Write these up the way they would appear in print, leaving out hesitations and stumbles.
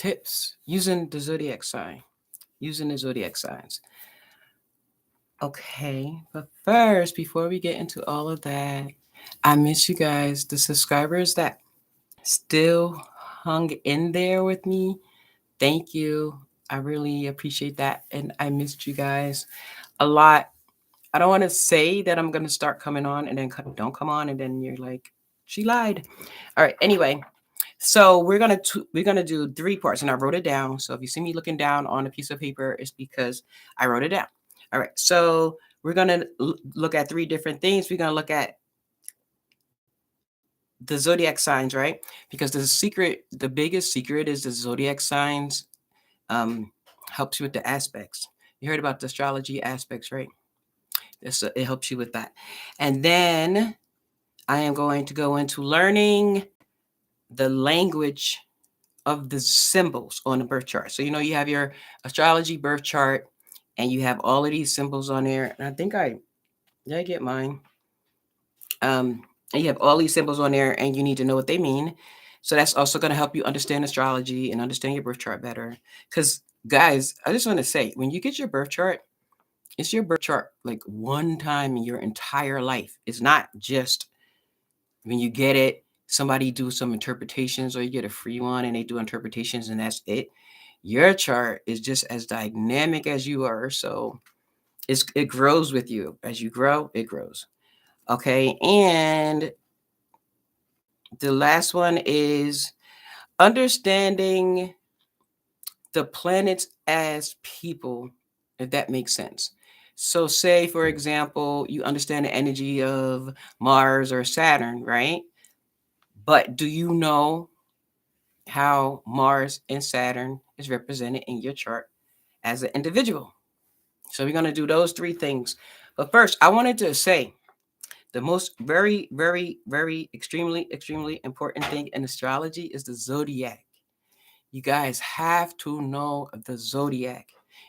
tips using the zodiac sign, using the zodiac signs. Okay, but first, before we get into all of that, I miss you guys, the subscribers that still hung in there with me. Thank you. I really appreciate that. And I missed you guys a lot. I don't want to say that I'm going to start coming on and then don't come on and then you're like, she lied. All right. Anyway, so we're gonna do 3 parts, and I wrote it down. So if you see me looking down on a piece of paper, it's because I wrote it down. All right. So we're gonna look at 3 different things. We're gonna look at the zodiac signs, right? Because the biggest secret is the zodiac signs um, helps you with the aspects. You heard about the astrology aspects, right? It helps you with that. And then I am going to go into learning the language of the symbols on the birth chart. So, you have your astrology birth chart and you have all of these symbols on there. And I think did I get mine? Um, and you have all these symbols on there and you need to know what they mean. So that's also going to help you understand astrology and understand your birth chart better. Because, guys, I just want to say, when you get your birth chart, it's your birth chart like one time in your entire life. It's not just when you get it, somebody do some interpretations or you get a free one and they do interpretations and that's it. Your chart is just as dynamic as you are. So it grows with you. As you grow, it grows. Okay. And the last one is understanding the planets as people, if that makes sense. So, say, for example, you understand the energy of Mars or Saturn, right? But do you know how Mars and Saturn is represented in your chart as an individual? So, we're going to do those 3 things. But first, I wanted to say the most very, very, very extremely, extremely important thing in astrology is the zodiac. You guys have to know the zodiac.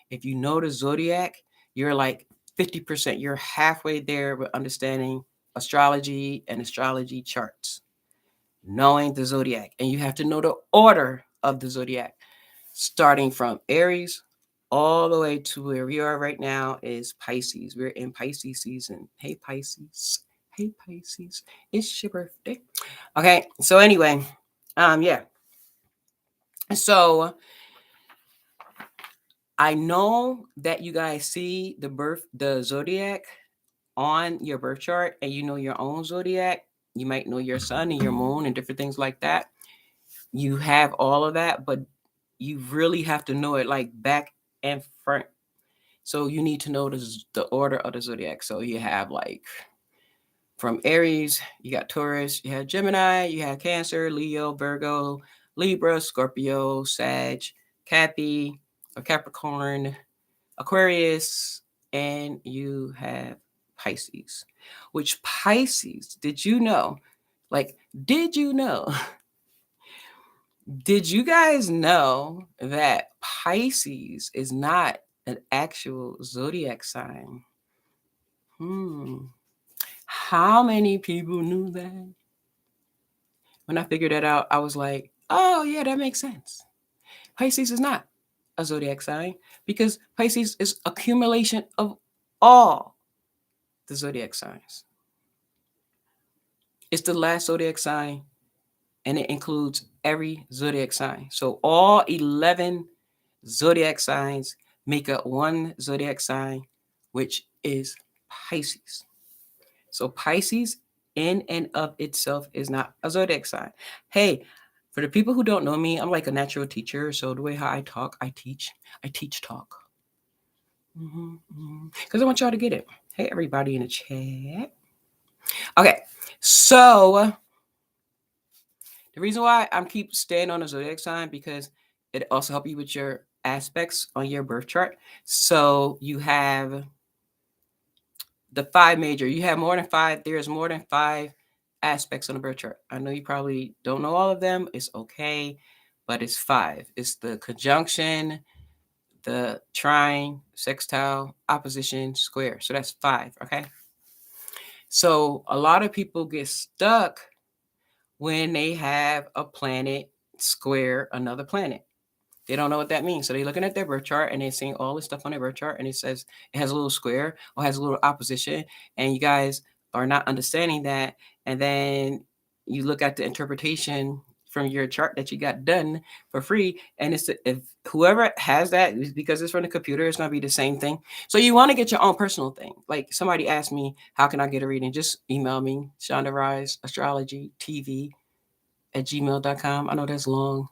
If you know the zodiac, you're like 50%. You're halfway there with understanding astrology and astrology charts, knowing the zodiac. And you have to know the order of the zodiac, starting from Aries all the way to where we are right now is Pisces. We're in Pisces season. Hey, Pisces. Hey, Pisces. It's your birthday. Okay. So anyway, yeah. So I know that you guys see the zodiac on your birth chart and you know your own zodiac. You might know your sun and your moon and different things like that. You have all of that, but you really have to know it like back and front. So you need to know the order of the zodiac. So you have like from Aries, you got Taurus, you have Gemini, you have Cancer, Leo, Virgo, Libra, Scorpio, Sag, Cappy, or Capricorn, Aquarius, and you have Pisces. Which Pisces, did you know? Like, did you know? Did you guys know that Pisces is not an actual zodiac sign? How many people knew that? When I figured that out, I was like, oh, yeah, that makes sense. Pisces is not a zodiac sign because Pisces is accumulation of all the zodiac signs. It's the last zodiac sign and it includes every zodiac sign. So all 11 zodiac signs make up one zodiac sign, which is Pisces. So Pisces in and of itself is not a zodiac sign. Hey, for the people who don't know me, I'm like a natural teacher. So the way how I talk, I teach talk. Because I want y'all to get it. Hey, everybody in the chat. Okay, so the reason why I'm keep staying on the zodiac sign because it also help you with your aspects on your birth chart. So you have the 5 major. You have more than 5. There's more than 5 aspects on the birth chart. I know you probably don't know all of them. It's okay, but it's 5. It's the conjunction, the trine, sextile, opposition, square. So that's 5. Okay. So a lot of people get stuck when they have a planet square another planet. They don't know what that means. So they're looking at their birth chart and they're seeing all this stuff on their birth chart, and it says it has a little square or has a little opposition, and you guys are not understanding that. And then you look at the interpretation from your chart that you got done for free, and it's if whoever has that, because it's from the computer, it's going to be the same thing. So you want to get your own personal thing. Like somebody asked me, how can I get a reading? Just email me, Shonda Rise Astrology TV at gmail.com. I know that's long.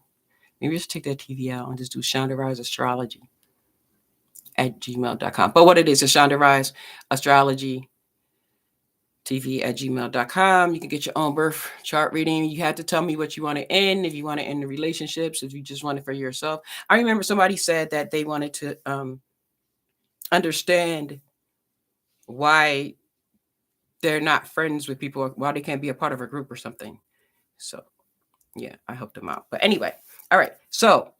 Maybe just take that TV out and just do Shonda Rise Astrology at gmail.com. But what it is Shonda Rise Astrology TV at gmail.com. You can get your own birth chart reading. You have to tell me what you want to end. If you want to end the relationships, if you just want it for yourself. I remember somebody said that they wanted to understand why they're not friends with people, or why they can't be a part of a group or something. So yeah, I helped them out. But anyway, all right. So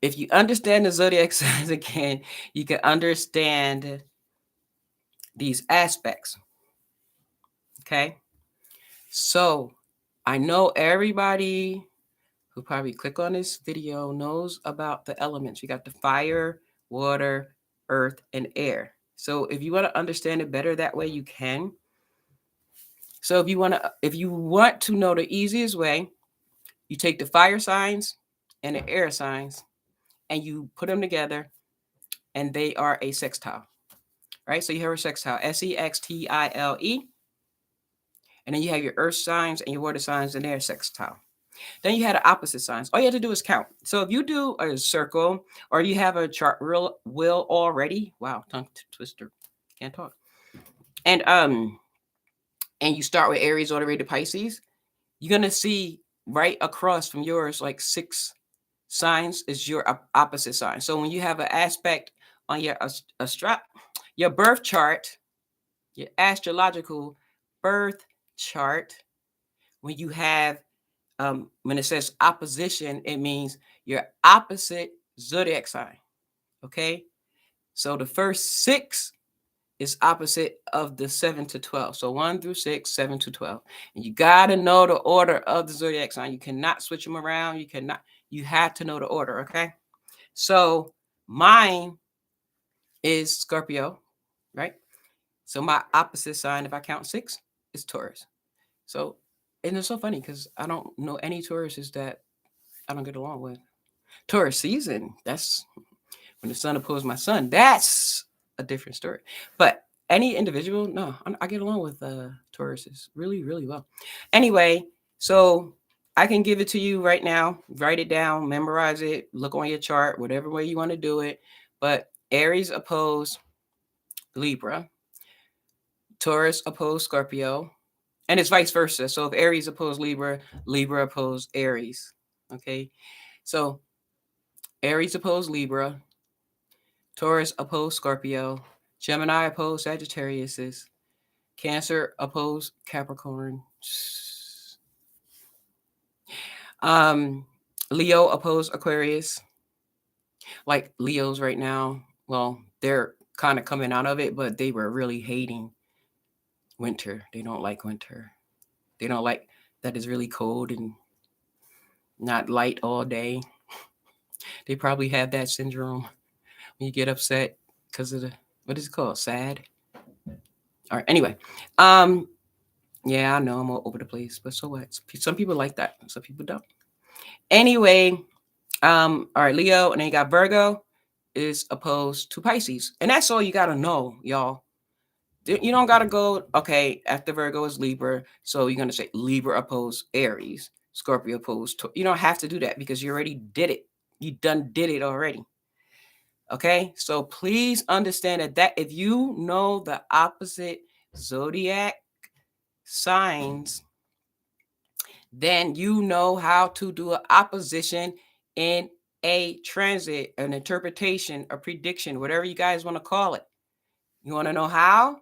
if you understand the zodiac signs again, you can understand these aspects. Okay. So I know everybody who probably click on this video knows about the elements. We got the fire, water, earth, and air. So if you want to understand it better that way, you can. So if you want to know the easiest way, you take the fire signs and the air signs and you put them together, and they are a sextile. Right? So you have a sextile, Sextile. And then you have your earth signs and your water signs, and they're sextile. Then you had the opposite signs. All you have to do is count. So if you do a circle, or you have a chart wheel already, wow, tongue twister, can't talk. And you start with Aries all the way to Pisces, you're gonna see right across from yours like 6 signs is your opposite sign. So when you have an aspect on your birth chart, your astrological birth chart, when you have when it says opposition, it means your opposite zodiac sign. Okay, so the first 6 is opposite of the 7 to 12. So 1 through 6, 7 to 12, and you got to know the order of the zodiac sign. You cannot switch them around. You have to know the order. Okay, so mine is Scorpio, right? So my opposite sign, if I count 6, is Taurus. So, and it's so funny because I don't know any Tauruses that I don't get along with. Taurus season, that's when the sun opposed my sun. That's a different story. But any individual, no, I get along with Tauruses really, really well. Anyway, so I can give it to you right now. Write it down, memorize it, look on your chart, whatever way you want to do it. But Aries opposed Libra, Taurus opposed Scorpio, and it's vice versa. So if Aries opposed Libra, Libra opposed Aries. Okay, so Aries opposed Libra, Taurus opposed Scorpio, Gemini opposed Sagittarius, Cancer opposed Capricorn, Leo opposed Aquarius. Like Leos right now, well, they're kind of coming out of it, but they were really hating winter. They don't like winter. They don't like that it's really cold and not light all day. They probably have that syndrome when you get upset because of the, what is it called? Sad. All right. Anyway, yeah, I know I'm all over the place, but so what? Some people like that. Some people don't. Anyway, all right, Leo, and then you got Virgo is opposed to Pisces, and that's all you gotta know, y'all. You don't gotta go, okay, after Virgo is Libra, so you're gonna say Libra opposed Aries, Scorpio opposed. You don't have to do that because you already did it. You done did it already. Okay, so please understand that if you know the opposite zodiac signs, then you know how to do an opposition in a transit, an interpretation, a prediction, whatever you guys want to call it. You want to know how?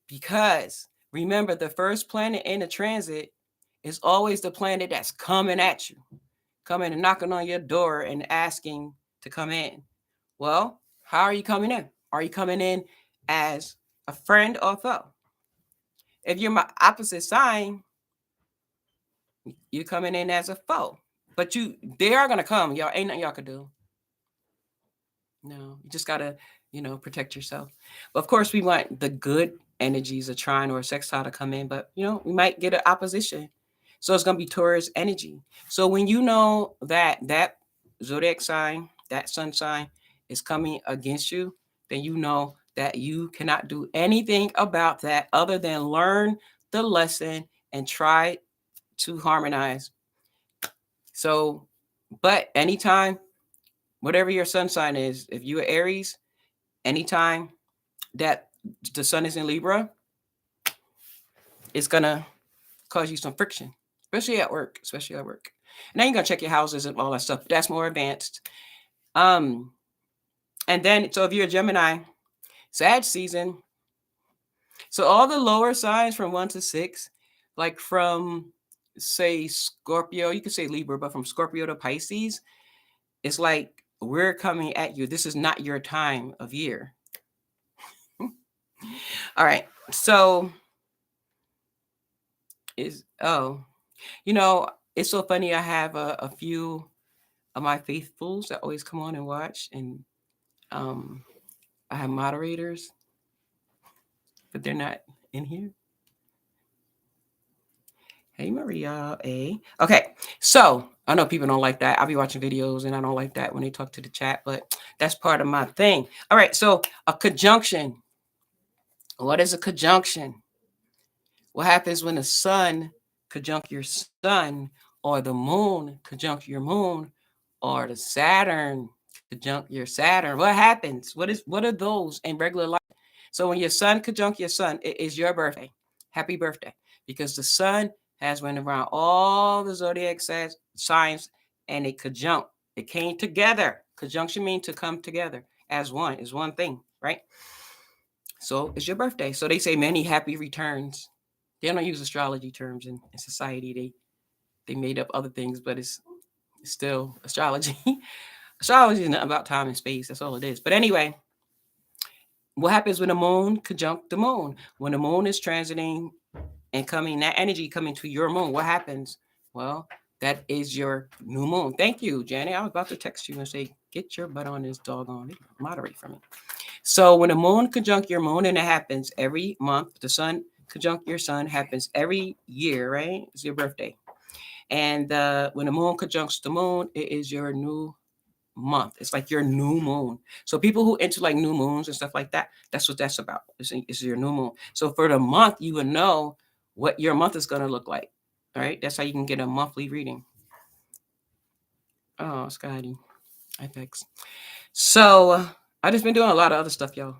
Because remember, the first planet in a transit is always the planet that's coming at you, coming and knocking on your door and asking to come in. Well, how are you coming in? Are you coming in as a friend or foe? If you're my opposite sign, you're coming in as a foe. But they are gonna come. Y'all ain't nothing y'all could do. No, you just gotta, protect yourself. But of course, we want the good energies of Trine or Sextile to come in, but we might get an opposition. So it's gonna be Taurus energy. So when you know that zodiac sign, that sun sign, is coming against you, then you know that you cannot do anything about that other than learn the lesson and try to harmonize. So, but anytime, whatever your sun sign is, if you're Aries, anytime that the sun is in Libra, it's gonna cause you some friction, especially at work. Especially at work. And then you're gonna check your houses and all that stuff. That's more advanced. Um, and then so if you're a Gemini, Sag season. So all the lower signs from 1 to 6, like from say Scorpio, you could say Libra, but from Scorpio to Pisces, it's like we're coming at you. This is not your time of year. All right. So it's so funny. I have a few of my faithfuls that always come on and watch, and I have moderators, but they're not in here. Hey, Maria. A. Okay. So I know people don't like that. I'll be watching videos and I don't like that when they talk to the chat, but that's part of my thing. All right. So a conjunction. What is a conjunction? What happens when the sun conjunct your sun, or the moon conjunct your moon, or the Saturn conjunct your Saturn? What happens? What are those in regular life? So when your sun conjunct your sun, it is your birthday. Happy birthday. Because the sun has went around all the zodiac signs and it conjunct. It came together. Conjunction means to come together as one. Is one thing, right? So it's your birthday. So they say many happy returns. They don't use astrology terms in society. They made up other things, but it's still astrology. Astrology is not about time and space. That's all it is. But anyway, what happens when the moon conjunct the moon? When the moon is transiting and coming, that energy coming to your moon, what happens? Well, that is your new moon. Thank you, Janet. I was about to text you and say, get your butt on this doggone, moderate for me. So when the moon conjunct your moon, and it happens every month, the sun conjunct your sun happens every year, right? It's your birthday. And when the moon conjuncts the moon, it is your new month. It's like your new moon. So people who into like new moons and stuff like that, that's what that's about. It's your new moon. So for the month, you would know what your month is going to look like. All right. That's how you can get a monthly reading. Oh, Scotty. FX. So I just been doing a lot of other stuff, y'all.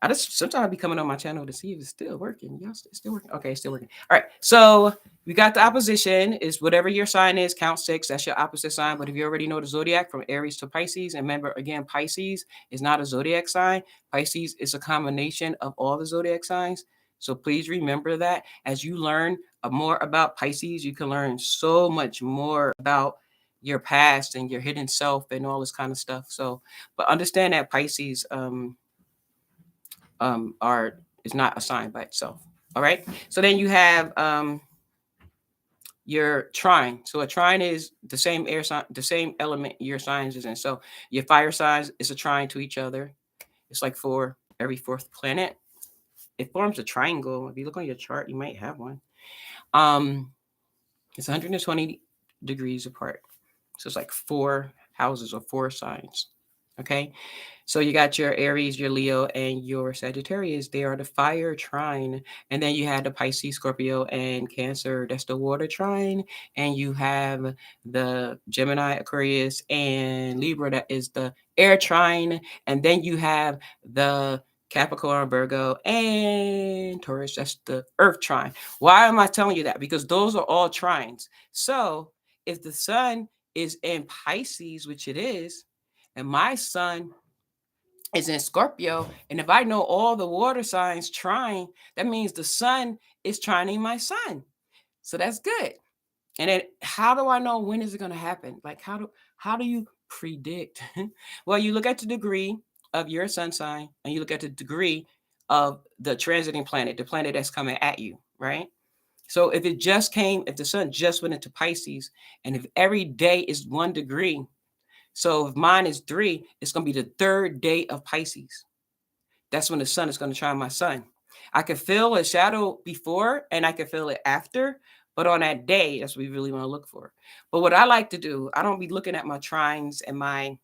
I just sometimes I be coming on my channel to see if it's still working. Y'all still working? Okay, it's still working. All right. So we got the opposition is whatever your sign is, count 6. That's your opposite sign. But if you already know the zodiac from Aries to Pisces, and remember again, Pisces is not a zodiac sign. Pisces is a combination of all the zodiac signs. So please remember that as you learn more about Pisces, you can learn so much more about your past and your hidden self and all this kind of stuff. So, but understand that Pisces are is not a sign by itself. All right. So then you have your trine. So a trine is the same air sign, the same element your signs is in. So your fire signs is a trine to each other. It's like for every fourth planet. It forms a triangle. If you look on your chart, you might have one. It's 120 degrees apart. So it's like 4 houses or 4 signs. Okay. So you got your Aries, your Leo, and your Sagittarius. They are the fire trine. And then you had the Pisces, Scorpio, and Cancer. That's the water trine. And you have the Gemini, Aquarius, and Libra. That is the air trine. And then you have the Capricorn, Virgo, and Taurus. That's the earth trine. Why am I telling you that? Because those are all trines. So if the sun is in Pisces, which it is, and my sun is in Scorpio, and if I know all the water signs trine, that means the sun is trining my sun. So that's good. And then how do I know when is it going to happen? Like how do you predict? Well, you look at the degree of your sun sign and you look at the degree of the transiting planet, the planet that's coming at you, right? So if it just came, if the sun just went into Pisces, and if every day is 1 degree, so if mine is 3, it's going to be the third day of Pisces. That's when the sun is going to trine my sun. I can feel a shadow before and I can feel it after, but on that day, that's what we really want to look for. But what I like to do, I don't be looking at my trines and my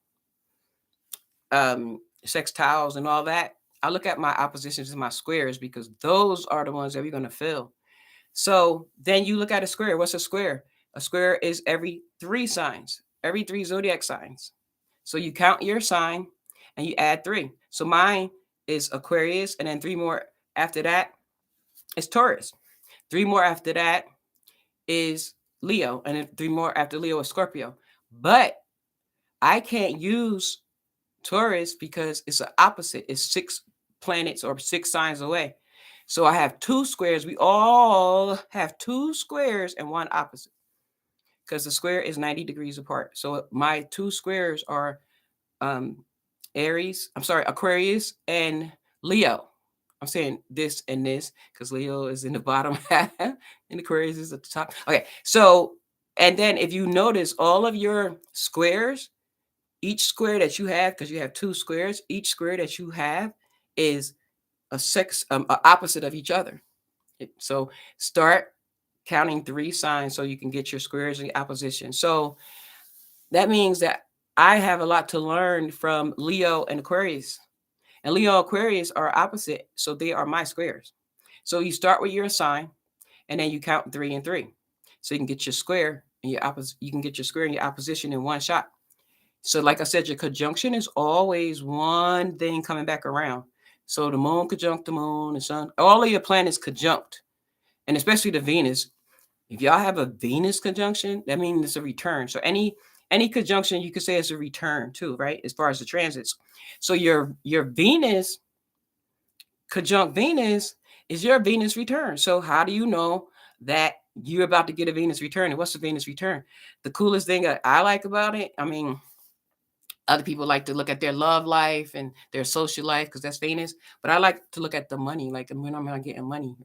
sextiles and all that. I look at my oppositions and my squares because those are the ones that we're going to feel. So then you look at a square. What's a square? A square is every 3 signs, every 3 zodiac signs. So you count your sign and you add 3. So mine is Aquarius, and then 3 more after that is Taurus. 3 more after that is Leo, and then 3 more after Leo is Scorpio. But I can't use Taurus because it's an opposite. It's 6 planets or 6 signs away. So I have 2 squares. We all have 2 squares and 1 opposite because the square is 90 degrees apart. So my 2 squares are um, Aquarius and Leo. I'm saying this and this because Leo is in the bottom half and Aquarius is at the top. Okay, so, and then if you notice all of your squares, each square that you have, because you have 2 squares, each square that you have is a opposite of each other. So start counting 3 signs so you can get your squares in opposition. So that means that I have a lot to learn from Leo and Aquarius. And Leo and Aquarius are opposite, so they are my squares. So you start with your sign, and then you count 3 and 3, so you can get your square and your opposite. You can get your square and your opposition in one shot. So, like I said, your conjunction is always one thing coming back around. So the moon conjunct the moon, the sun, all of your planets conjunct, and especially the Venus. If y'all have a Venus conjunction, that means it's a return. So any conjunction you could say is a return too, right? As far as the transits. So your Venus conjunct Venus is your Venus return. So how do you know that you're about to get a Venus return? And what's the Venus return? The coolest thing I like about it, I mean, other people like to look at their love life and their social life because that's Venus. But I like to look at the money, like when I'm not getting money.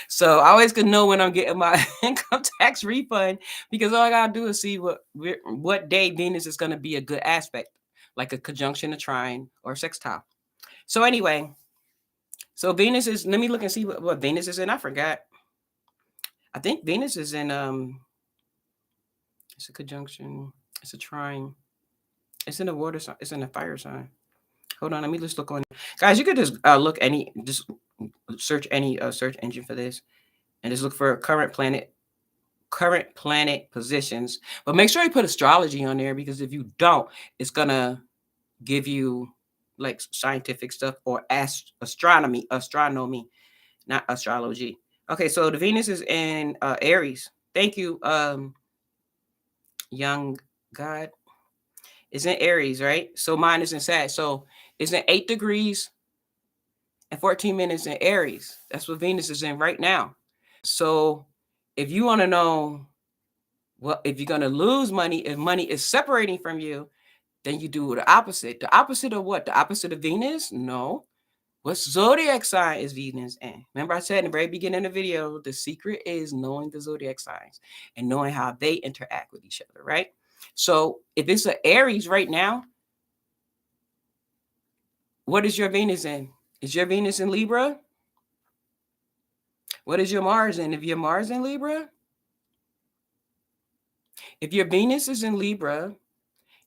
So I always can know when I'm getting my income tax refund because all I gotta do is see what day Venus is gonna be a good aspect, like a conjunction, a trine, or a sextile. So anyway, so Venus is. Let me look and see what Venus is in. I forgot. I think Venus is in. It's a conjunction. It's a trine. It's in a water sign. It's in a fire sign. Hold on, let me just look on. Guys, you could just just search any search engine for this, and just look for current planet positions. But make sure you put astrology on there because if you don't, it's gonna give you like scientific stuff or astronomy, not astrology. Okay, so the Venus is in Aries. Thank you, young God. It's in Aries, right? So mine is in Sag. So it's in 8 degrees and 14 minutes in Aries. That's what Venus is in right now. So if you want to know if you're going to lose money, if money is separating from you, then you do the opposite. The opposite of what? The opposite of Venus? No. What zodiac sign is Venus in? Remember I said in the very beginning of the video, the secret is knowing the zodiac signs and knowing how they interact with each other, right? So if it's an Aries right now, what is your Venus in? Is your Venus in Libra? What is your Mars in? If your Mars in Libra, if your Venus is in Libra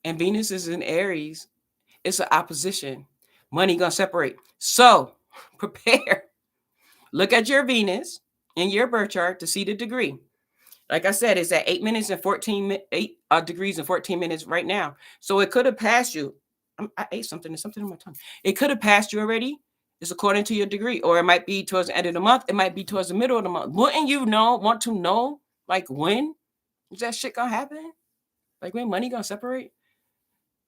and Venus is in Aries, it's an opposition. Money gonna separate. So prepare. Look at your Venus in your birth chart to see the degree. Like I said, it's at 8 minutes and 8 degrees and 14 minutes right now. So it could have passed you. I ate something. There's something in my tongue. It could have passed you already. It's according to your degree, or it might be towards the end of the month. It might be towards the middle of the month. Wouldn't you want to know, like when is that shit gonna happen? Like when money gonna separate?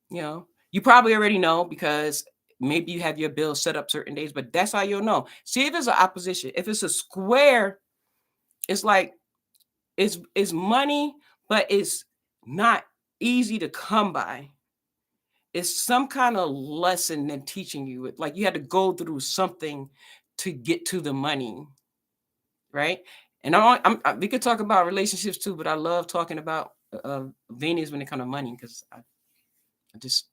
You know, you probably already know because maybe you have your bills set up certain days, but that's how you'll know. See if it's an opposition. If it's a square, it's like it's money, but it's not easy to come by. It's some kind of lesson than teaching you it. Like you had to go through something to get to the money, right? And we could talk about relationships too, but I love talking about Venus when it comes to money because I just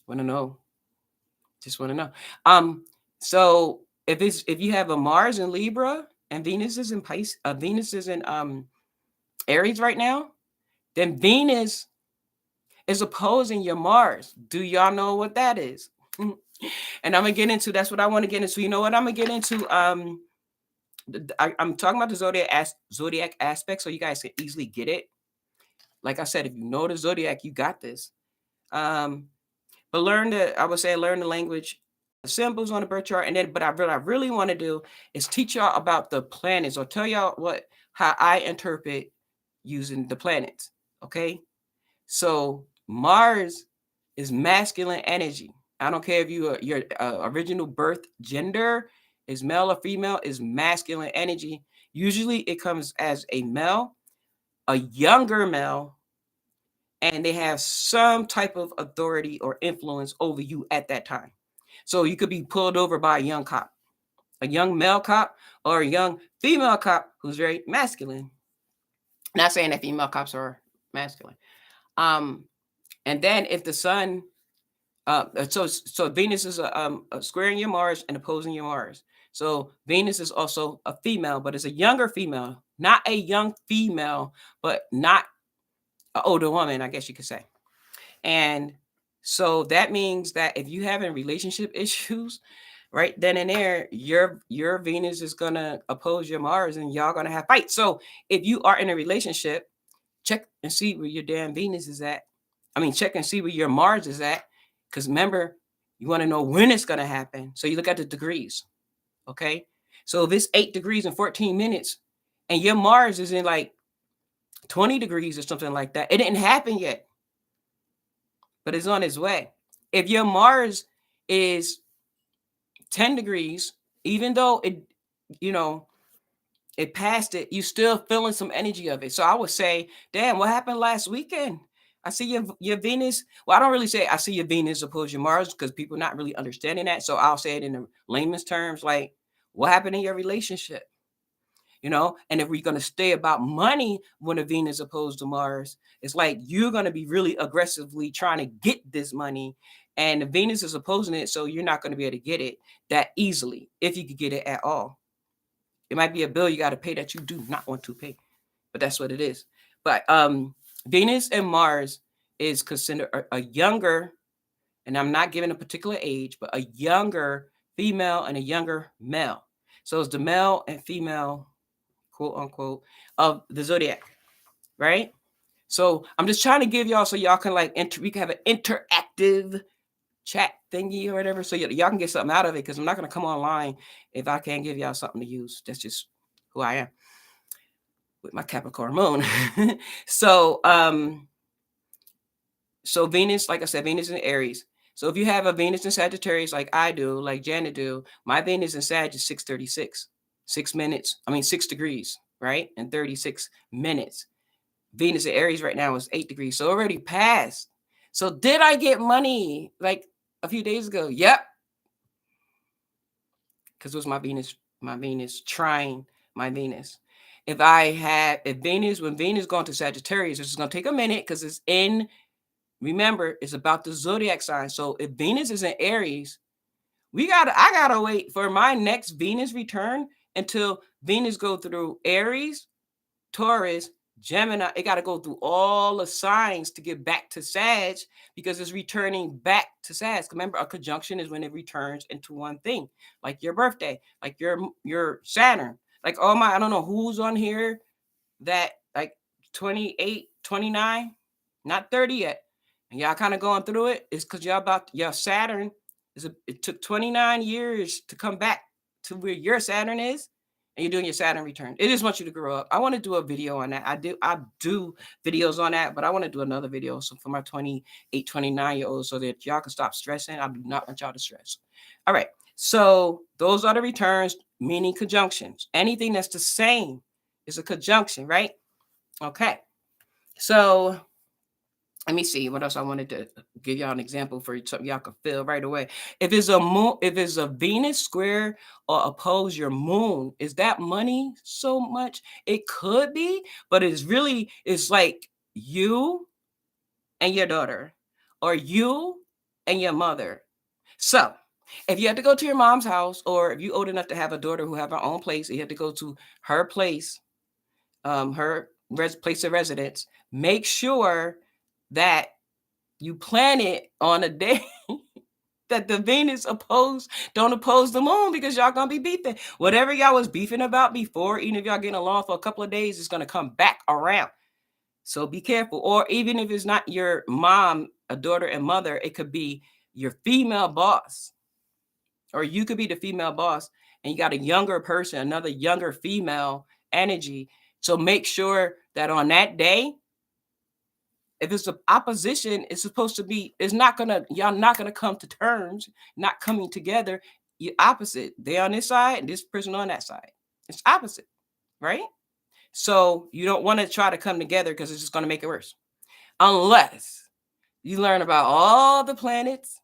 want to know, just want to know. Um, so if you have a Mars in Libra and Venus is in Pisces, Venus is in Aries right now, then Venus is opposing your Mars. Do y'all know what that is? And I'm gonna get into that's what I want to get into. You know what I'm gonna get into? I'm talking about the zodiac aspect, so you guys can easily get it. Like I said, if you know the zodiac, you got this. Um, but I would say learn the language, the symbols on the birth chart, and then but what I really want to do is teach y'all about the planets or tell y'all how I interpret using the planets. Okay. So Mars is masculine energy. I don't care if your original birth gender is male or female, is masculine energy. Usually it comes as a male, a younger male, and they have some type of authority or influence over you at that time. So you could be pulled over by a young cop, a young male cop, or a young female cop who's very masculine. Not saying that female cops are masculine. Um, and then if the sun so Venus is a squaring your Mars and opposing your Mars. So Venus is also a female, but it's a younger female, not a young female, but not an older woman, I guess you could say. And so that means that if you having relationship issues, right then and there, your Venus is gonna oppose your Mars, and y'all gonna have fights. So if you are in a relationship, check and see where your damn Venus is at. I mean, check and see where your Mars is at. Because remember, you want to know when it's going to happen. So you look at the degrees. Okay. So if it's 8 degrees in 14 minutes and your Mars is in like 20 degrees or something like that, it didn't happen yet, but it's on its way. If your Mars is 10 degrees, even though you know, it passed it, you still feeling some energy of it. So I would say, damn, what happened last weekend? I see your Venus. Well, I don't really say I see your Venus opposed your Mars because people not really understanding that. So I'll say it in the layman's terms, like what happened in your relationship? You know, and if we're gonna stay about money when a Venus opposed to Mars, it's like you're gonna be really aggressively trying to get this money, and the Venus is opposing it, so you're not gonna be able to get it that easily if you could get it at all. It might be a bill you got to pay that you do not want to pay, but that's what it is. But Venus and Mars is considered a younger, and I'm not giving a particular age, but a younger female and a younger male. So it's the male and female, quote unquote, of the zodiac, right? So I'm just trying to give y'all so y'all can we can have an interactive chat thingy or whatever, so y'all can get something out of it. Because I'm not gonna come online if I can't give y'all something to use. That's just who I am with my Capricorn moon. so so Venus, like I said, Venus in Aries. So if you have a Venus in Sagittarius like I do, like Janet do, my Venus in Sag is 636, 6 minutes. I mean 6 degrees, right? And 36 minutes. Venus in Aries right now is 8 degrees, so already passed. So did I get money like a few days ago? Yep, because it was my Venus trine my Venus. If when Venus going to Sagittarius, it's going to take a minute because it's in, remember, it's about the zodiac sign. So if Venus is in Aries, I gotta wait for my next Venus return until Venus go through Aries, Taurus, Gemini. It got to go through all the signs to get back to Sag because it's returning back to Sag. Remember, a conjunction is when it returns into one thing, like your birthday, like your Saturn. Like I don't know who's on here that like 28, 29, not 30 yet. And y'all kind of going through it. It's because your Saturn it took 29 years to come back to where your Saturn is, and you're doing your Saturn return. It just wants you to grow up. I want to do a video on that. I do videos on that, but I want to do another video so for my 28, 29-year-olds so that y'all can stop stressing. I do not want y'all to stress. All right. So those are the returns, meaning conjunctions. Anything that's the same is a conjunction, right? Okay. So Let me see what else I wanted to give y'all an example for something y'all can feel right away. If it's a Venus square or oppose your moon, is that money so much? It could be, but it's like you and your daughter, or you and your mother. So if you have to go to your mom's house, or if you're old enough to have a daughter who have her own place, you have to go to her place, her place of residence. Make sure that you plan it on a day that the Venus don't oppose the moon, because y'all gonna be beefing. Whatever y'all was beefing about before, even if y'all getting along for a couple of days, it's gonna come back around. So be careful. Or even if it's not your mom, a daughter and mother, it could be your female boss, or you could be the female boss, and you got a younger person, another younger female energy. So make sure that on that day, if it's an opposition, it's supposed to be, y'all not gonna come to terms, not coming together. You opposite. They on this side and this person on that side. It's opposite, right? So you don't want to try to come together, because it's just gonna make it worse. Unless you learn about all the planets,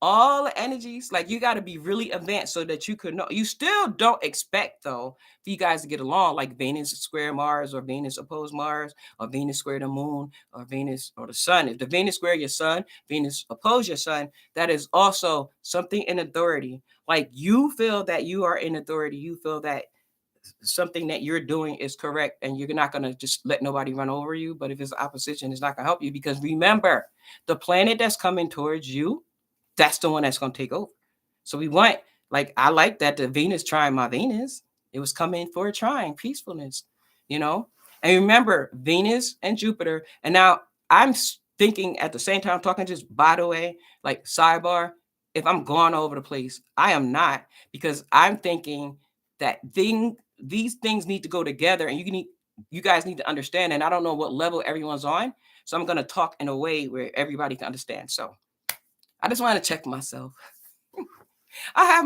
all the energies. Like, you got to be really advanced so that you could know. You still don't expect, though, for you guys to get along, like Venus square Mars, or Venus oppose Mars, or Venus square the moon, or Venus or the sun. If the Venus square your sun, Venus oppose your sun, that is also something in authority. Like, you feel that you are in authority. You feel that something that you're doing is correct, and you're not going to just let nobody run over you. But if it's opposition, it's not going to help you, because remember, the planet that's coming towards you, that's the one that's going to take over. So I like that the Venus trine my Venus. It was coming for a trine, peacefulness, you know? And remember, Venus and Jupiter. And now I'm thinking at the same time, talking, just by the way, like sidebar, if I'm going all over the place, I am not, because I'm thinking that these things need to go together, and you guys need to understand. And I don't know what level everyone's on. So I'm going to talk in a way where everybody can understand. So I just want to check myself. I have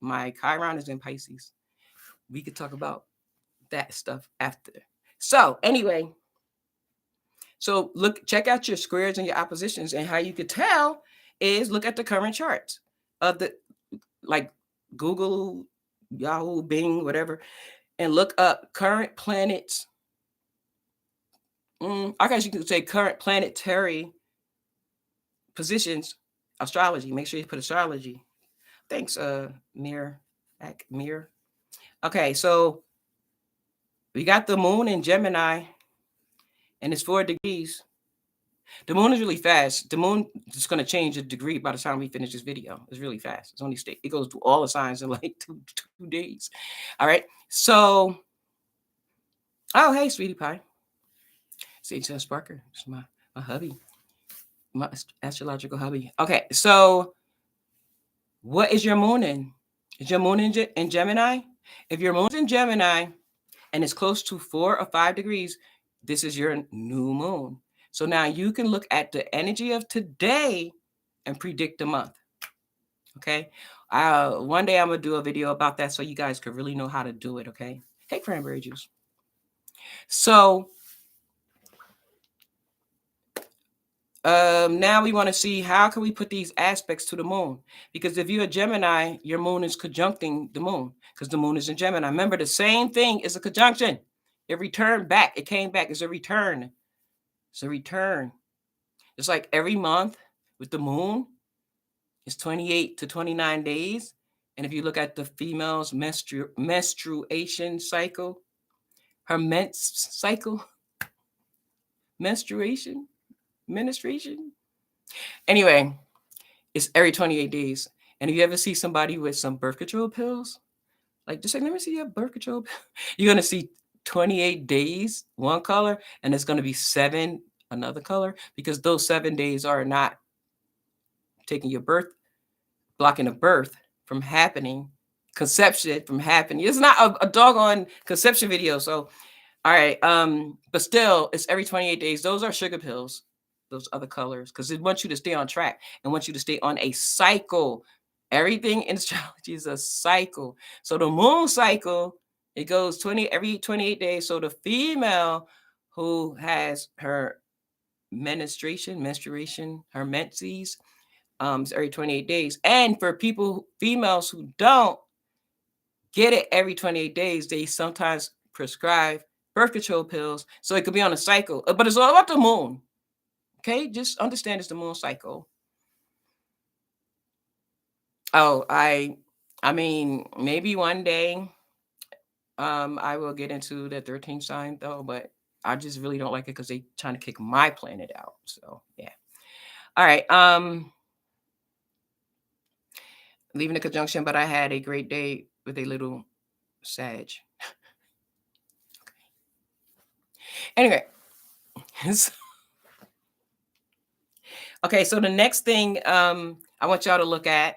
my Chiron is in Pisces. We could talk about that stuff after. So anyway, check out your squares and your oppositions, and how you could tell is look at the current charts of the, like, Google, Yahoo, Bing, whatever, and look up current planets. I guess you could say current planetary positions, astrology. Make sure you put astrology. Thanks, Mir. Okay, so we got the moon in Gemini, and it's 4 degrees. The moon is really fast. The moon is going to change a degree by the time we finish this video. It's really fast. It goes through all the signs in like two days. All right. So, oh, hey, sweetie pie. Sage Sparker. It's my hubby, my astrological hubby. Okay, so what is your moon in? Is your moon in Gemini? If your moon's in Gemini and it's close to 4 or 5 degrees, this is your new moon. So now you can look at the energy of today and predict the month. Okay. One day I'm going to do a video about that, so you guys could really know how to do it. Okay. Hey, cranberry juice. So now we want to see, how can we put these aspects to the moon? Because if you're a Gemini, your moon is conjuncting the moon, because the moon is in Gemini. Remember, the same thing is a conjunction. It returned back. It came back. It's a return. It's a return. It's like every month with the moon, it's 28 to 29 days. And if you look at the female's menstruation cycle, her menstruation. Anyway, it's every 28 days. And if you ever see somebody with some birth control pills, like, just like, let me see your birth control. You're going to see 28 days, one color, and it's going to be 7, another color, because those 7 days are not taking your birth, blocking a birth from happening, conception from happening. It's not a doggone conception video. So, all right. But still, it's every 28 days. Those are sugar pills, those other colors, because it wants you to stay on track and wants you to stay on a cycle. Everything in astrology is a cycle. So the moon cycle, it goes every 28 days. So the female who has her menstruation, her menses, it's every 28 days. And for females who don't get it every 28 days, they sometimes prescribe birth control pills. So it could be on a cycle, but it's all about the moon. Okay, just understand it's the moon cycle. Oh, I mean, maybe one day I will get into the 13th sign though, but I just really don't like it because they trying to kick my planet out. So yeah. All right. Leaving the conjunction, but I had a great day with a little Sag. Anyway. Okay, so the next thing I want y'all to look at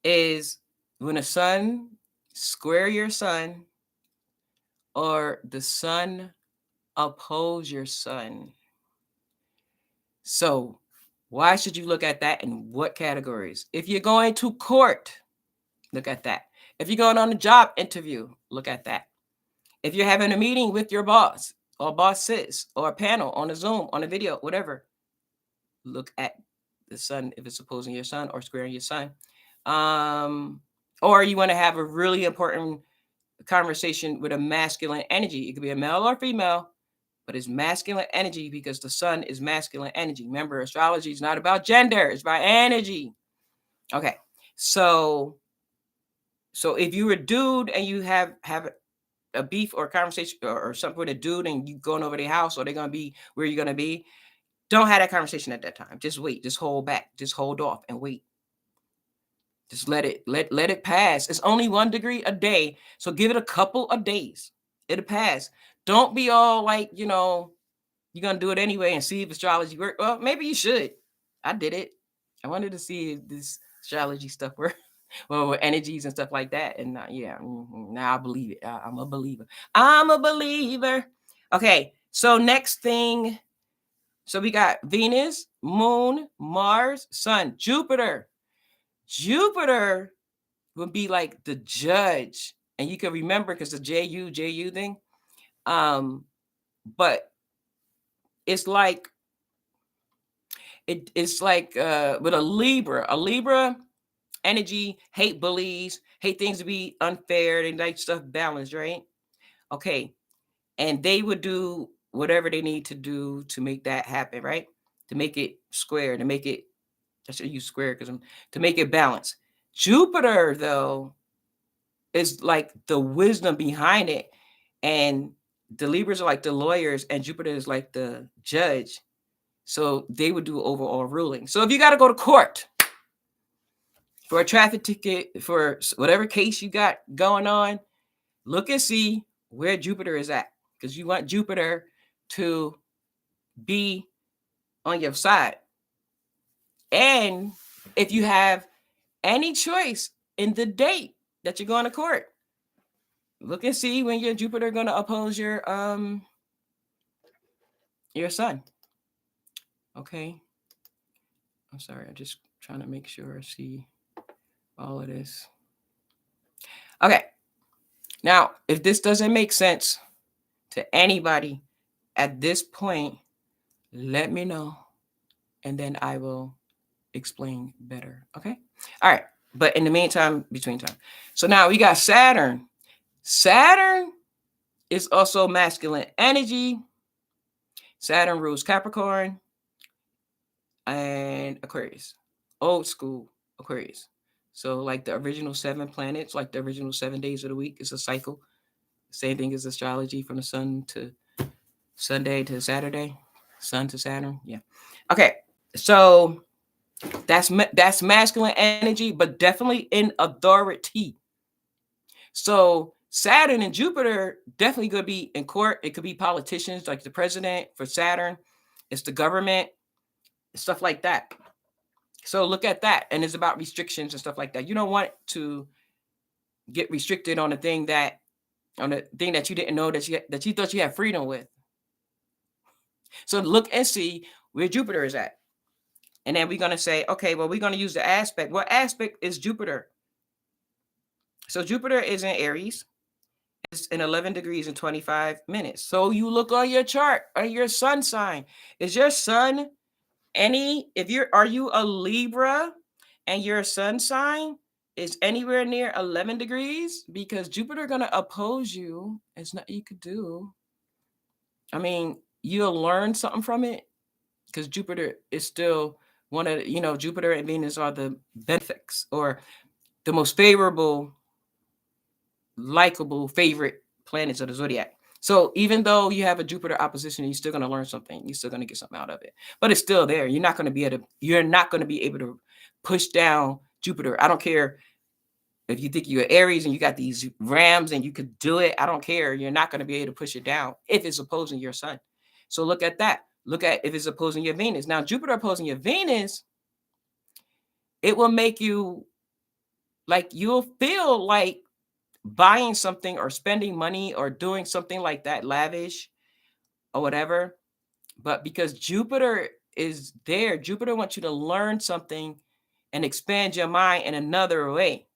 is when the sun square your sun or the sun oppose your sun. So why should you look at that and what categories? If you're going to court, look at that. If you're going on a job interview, look at that. If you're having a meeting with your boss or bosses or a panel on a Zoom, on a video, whatever, look at the sun if it's opposing your sun or squaring your sun. Or you want to have a really important conversation with a masculine energy. It could be a male or female, but it's masculine energy because the sun is masculine energy. Remember, astrology is not about gender, it's about energy. Okay, so if you're a dude and you have a beef or a conversation or something with a dude and you going over their house or they're gonna be where you're gonna be, don't have that conversation at that time. Just wait. Just hold back. Just hold off and wait. Just let it pass. It's only 1 degree a day, so give it a couple of days. It'll pass. Don't be all like, you're gonna do it anyway and see if astrology works. Well, maybe you should. I did it. I wanted to see if this astrology stuff works. Well, with energies and stuff like that. And yeah, now I believe it. I'm a believer. I'm a believer. Okay, so next thing. So we got Venus, Moon, Mars, Sun, Jupiter. Jupiter would be like the judge. And you can remember because the JU thing. But it's like it's like with a Libra energy, hate bullies, hate things to be unfair, they like stuff balanced, right? Okay. And they would do whatever they need to do to make that happen, right? To make it square, to make it, I should use square because to make it balance. Jupiter, though, is like the wisdom behind it. And the Libras are like the lawyers, and Jupiter is like the judge. So they would do overall ruling. So if you got to go to court for a traffic ticket, for whatever case you got going on, look and see where Jupiter is at. Because you want Jupiter to be on your side. And if you have any choice in the date that you're going to court, look and see when your Jupiter going to oppose your sun. Okay. I'm sorry. I'm just trying to make sure I see all of this. Okay. Now, if this doesn't make sense to anybody at this point, let me know. And then I will explain better. Okay. All right. But in the meantime, between time. So now we got Saturn. Saturn is also masculine energy. Saturn rules Capricorn and Aquarius. Old school Aquarius. So like the original 7 planets, like the original 7 days of the week is a cycle. Same thing as astrology from the sun to Sunday to Saturday. Sun to Saturn. Yeah. Okay. So that's masculine energy, but definitely in authority. So Saturn and Jupiter definitely going to be in court. It could be politicians like the president for Saturn. It's the government, stuff like that. So look at that. And it's about restrictions and stuff like that. You don't want to get restricted on a thing that you didn't know that you thought you had freedom with. So look and see where Jupiter is at. And then we're going to say, okay, well, we're going to use the aspect. What aspect is Jupiter? So Jupiter is in Aries. is in 11 degrees and 25 minutes. So you look on your chart, on your sun sign. Is your sun are you a Libra and your sun sign is anywhere near 11 degrees? Because Jupiter going to oppose you. It's not you could do. I mean, you'll learn something from it because Jupiter is still one of, Jupiter and Venus are the benefics or the most favorable, likable, favorite planets of the zodiac. So even though you have a Jupiter opposition, you're still going to learn something. You're still going to get something out of it. But it's still there. You're not going to be able to push down Jupiter. I don't care if you think you're Aries and you got these rams and you could do it. I don't care. You're not going to be able to push it down if it's opposing your sun. So look at that. Look at if it's opposing your Venus. Now, Jupiter opposing your Venus, it will make you you'll feel like buying something or spending money or doing something like that lavish or whatever. But because Jupiter is there, Jupiter wants you to learn something and expand your mind in another way,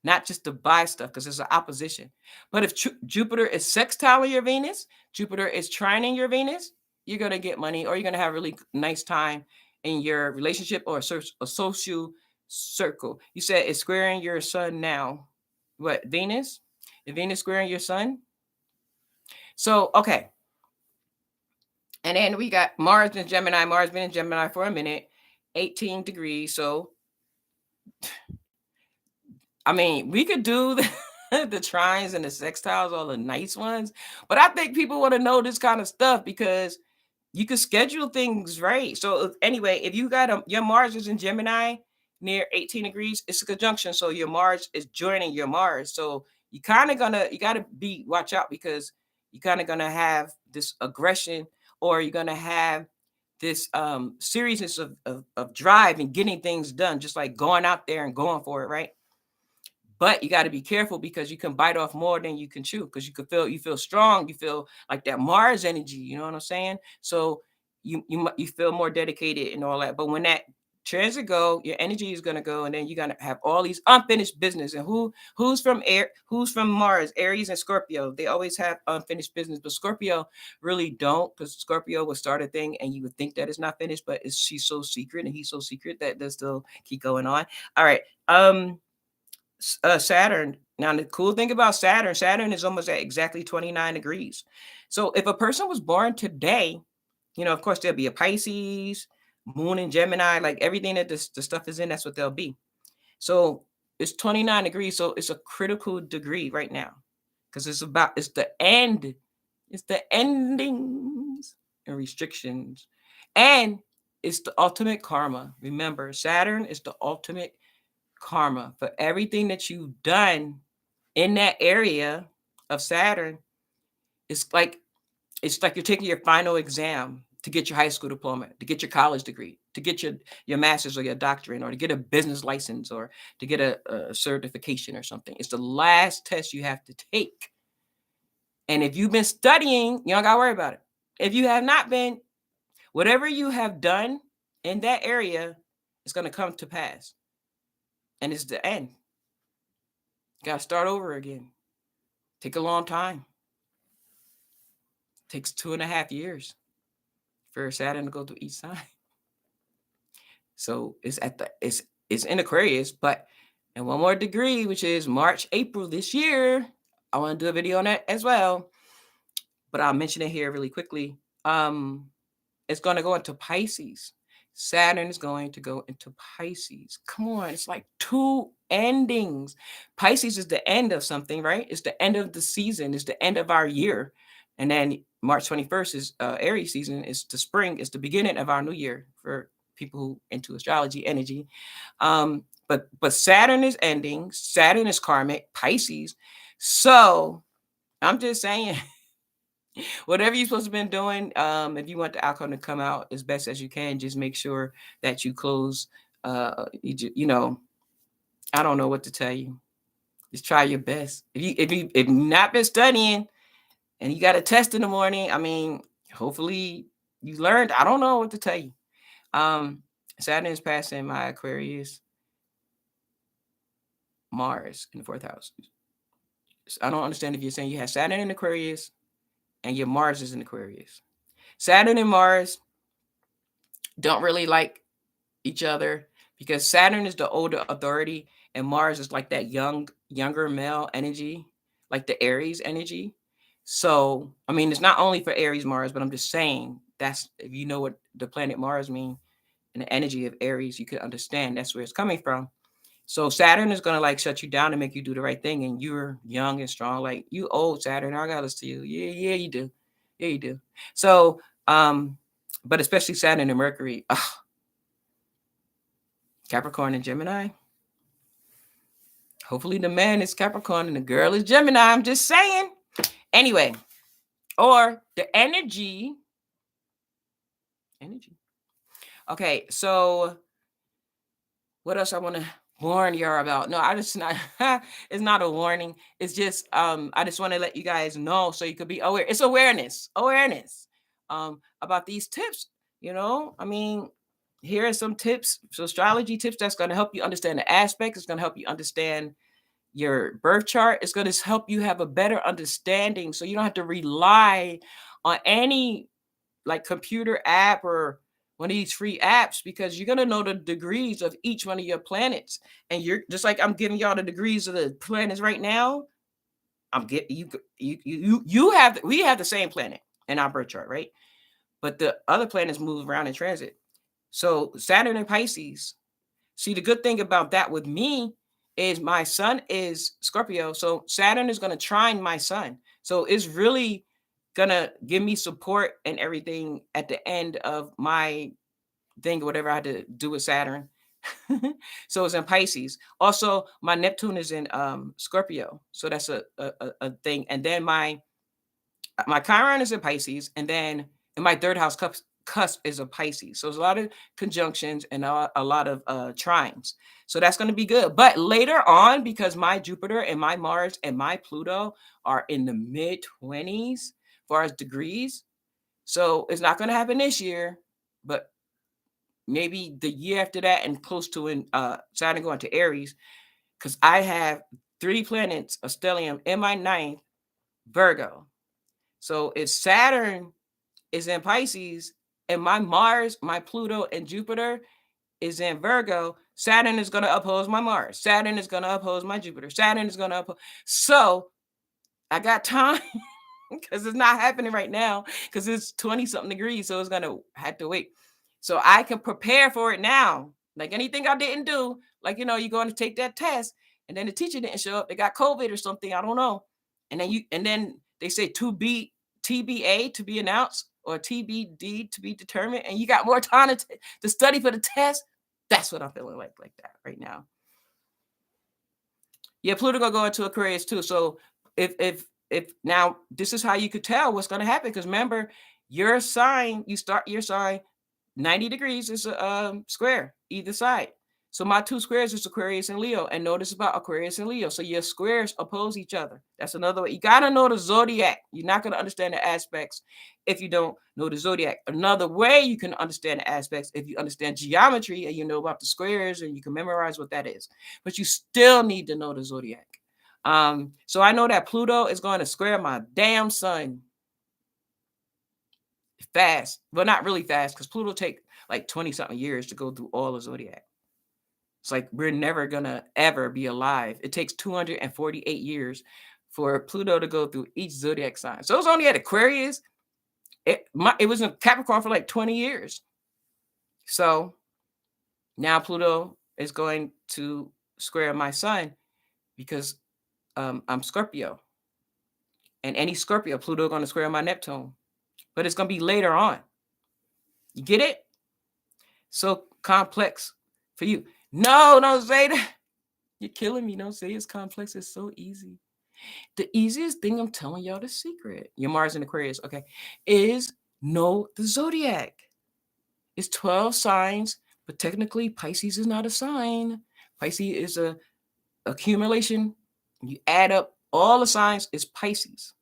not just to buy stuff because there's an opposition. But if Jupiter is sextile your Venus, Jupiter is trining your Venus, you're going to get money or you're going to have a really nice time in your relationship or a social circle. You said it's squaring your sun now. What, Venus? Is Venus squaring your sun? So, okay. And then we got Mars in Gemini. Mars been in Gemini for a minute, 18 degrees. So, I mean, we could do the trines and the sextiles, all the nice ones. But I think people want to know this kind of stuff because you can schedule things right. So anyway, if you got your Mars is in Gemini near 18 degrees, it's a conjunction. So your Mars is joining your Mars. So you gotta watch out because you're kind of gonna have this aggression or you're gonna have this series of drive and getting things done, just like going out there and going for it, right? But you got to be careful because you can bite off more than you can chew because you feel strong, you feel like that Mars energy, you know what I'm saying? So you feel more dedicated and all that. But when that transit go, your energy is going to go and then you're going to have all these unfinished business. And who's from Mars? Aries and Scorpio. They always have unfinished business, but Scorpio really don't because Scorpio will start a thing and you would think that it's not finished, but she's so secret and he's so secret that they still keep going on. All right. Saturn. Now, the cool thing about Saturn is almost at exactly 29 degrees. So if a person was born today, of course, there'll be a Pisces, Moon in Gemini, like everything that the stuff is in, that's what they'll be. So it's 29 degrees. So it's a critical degree right now because it's the end. It's the endings and restrictions. And it's the ultimate karma. Remember, Saturn is the ultimate karma for everything that you've done in that area of Saturn. It's like you're taking your final exam to get your high school diploma, to get your college degree, to get your master's or your doctorate, or to get a business license, or to get a certification or something. It's the last test you have to take. And if you've been studying, you don't got to worry about it. If you have not been, whatever you have done in that area is going to come to pass. And it's the end. You got to start over again. Take a long time. Takes 2.5 years for Saturn to go through each sign. So it's in Aquarius, but in one more degree, which is March, April this year. I want to do a video on that as well, but I'll mention it here really quickly. It's going to go into Pisces. Saturn is going to go into Pisces. Come on, it's like two endings. Pisces is the end of something, right? It's the end of the season. It's the end of our year. And then March 21st is Aries season. It's the spring. It's the beginning of our new year for people who into astrology energy. But Saturn is ending. Saturn is karmic. Pisces. So I'm just saying, whatever you're supposed to been doing, if you want the outcome to come out as best as you can, just make sure that you close. I don't know what to tell you. Just try your best. If you've not been studying and you got a test in the morning, I mean, hopefully you learned. I don't know what to tell you. Saturn is passing my Aquarius, Mars in the 4th house. I don't understand if you're saying you have Saturn in Aquarius and your Mars is in Aquarius. Saturn and Mars don't really like each other because Saturn is the older authority and Mars is like that younger male energy, like the Aries energy. So, I mean, it's not only for Aries Mars, but I'm just saying that's if you know what the planet Mars means and the energy of Aries, you can understand that's where it's coming from. So Saturn is gonna like shut you down and make you do the right thing, and you're young and strong. Like you old Saturn, I gotta listen to you. Yeah, yeah, you do. Yeah, you do. So, but especially Saturn and Mercury, Capricorn and Gemini. Hopefully the man is Capricorn and the girl is Gemini. I'm just saying. Anyway, or the energy. Energy. Okay, so what else I want to warn y'all about? No, I just not it's not a warning. It's just I just want to let you guys know so you could be aware. It's awareness. Awareness. About these tips, you know? I mean, here are some tips, so astrology tips that's going to help you understand the aspects. It's going to help you understand your birth chart. It's going to help you have a better understanding so you don't have to rely on any like computer app or one of these free apps because you're going to know the degrees of each one of your planets. And you're just like I'm giving y'all the degrees of the planets right now. I'm getting you have we have the same planet in our birth chart, right? But the other planets move around in transit. So Saturn and Pisces. See, the good thing about that with me is my sun is Scorpio. So Saturn is going to trine my sun. So it's really going to give me support and everything at the end of my thing, whatever I had to do with Saturn. So it's in Pisces. Also, my Neptune is in Scorpio. So that's a thing. And then my Chiron is in Pisces, and then in my third house cusp is a Pisces. So there's a lot of conjunctions and a lot of trines. So that's going to be good. But later on, because my Jupiter and my Mars and my Pluto are in the mid 20s as far as degrees. So it's not going to happen this year, but maybe the year after that and close to in Saturn going to Aries, because I have 3 planets of stellium in my ninth Virgo. So if Saturn is in Pisces and my Mars, my Pluto, and Jupiter is in Virgo, Saturn is going to oppose my Mars. Saturn is going to oppose my Jupiter. Saturn is going to oppose. So I got time because it's not happening right now because it's 20 something degrees. So it's going to have to wait. So I can prepare for it now. Like anything I didn't do, like, you know, you're going to take that test and then the teacher didn't show up. They got COVID or something. I don't know. And then they say TBA to be announced or TBD to be determined. And you got more time to study for the test. That's what I'm feeling like that right now. Yeah, Pluto gonna go into Aquarius too. So if now this is how you could tell what's gonna happen because remember your sign, you start your sign 90 degrees is a square either side. So my 2 squares is Aquarius and Leo. And notice about Aquarius and Leo. So your squares oppose each other. That's another way. You got to know the zodiac. You're not going to understand the aspects if you don't know the zodiac. Another way you can understand the aspects if you understand geometry and you know about the squares and you can memorize what that is. But you still need to know the zodiac. So I know that Pluto is going to square my damn sun fast. Well, not really fast because Pluto take like 20 something years to go through all the zodiac. It's like we're never gonna ever be alive. It takes 248 years for Pluto to go through each zodiac sign. So it was only at Aquarius. It was in Capricorn for like 20 years. So now Pluto is going to square my sun because I'm Scorpio. And any Scorpio, Pluto going to square my Neptune. But it's going to be later on. You get it? So complex for you. No, don't say that. You're killing me. Don't say it's complex. It's so easy. The easiest thing I'm telling y'all the secret, your Mars and Aquarius, okay, is know the zodiac. It's 12 signs, but technically Pisces is not a sign. Pisces is a accumulation. You add up all the signs, it's Pisces.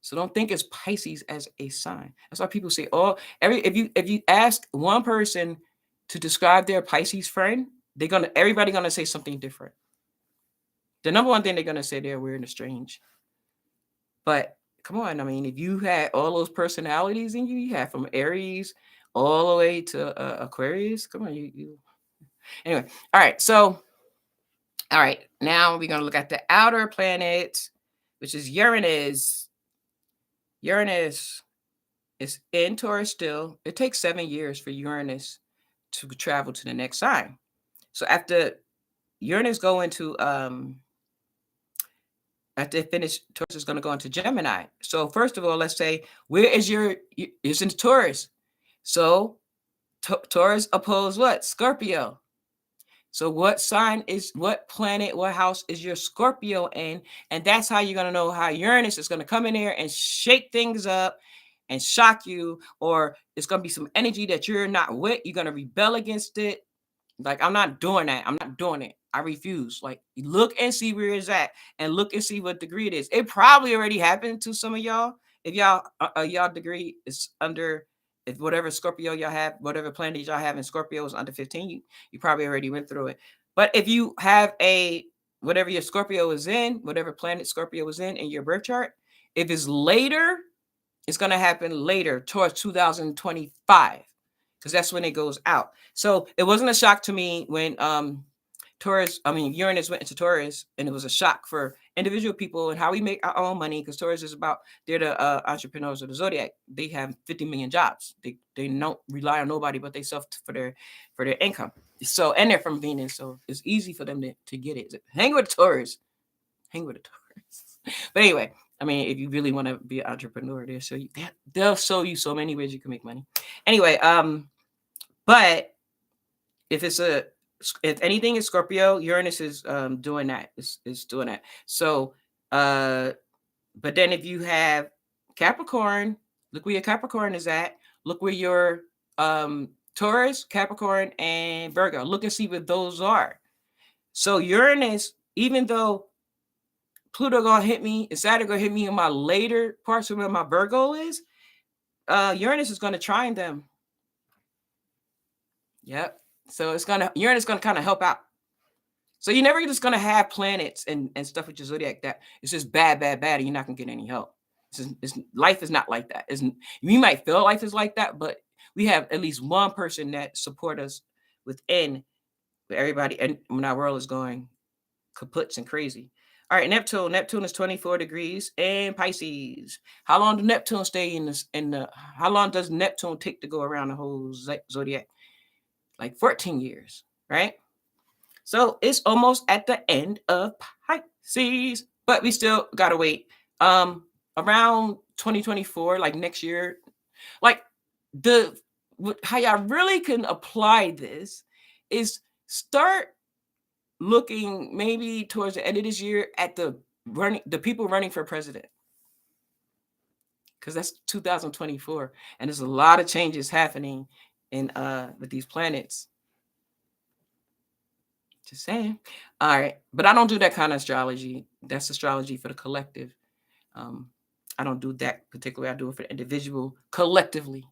So don't think it's Pisces as a sign. That's why people say, oh, if you ask one person to describe their Pisces friend, everybody gonna say something different. The number one thing they're going to say, they're weird and strange. But come on, I mean, if you had all those personalities in you, you had from Aries all the way to Aquarius. Come on, you. Anyway, all right. So, all right, now we're going to look at the outer planet, which is Uranus. Uranus is in Taurus still. It takes 7 years for Uranus to travel to the next sign. So after Uranus go into after it finish, Taurus is going to go into Gemini. So first of all, let's say where is it's in Taurus. So Taurus oppose what? Scorpio. So what planet, what house is your Scorpio in? And that's how you're going to know how Uranus is going to come in here and shake things up and shock you, or it's going to be some energy that you're not with. You're going to rebel against it. Like, I'm not doing that. I'm not doing it. I refuse. Like, look and see where it's at, and look and see what degree it is. It probably already happened to some of y'all. If y'all degree is under, if whatever Scorpio y'all have, whatever planet y'all have in Scorpio is under 15, you probably already went through it. But if you have whatever your Scorpio is in, whatever planet Scorpio is in your birth chart, if it's later, it's going to happen later towards 2025. Because that's when it goes out. So it wasn't a shock to me when Uranus went into Taurus, and it was a shock for individual people and how we make our own money. Because Taurus is they're the entrepreneurs of the Zodiac. They have 50 million jobs. They don't rely on nobody but themselves for their income. So, and they're from Venus, so it's easy for them to get it. Hang with Taurus. Hang with a Taurus. But anyway, I mean, if you really want to be an entrepreneur, they'll show you so many ways you can make money. Anyway, but if anything is Scorpio, Uranus is doing that. Is doing that. So, but then if you have Capricorn, look where your Capricorn is at. Look where your Taurus, Capricorn, and Virgo. Look and see what those are. So Uranus, even though Pluto gonna hit me, and Saturn gonna hit me in my later parts of where my Virgo is, Uranus is gonna trine them. Yep. So Uranus gonna kind of help out. So you're never just gonna have planets and stuff with your zodiac that it's just bad, and you're not gonna get any help. Life is not like that. You might feel life is like that, but we have at least one person that support us within everybody, and when our world is going kaputs and crazy. All right, Neptune. Neptune is 24 degrees in Pisces. How long does Neptune stay in this? How long does Neptune take to go around the whole zodiac? Like 14 years, right? So it's almost at the end of Pisces, but we still gotta wait. Around 2024, like next year, like how y'all really can apply this is start looking maybe towards the end of this year at the people running for president, because that's 2024, and there's a lot of changes happening in with these planets. Just saying. All right, but I don't do that kind of astrology. That's astrology for the collective. I don't do that particularly. I do it for the individual collectively.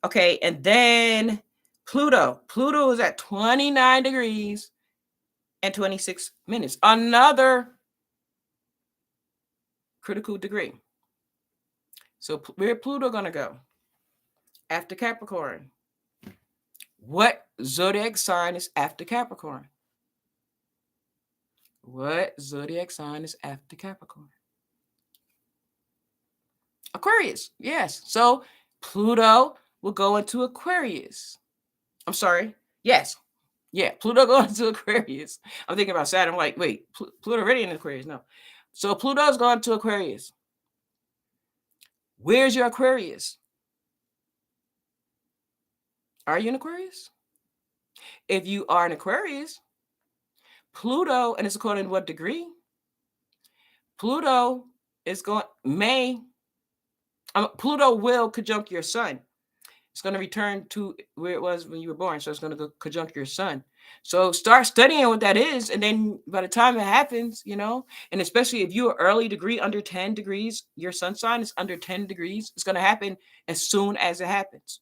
Okay, and then Pluto. Pluto is at 29 degrees and 26 minutes. Another critical degree. So where Pluto gonna go? After Capricorn. What zodiac sign is after Capricorn? What zodiac sign is after Capricorn? Aquarius. Yes. So Pluto will go into Aquarius. I'm sorry. Yes. Yeah, Pluto going to Aquarius. I'm thinking about Saturn. I'm like, wait, Pluto already in Aquarius? No. So Pluto's going to Aquarius. Where's your Aquarius? Are you in Aquarius? If you are in Aquarius, Pluto, and it's according to what degree? Pluto is going, Pluto will conjunct your sun. It's going to return to where it was when you were born. So it's going to go conjunct your sun. So start studying what that is. And then by the time it happens, and especially if you're early degree under 10 degrees, your sun sign is under 10 degrees, it's going to happen as soon as it happens.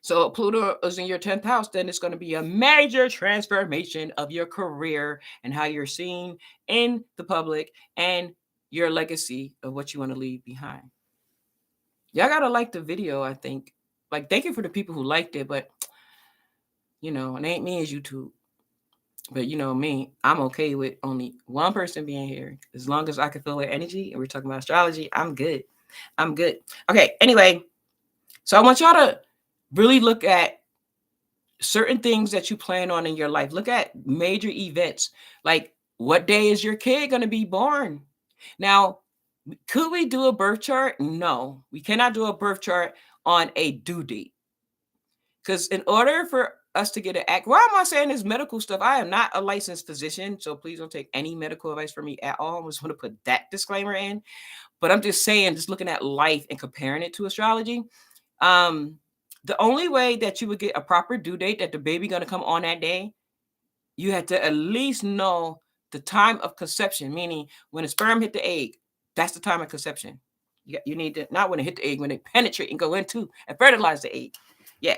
So Pluto is in your 10th house, then it's going to be a major transformation of your career and how you're seen in the public and your legacy of what you want to leave behind. Y'all gotta like the video, I think. Like, thank you for the people who liked it, but it ain't me as YouTube. But me, I'm okay with only one person being here. As long as I can feel their energy and we're talking about astrology, I'm good. I'm good. Okay, anyway, so I want y'all to really look at certain things that you plan on in your life. Look at major events. Like, what day is your kid going to be born? Now, could we do a birth chart? No, we cannot do a birth chart on a due date. Because in order for us to get an act, why am I saying this medical stuff? I am not a licensed physician, so please don't take any medical advice from me at all. I just want to put that disclaimer in. But I'm just saying, just looking at life and comparing it to astrology. The only way that you would get a proper due date that the baby gonna come on that day, you had to at least know the time of conception, meaning when the sperm hit the egg, that's the time of conception. You need to, not when it hit the egg, when it penetrate and go into and fertilize the egg. Yeah.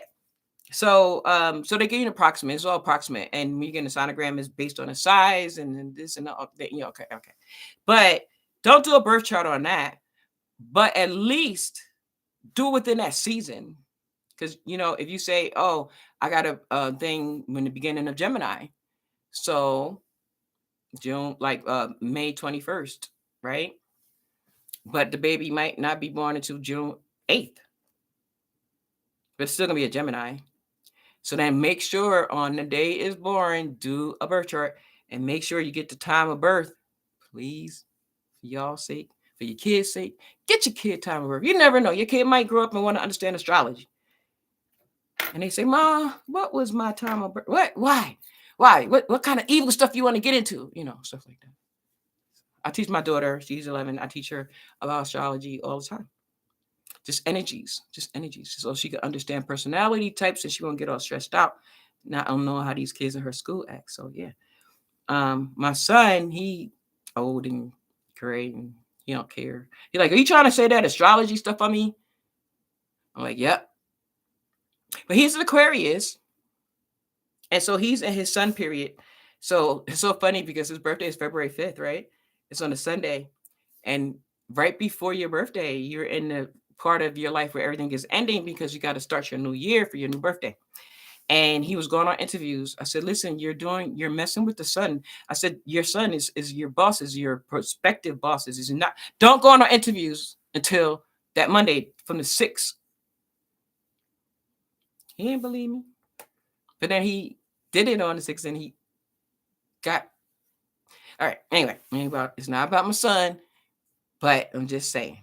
So so they give you an approximate. It's all approximate, and when you get a sonogram is based on the size and this and that. Okay. But don't do a birth chart on that. But at least do it within that season. Because, if you say, oh, I got a thing in the beginning of Gemini. So June, like May 21st, right? But the baby might not be born until June 8th. But it's still going to be a Gemini. So then make sure on the day is born, do a birth chart and make sure you get the time of birth. Please, for y'all's sake, for your kids' sake, get your kid time of birth. You never know. Your kid might grow up and want to understand astrology. And they say, Ma, what was my time of birth? What? Why? What kind of evil stuff you want to get into? Stuff like that. I teach my daughter, she's 11. I teach her about astrology all the time. Just energies, so she can understand personality types and she won't get all stressed out. Not knowing how these kids in her school act. So yeah. My son, he old and great and he don't care. He's like, are you trying to say that astrology stuff on me? I'm like, yep. But he's an Aquarius. And so he's in his sun period. So it's so funny because his birthday is February 5th, right? It's on a Sunday. And right before your birthday, you're in the part of your life where everything is ending because you got to start your new year for your new birthday. And he was going on interviews. I said, listen, you're messing with the sun. I said, your son is your boss, is your prospective bosses. Is not, don't go on interviews until that Monday from the 6th. He didn't believe me. But then he did it on the 6th and he got, all right. Anyway, it's not about my son, but I'm just saying.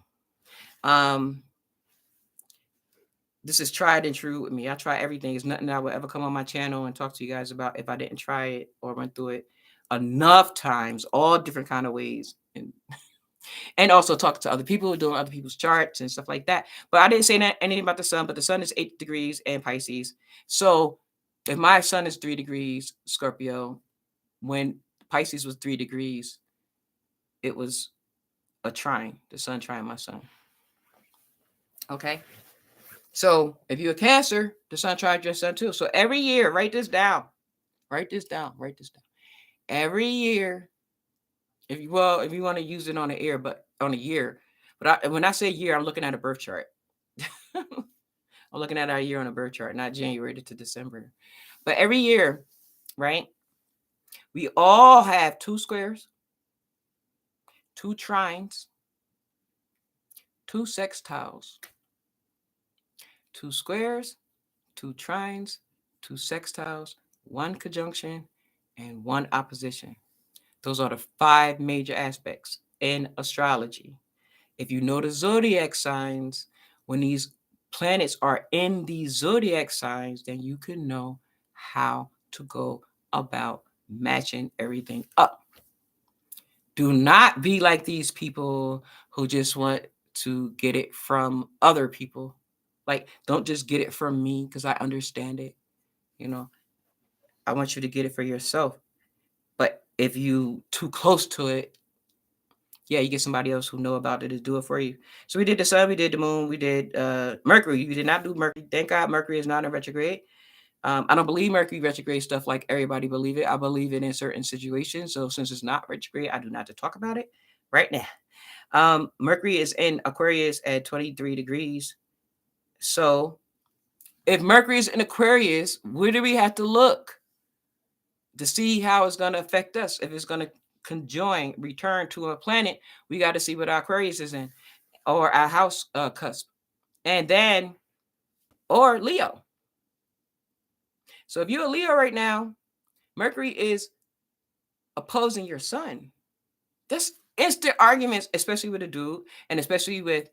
This is tried and true with me. I try everything. It's nothing that I would ever come on my channel and talk to you guys about if I didn't try it or run through it enough times, all different kind of ways, and also talk to other people doing other people's charts and stuff like that. But I didn't say anything about the sun. But the sun is 8 degrees in Pisces. So if my sun is 3 degrees Scorpio, when Pisces was 3 degrees, it was a trine. The sun trine my sun. Okay. So if you're a Cancer, the sun trines your sun too. So every year, write this down. Write this down. Every year, if you want to use it on the air, but on a year. But when I say year, I'm looking at a birth chart. I'm looking at our year on a birth chart, not January to December. But every year, right? We all have 2 squares, 2 trines, 2 sextiles, 2 squares, 2 trines, 2 sextiles, 1 conjunction, and 1 opposition. Those are the 5 major aspects in astrology. If you know the zodiac signs, when these planets are in these zodiac signs, then you can know how to go about matching everything up. Do not be like these people who just want to get it from other people. Like, don't just get it from me because I understand it. I want you to get it for yourself. But if you too close to it, Yeah, you get somebody else who know about it to do it for you. So we did the sun, we did the moon, we did Mercury. We did not do Mercury. Thank God Mercury is not in retrograde. I don't believe Mercury retrograde stuff like everybody believe it. I believe it in certain situations. So since it's not retrograde, I do not have to talk about it right now. Mercury is in Aquarius at 23 degrees. So if Mercury is in Aquarius, where do we have to look to see how it's going to affect us? If it's going to conjoin, return to a planet, we got to see what our Aquarius is in, or our house cusp. And then, or Leo. So if you're a Leo right now, Mercury is opposing your sun. That's instant arguments, especially with a dude, and especially with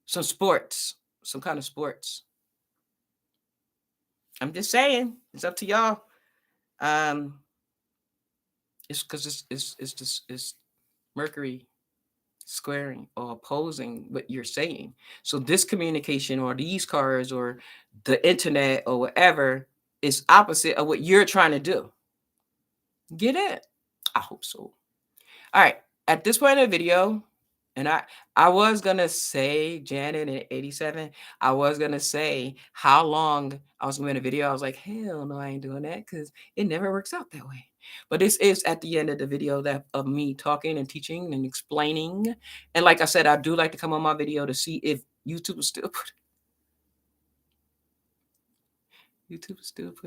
some sports, some kind of sports. I'm just saying, it's up to y'all. It's because it's Mercury squaring or opposing what you're saying. So this communication or these cards or the internet or whatever is opposite of what you're trying to do. Get it? I hope so. All right. At this point in the video, and I was gonna say Janet in 87. I was gonna say how long I was gonna in a video. I was like, hell no, I ain't doing that because it never works out that way. But this is at the end of the video that of me talking and teaching and explaining. And like I said, I do like to come on my video to see if YouTube will still put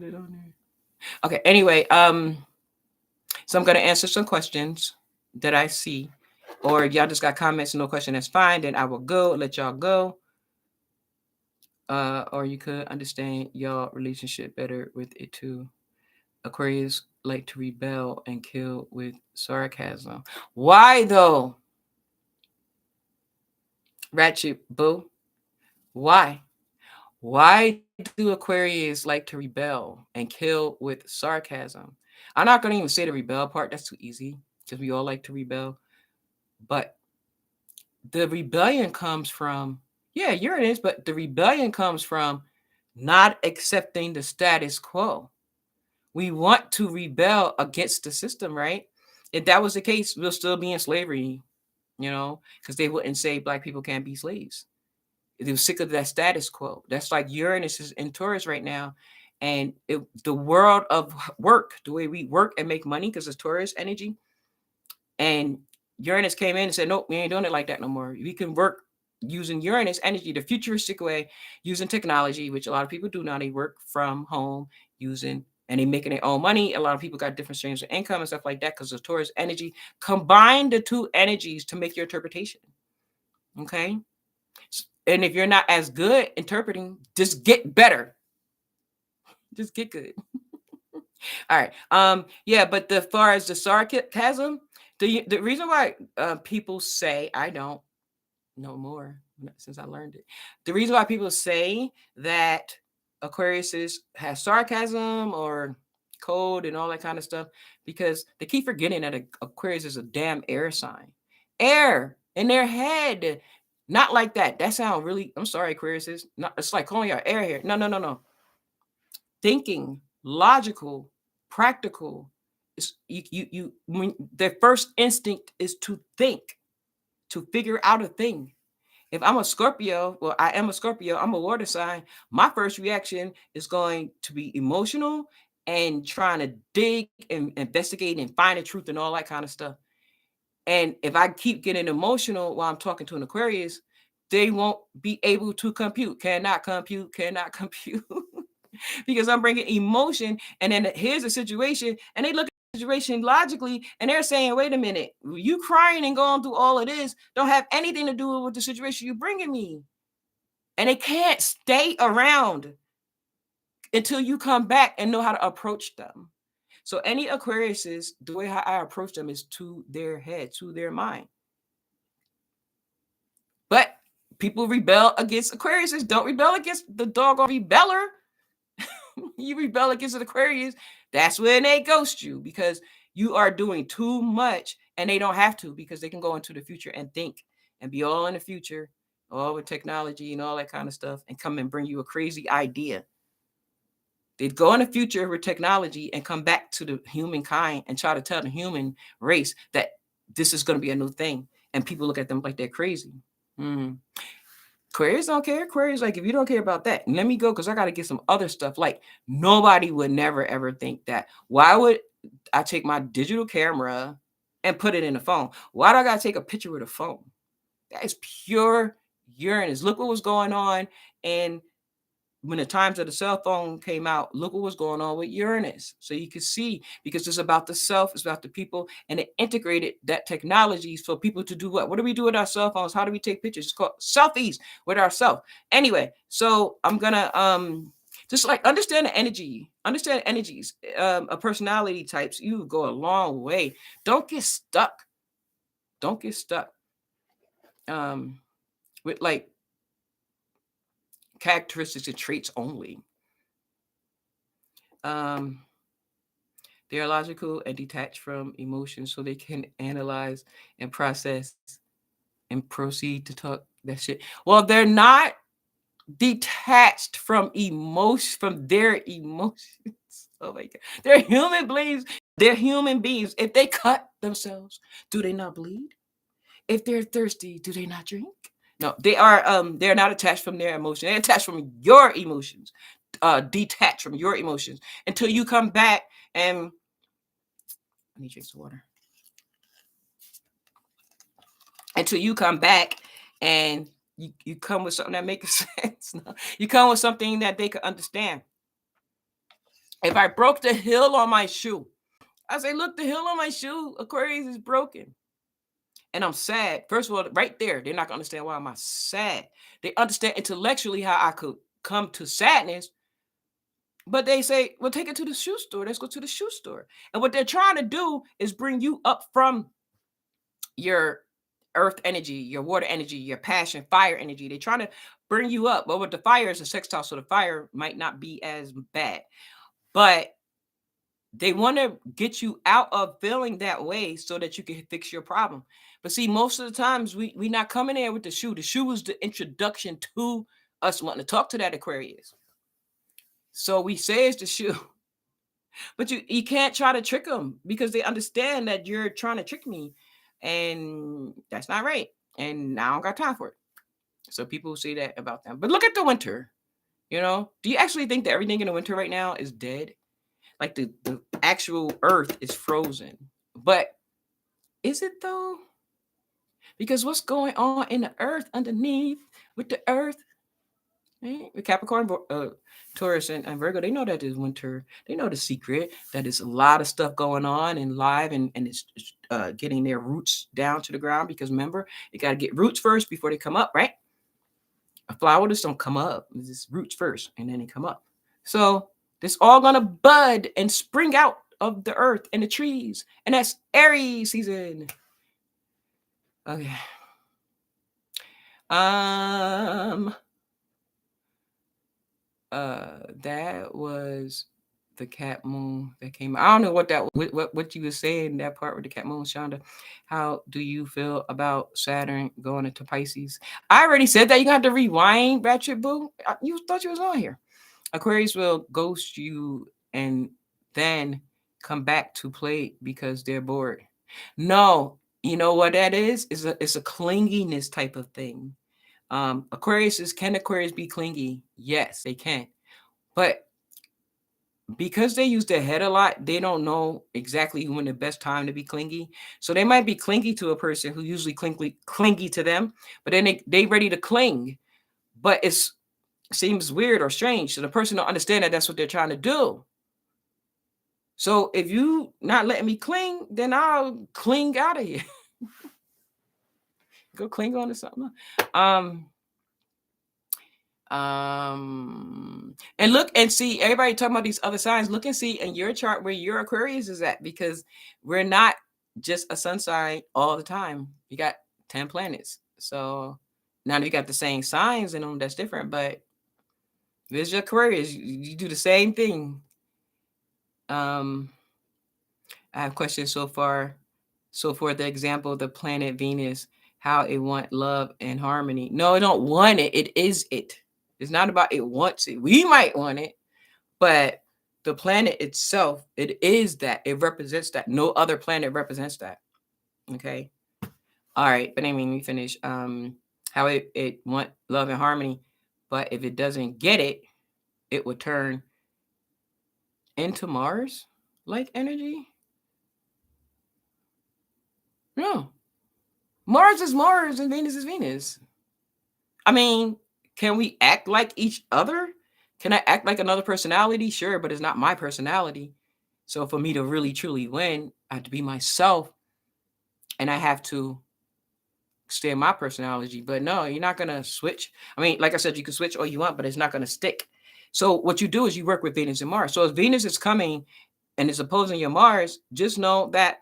it on there. Okay, anyway, so I'm gonna answer some questions that I see. Or if y'all just got comments, no question, that's fine. Then I will go, let y'all go. Or you could understand y'all relationship better with it too. Aquarius like to rebel and kill with sarcasm. Why though? Ratchet boo. Why? Why do Aquarius like to rebel and kill with sarcasm? I'm not going to even say the rebel part. That's too easy because we all like to rebel. But the rebellion comes from, yeah, Uranus, but the rebellion comes from not accepting the status quo. We want to rebel against the system, right? If that was the case, we'll still be in slavery, because they wouldn't say black people can't be slaves. They were sick of that status quo. That's like Uranus is in Taurus right now. And the world of work, the way we work and make money, because it's Taurus energy, and Uranus came in and said, nope, we ain't doing it like that no more. We can work using Uranus energy, the futuristic way, using technology, which a lot of people do now. They work from home and they making their own money. A lot of people got different streams of income and stuff like that because of Taurus energy. Combine the two energies to make your interpretation. Okay? And if you're not as good interpreting, just get better. Just get good. All right. Yeah, but as far as the sarcasm, the reason why people say, I don't know more since I learned it. The reason why people say that Aquarius has sarcasm or code and all that kind of stuff, because they keep forgetting that Aquarius is a damn air sign. Air in their head. Not like that. That sounds really, I'm sorry, Aquarius is not, it's like calling your air here. No. Thinking, logical, practical. When their first instinct is to think, to figure out a thing. If I'm a Scorpio, well, I am a Scorpio, I'm a water sign. My first reaction is going to be emotional and trying to dig and investigate and find the truth and all that kind of stuff. And if I keep getting emotional while I'm talking to an Aquarius, they won't be able to compute, cannot compute. Because I'm bringing emotion, and then here's a situation, and they look at the situation logically, and they're saying, wait a minute, you crying and going through all of this don't have anything to do with the situation you're bringing me. And they can't stay around until you come back and know how to approach them. So any Aquariuses, the way how I approach them is to their head, to their mind. But people rebel against Aquariuses. Don't rebel against the doggone rebeller. You rebel against an Aquarius, that's when they ghost you, because you are doing too much, and they don't have to, because they can go into the future and think and be all in the future, all with technology and all that kind of stuff, and come and bring you a crazy idea. They'd go in the future with technology and come back to the humankind and try to tell the human race that this is going to be a new thing. and people look at them like they're crazy. Mm. Aquarius don't care. Aquarius, like, if you don't care about that, let me go because I got to get some other stuff. Like, nobody would never ever think that. Why would I take my digital camera and put it in the phone? Why do I got to take a picture with a phone? That is pure Uranus. Look what was going on in when the times of the cell phone came out. Look what was going on with Uranus. So you can see, because it's about the self, it's about the people, and it integrated that technology for people to do what? What do we do with our cell phones? How do we take pictures? It's called selfies with ourselves. Anyway, so I'm gonna just like understand the energy, understand energies, a personality types. You go a long way. Don't get stuck. Don't get stuck. With like characteristics and traits only. They are logical and detached from emotions, so they can analyze and process and proceed to talk that shit. Well, they're not detached from their emotions. Oh my god, they're human beings. They're human beings. If they cut themselves, do they not bleed? If they're thirsty, do they not drink? No, they're not attached from their emotions. They're attached from your emotions. Detached from your emotions until you come back and I need to drink some water. Until you come back and you come with something that makes sense. No, you come with something that they can understand. If I broke the heel on my shoe, I say, look, the heel on my shoe, Aquarius, is broken. And I'm sad. First of all, right there, they're not gonna understand why I'm sad. They understand intellectually how I could come to sadness, but they say, well, take it to the shoe store. Let's go to the shoe store. And what they're trying to do is bring you up from your earth energy, your water energy, your passion, fire energy. They're trying to bring you up. Well, with the fire is a sextile, so the fire might not be as bad. But they want to get you out of feeling that way so that you can fix your problem. But see, most of the times we not coming there with the shoe. The shoe was the introduction to us wanting to talk to that Aquarius. So we say it's the shoe. But you can't try to trick them because they understand that you're trying to trick me. And that's not right. And I don't got time for it. So people say that about them. But look at the winter. Do you actually think that everything in the winter right now is dead? Like the actual earth is frozen. But is it though? Because what's going on in the earth underneath with the earth? Right? With Capricorn, Taurus, and Virgo, they know that there's winter. They know the secret that there's a lot of stuff going on and live, and it's getting their roots down to the ground. Because remember, you got to get roots first before they come up, right? A flower just don't come up. It's just roots first, and then they come up. So this all gonna bud and spring out of the earth and the trees, and that's Aries season. Okay. That was the cat moon that came. I don't know what you were saying, that part with the cat moon, Shonda. How do you feel about Saturn going into Pisces? I already said that. You got to rewind, Ratchet Boo. You thought you was on here. Aquarius will ghost you and then come back to play because they're bored. No, you know what that is? It's a clinginess type of thing. Can Aquarius be clingy? Yes, they can. But because they use their head a lot, they don't know exactly when the best time to be clingy. So they might be clingy to a person who usually clingy to them, but then they ready to cling. But it seems weird or strange. So the person don't understand that that's what they're trying to do. So if you not letting me cling, then I'll cling out of here. Go cling on to something. And look and see, everybody talking about these other signs. Look and see in your chart where your Aquarius is at, because we're not just a sun sign all the time. You got 10 planets. So now you got the same signs in them, that's different, but there's your Aquarius. You do the same thing. I have questions so far. So for the example, the planet Venus, how it want love and harmony. No, it don't want it. It is it. It's not about it wants it. We might want it, but the planet itself, it is that. It represents that. No other planet represents that. Okay. All right, but I mean, we finish. How it want love and harmony, but if it doesn't get it, it would turn into Mars like energy. No, Mars is Mars and Venus is Venus. I mean, can we act like each other? Can I act like another personality? Sure, but it's not my personality. So for me to really truly win, I have to be myself, and I have to stay in my personality. But no, you're not gonna switch. I mean, like I said, you can switch all you want, but it's not gonna stick. So what you do is you work with Venus and Mars. So if Venus is coming and is opposing your Mars, just know that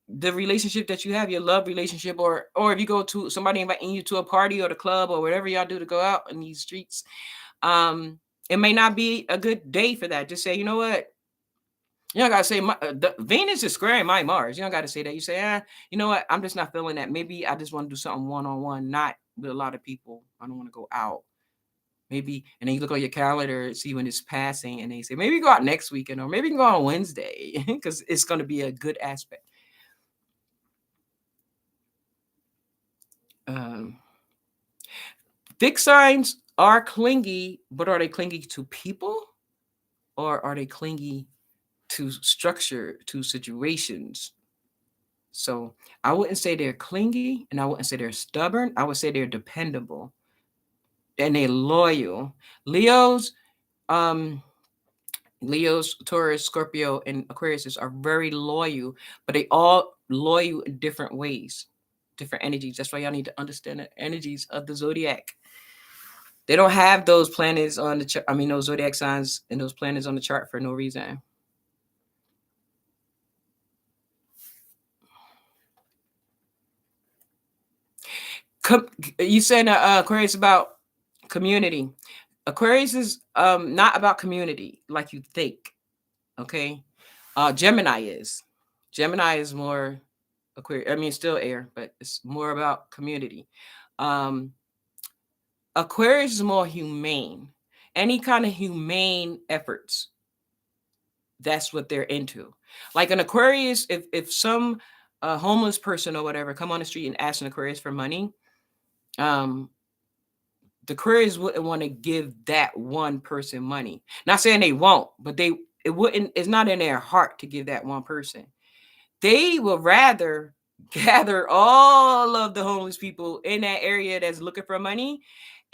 the relationship that you have, your love relationship, or if you go to somebody inviting you to a party or the club or whatever y'all do to go out in these streets, um, it may not be a good day for that. Just say, you know what? You don't gotta say Venus is squaring my Mars. You don't gotta say that. You say, you know what? I'm just not feeling that. Maybe I just want to do something one on one, not with a lot of people. I don't want to go out. Maybe, and then you look on your calendar, see when it's passing, and they say maybe go out next weekend, or maybe you can go on Wednesday because it's going to be a good aspect. Um, Fixed signs are clingy, but are they clingy to people, or are they clingy to structure, to situations? So I wouldn't say they're clingy, and I wouldn't say they're stubborn. I would say they're dependable and they're loyal. Leos, um, Leos, Taurus, Scorpio, and Aquarius are very loyal, but they all loyal in different ways, different energies. That's why y'all need to understand the energies of the zodiac. They don't have those planets on the chart. I mean, those zodiac signs and those planets on the chart for no reason. You said Aquarius about community. Aquarius is not about community like you think. Okay, Gemini is. Gemini is more Aquarius. I mean, still air, but it's more about community. Um, Aquarius is more humane. Any kind of humane efforts, that's what they're into. Like an Aquarius, if some homeless person or whatever come on the street and ask an Aquarius for money, um, the Aquarius wouldn't want to give that one person money. Not saying they won't, but it wouldn't. It's not in their heart to give that one person. They will rather gather all of the homeless people in that area that's looking for money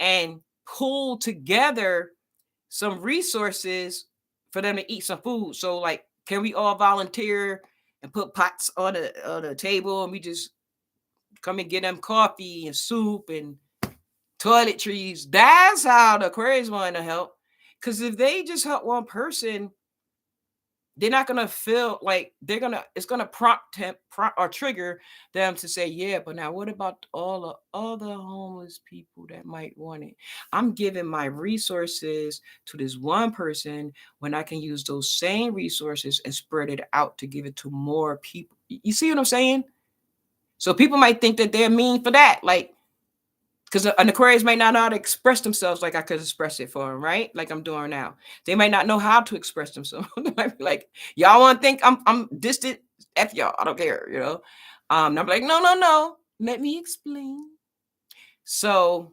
and pull together some resources for them to eat some food. So, like, can we all volunteer and put pots on the table, and we just come and get them coffee and soup and toiletries? That's how the Aquarius want to help. Because if they just help one person, they're not gonna feel like it's gonna prompt or trigger them to say, yeah, but now what about all the other homeless people that might want it? I'm giving my resources to this one person when I can use those same resources and spread it out to give it to more people. You see what I'm saying? So people might think that they're mean for that, like, because an Aquarius might not know how to express themselves like I could express it for them, right? Like I'm doing now. They might not know how to express themselves. They might be like, y'all want to think I'm distant? F y'all. I don't care, you know? And I'm like, no, no, no. Let me explain. So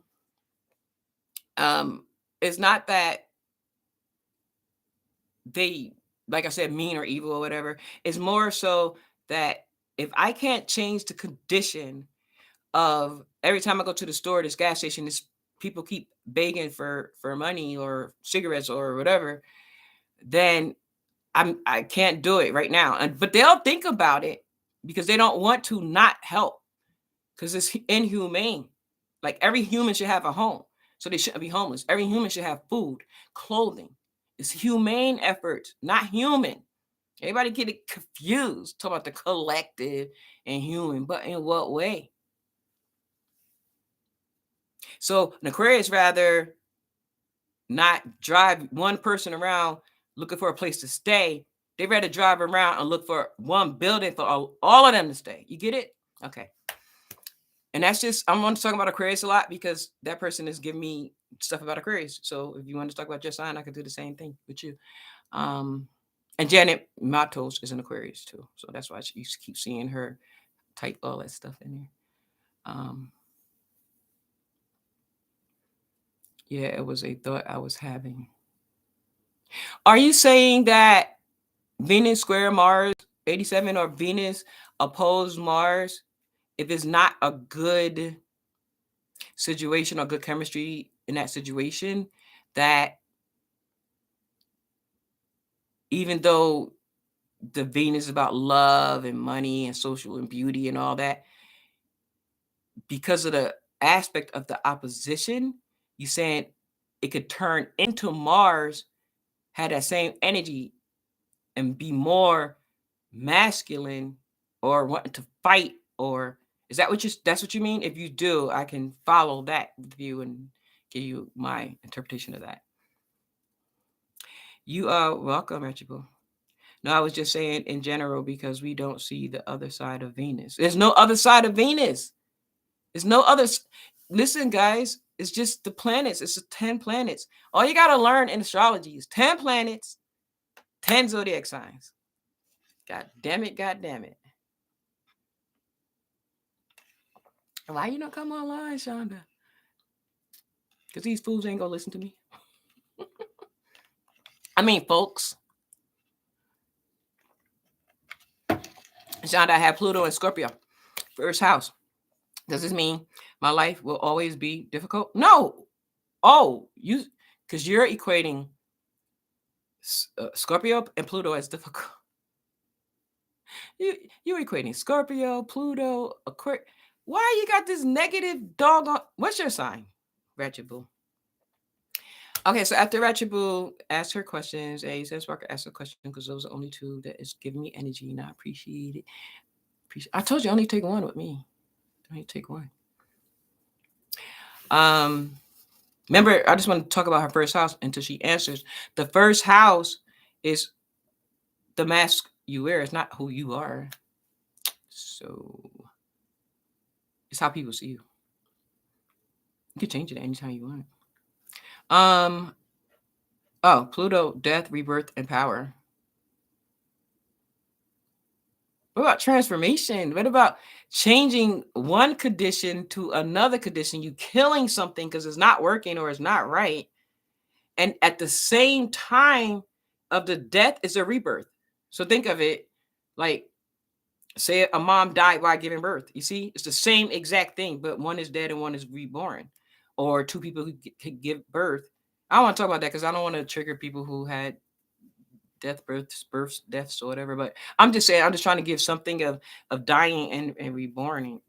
it's not that they, like I said, mean or evil or whatever. It's more so that if I can't change the condition of every time I go to the store, this gas station, this people keep begging for money or cigarettes or whatever, then I can't do it right now. And but they'll think about it because they don't want to not help because it's inhumane. Like every human should have a home, so they shouldn't be homeless. Every human should have food, clothing. It's humane effort, not human. Everybody get it confused. Talk about the collective and human, but in what way? So an Aquarius rather not drive one person around looking for a place to stay. They rather drive around and look for one building for all of them to stay. You get it? Okay. And that's just, I'm going to talk about Aquarius a lot because that person is giving me stuff about Aquarius. So if you want to talk about your sign, I could do the same thing with you. Um, and Janet Matos is an Aquarius too. So that's why you keep seeing her type all that stuff in there. Yeah, it was a thought I was having. Are you saying that Venus square Mars 87 or Venus opposed Mars, if it's not a good situation or good chemistry in that situation, that even though the Venus is about love and money and social and beauty and all that, because of the aspect of the opposition, you saying it could turn into Mars, had that same energy and be more masculine or wanting to fight, or is that what that's what you mean? If you do, I can follow that view and give you my interpretation of that. You are welcome, Archibald. No, I was just saying in general because we don't see the other side of Venus. There's no other side of Venus. There's no other. Listen, guys, it's just the planets. It's 10 planets. All you got to learn in astrology is 10 planets, 10 zodiac signs. God damn it. God damn it. Why you not come online, Shonda? Because these fools ain't going to listen to me. I mean, folks. Shonda, I have Pluto and Scorpio. First house. Does this mean my life will always be difficult? No. Oh, because you're equating Scorpio and Pluto as difficult. You're equating Scorpio, Pluto, Aquarius. Why you got this negative dog on? What's your sign? Ratchet Boo. Okay, so after Ratchet Boo asked her questions, says Walker asked a question because those are only two that is giving me energy, and I appreciate it. I told you I only take one with me. I only take one. Remember, I just want to talk about her first house until she answers. The first house is the mask you wear. It's not who you are. So it's how people see you. You can change it anytime you want. Oh, Pluto, death, rebirth, and power. What about transformation? What about changing one condition to another condition? You killing something because it's not working or it's not right. And at the same time of the death is a rebirth. So think of it like, say a mom died while giving birth. You see, it's the same exact thing, but one is dead and one is reborn. Or two people who could give birth. I don't want to talk about that because I don't want to trigger people who had births, deaths, or whatever. But I'm just saying, I'm just trying to give something of dying and rebirth.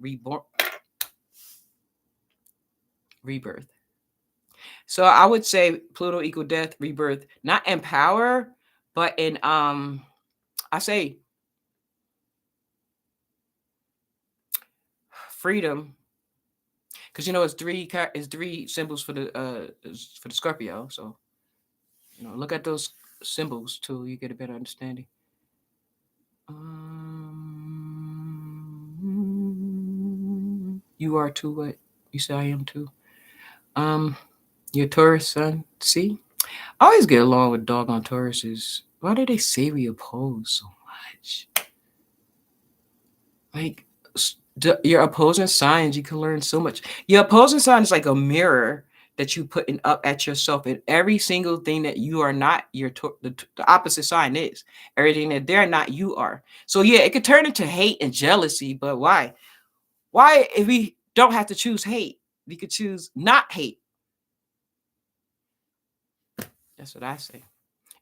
So I would say Pluto equal death, rebirth, not in power, but in I say freedom, because it's three symbols for the Scorpio. So look at those symbols too. You get a better understanding. You are too. What you say? I am too. Your Taurus sun. See, I always get along with doggone Tauruses. Why do they say we oppose so much? Like your opposing signs, you can learn so much. Your opposing sign is like a mirror that you putting up at yourself, and every single thing that you are not, the opposite sign is. Everything that they're not, you are. So yeah, it could turn into hate and jealousy, but why? Why, if we don't have to choose hate, we could choose not hate. That's what I say.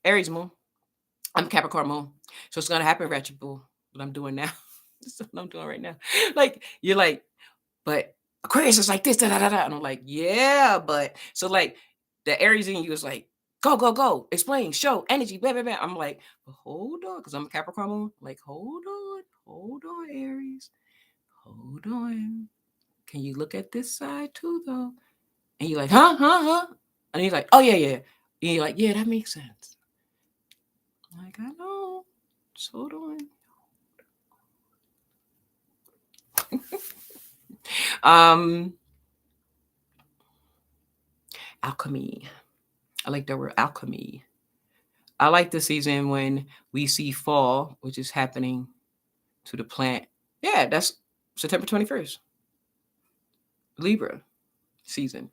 Aries moon. I'm Capricorn moon. So it's gonna happen, Ratchet Bull. What I'm doing now. That's what I'm doing right now. Like, you're like, but Aquarius is like this, da da da da. And I'm like, yeah, but so like the Aries in you is like, go, go, go, explain, show, energy, blah, blah, blah. I'm like, well, hold on, because I'm a Capricorn moon. Like, hold on, Aries. Hold on. Can you look at this side too, though? And you're like, huh? And he's like, oh, yeah, yeah. And you're like, yeah, that makes sense. I'm like, I know. Just hold on. Alchemy. I like the word alchemy. I like the season when we see fall, which is happening to the plant. Yeah, that's September 21st. Libra season.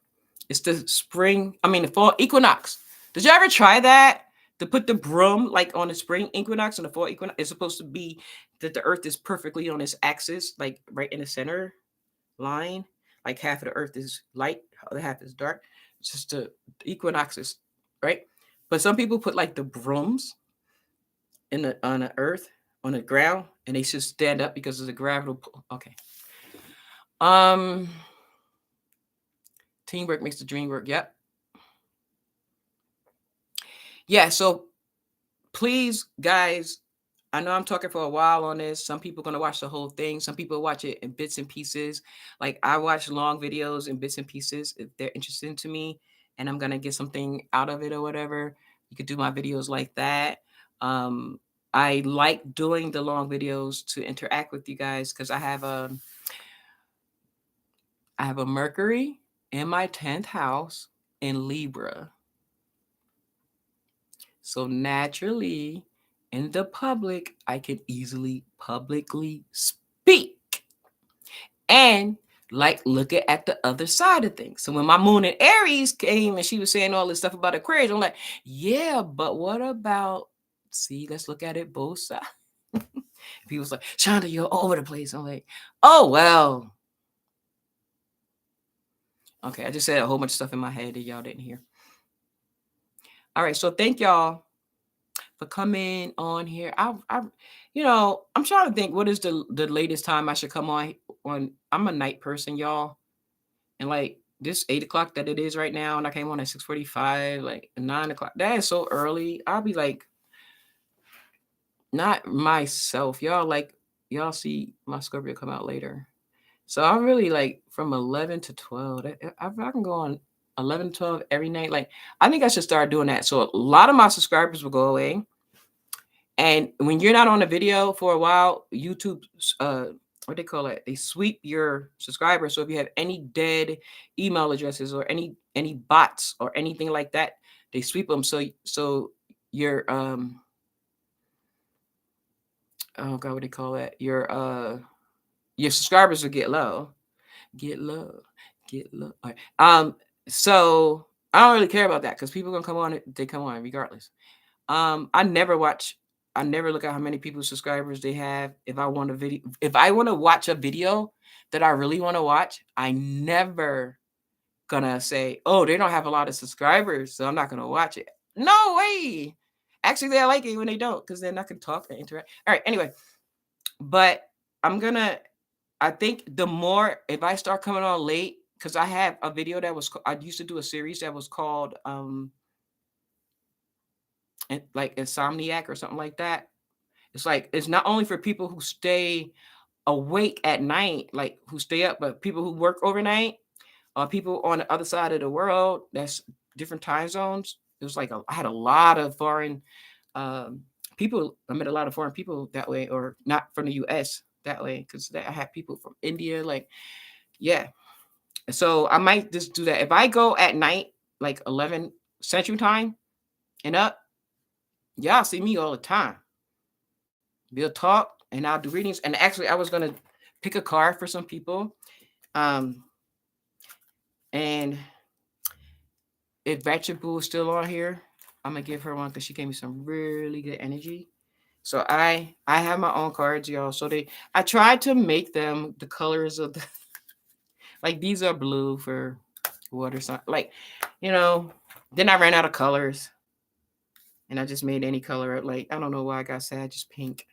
It's the spring, the fall equinox. Did you ever try that? To put the broom like on the spring equinox and the fall equinox? It's supposed to be that the earth is perfectly on its axis, like right in the center line. Like half of the earth is light, the other half is dark. It's just the equinoxes, right? But some people put like the brooms on the earth, on the ground, and they should stand up because of the gravitational pull. Okay. Um, Teamwork makes the dream work. Yep. Yeah. So please, guys, I know I'm talking for a while on this. Some people are going to watch the whole thing. Some people watch it in bits and pieces. Like I watch long videos in bits and pieces if they're interesting to me and I'm going to get something out of it or whatever. You could do my videos like that. Um, I like doing the long videos to interact with you guys because I have a Mercury in my 10th house in Libra. So naturally, in the public, I can easily publicly speak and like look at the other side of things. So when my moon in Aries came and she was saying all this stuff about Aquarius, I'm like, yeah, but what about, see, let's look at it both sides. People's like, Shonda, you're all over the place. I'm like, oh, well. Okay, I just said a whole bunch of stuff in my head that y'all didn't hear. All right, so thank y'all for coming on here. I'm trying to think what is the latest time I should come on. I'm a night person, y'all, and like this 8 o'clock that it is right now, and I came on at 6:45, like 9 o'clock. That is so early. I'll be like, not myself, y'all. Like y'all see my Scorpio come out later, so I'm really like from 11 to 12. I can go on 11 to 12 every night. Like I think I should start doing that. So a lot of my subscribers will go away. And when you're not on a video for a while, YouTube, what they call it, they sweep your subscribers. So if you have any dead email addresses or any bots or anything like that, they sweep them. So your oh god, what they call that? Your subscribers will get low, get low, get low. All right. So I don't really care about that because people are gonna come on. They come on regardless. I never look at how many people subscribers they have. If I want to watch a video that I really want to watch, I never gonna say, oh, they don't have a lot of subscribers, so I'm not gonna watch it. No way. Actually, I like it when they don't, because then I can talk and interact. All right, anyway. But I think the more, if I start coming on late, because I have a video I used to do a series that was called like Insomniac or something like that. It's like it's not only for people who stay awake at night, like who stay up, but people who work overnight, people on the other side of the world, that's different time zones. It was like I had a lot of foreign people. I met a lot of foreign people that way, or not from the U.S. that way, because I had people from India. Like, yeah. So I might just do that if I go at night, like 11 Central Time and up. Y'all see me all the time. We'll talk and I'll do readings. And actually, I was gonna pick a card for some people. And if Vegetable is still on here, I'm gonna give her one because she gave me some really good energy. So I have my own cards, y'all. So I tried to make them the colors of the like these are blue for water sign. Like, then I ran out of colors. And I just made any color. Like, I don't know why I got sad, just pink.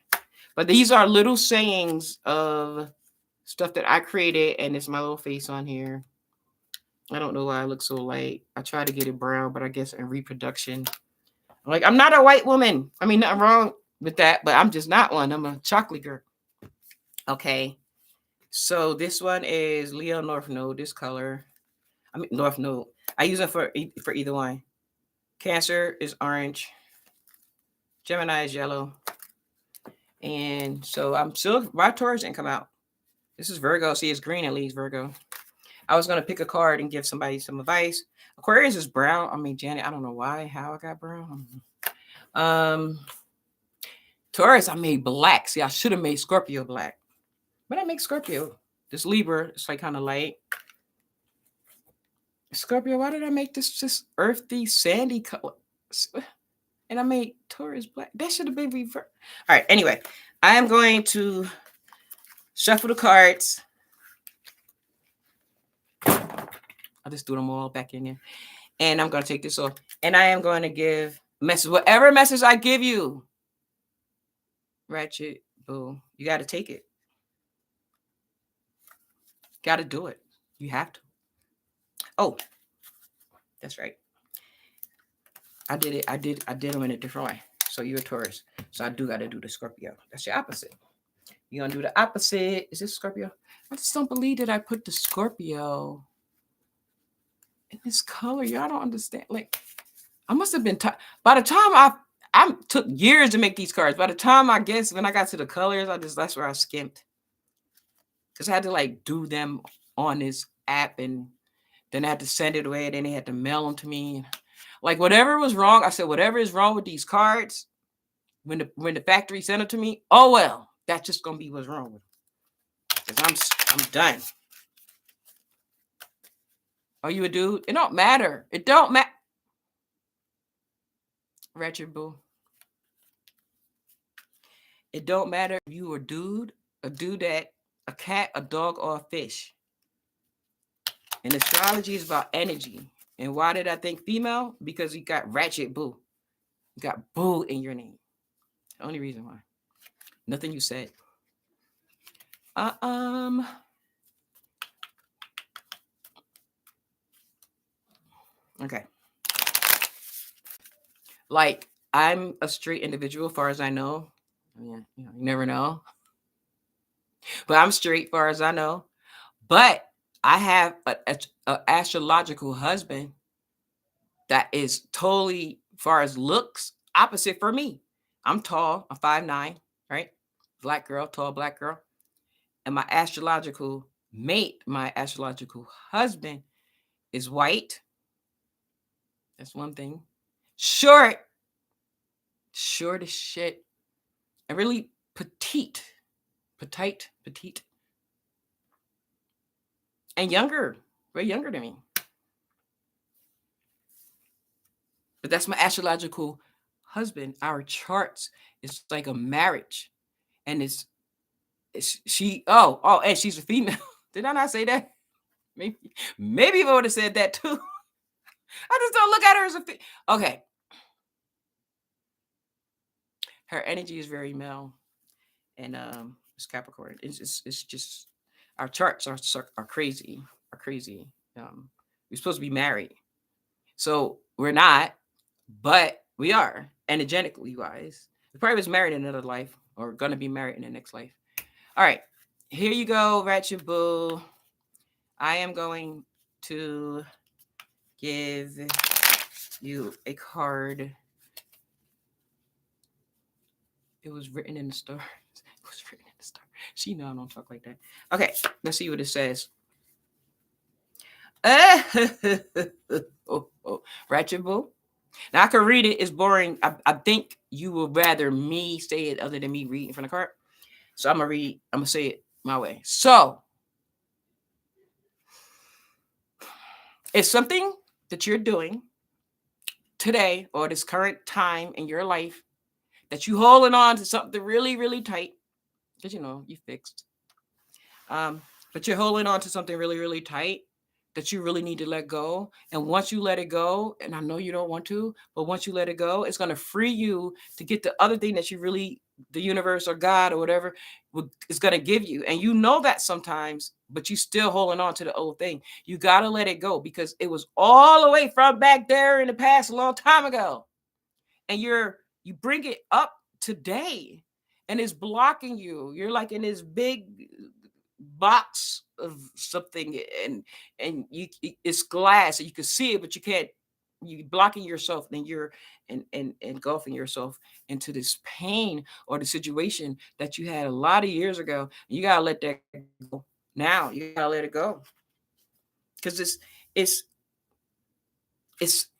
But these are little sayings of stuff that I created, and it's my little face on here. I don't know why I look so light. I try to get it brown, but I guess in reproduction. Like, I'm not a white woman. I mean, nothing wrong with that, but I'm just not one. I'm a chocolate girl. Okay. So this one is Leo North Node, this color. North Node. I use it for either one. Cancer is orange. Gemini is yellow. And so I'm still, my Taurus didn't come out. This is Virgo. See, it's green at least, Virgo. I was going to pick a card and give somebody some advice. Aquarius is brown. I mean, Janet, I don't know how I got brown. Taurus, I made black. See, I should have made Scorpio black. But I make Scorpio. This Libra, it's like kind of light. Scorpio, why did I make this just earthy, sandy color? And I made Taurus black. That should have been reversed. All right, anyway, I am going to shuffle the cards. I'll just do them all back in there. And I'm going to take this off. And I am going to give message, whatever message I give you, Ratchet, boo, you got to take it. Got to do it. You have to. Oh, that's right. I did it. I did them in a different way. So you're a Taurus. So I do got to do the Scorpio. That's your opposite. You're going to do the opposite. Is this Scorpio? I just don't believe that I put the Scorpio in this color. Y'all don't understand. Like, I must have been by the time I took years to make these cards. By the time I guess when I got to the colors, that's where I skimped. Because I had to like do them on this app, and then I had to send it away, and then they had to mail them to me. Like whatever was wrong, I said, whatever is wrong with these cards, when the factory sent it to me, oh well, that's just gonna be what's wrong with them. Because I'm done. Are you a dude? It don't matter. It don't matter. Wretched boo. It don't matter if you a dudette, a cat, a dog, or a fish. And astrology is about energy. And why did I think female? Because you got ratchet boo. You got boo in your name. The only reason why. Nothing you said. Okay. Like, I'm a straight individual, as far as I know. Yeah, you never know. But I'm straight, far as I know. But I have a astrological husband that is totally, far as looks, opposite for me. I'm tall. I'm 5'9", right? Black girl, tall black girl. And my astrological mate, my astrological husband, is white. That's one thing. Short as shit. And really petite. And younger. Way younger than me. But that's my astrological husband. Our charts is like a marriage. And and she's a female. Did I not say that? Maybe if I would have said that too. I just don't look at her as a okay. Her energy is very male, and it's Capricorn. It's just our charts are crazy. We're supposed to be married, so we're not, but we are energetically wise. We probably was married in another life, or gonna be married in the next life. All right, here you go, Ratchet Boo. I am going to give you a card. It was written in the stars. It was written in the stars. She know I don't talk like that. Okay, let's see what it says. Ratchet Boo. Now I can read it. It's boring. I think you would rather me say it other than me reading from the card. So I'm gonna say it my way. So it's something that you're doing today or this current time in your life that you holding on to something really, really tight. Because you fixed. But you're holding on to something really, really tight that you really need to let go. And once you let it go, and I know you don't want to, but once you let it go, it's going to free you to get the other thing that you really, the universe or God or whatever, is going to give you. And you know that sometimes, but you still holding on to the old thing. You got to let it go because it was all the way from back there in the past a long time ago. And you bring it up today and it's blocking you. You're like in this big box of something and it's glass and you can see it, but you can't. You blocking yourself, then you're and engulfing yourself into this pain or the situation that you had a lot of years ago. You gotta let that go now. You gotta let it go because it's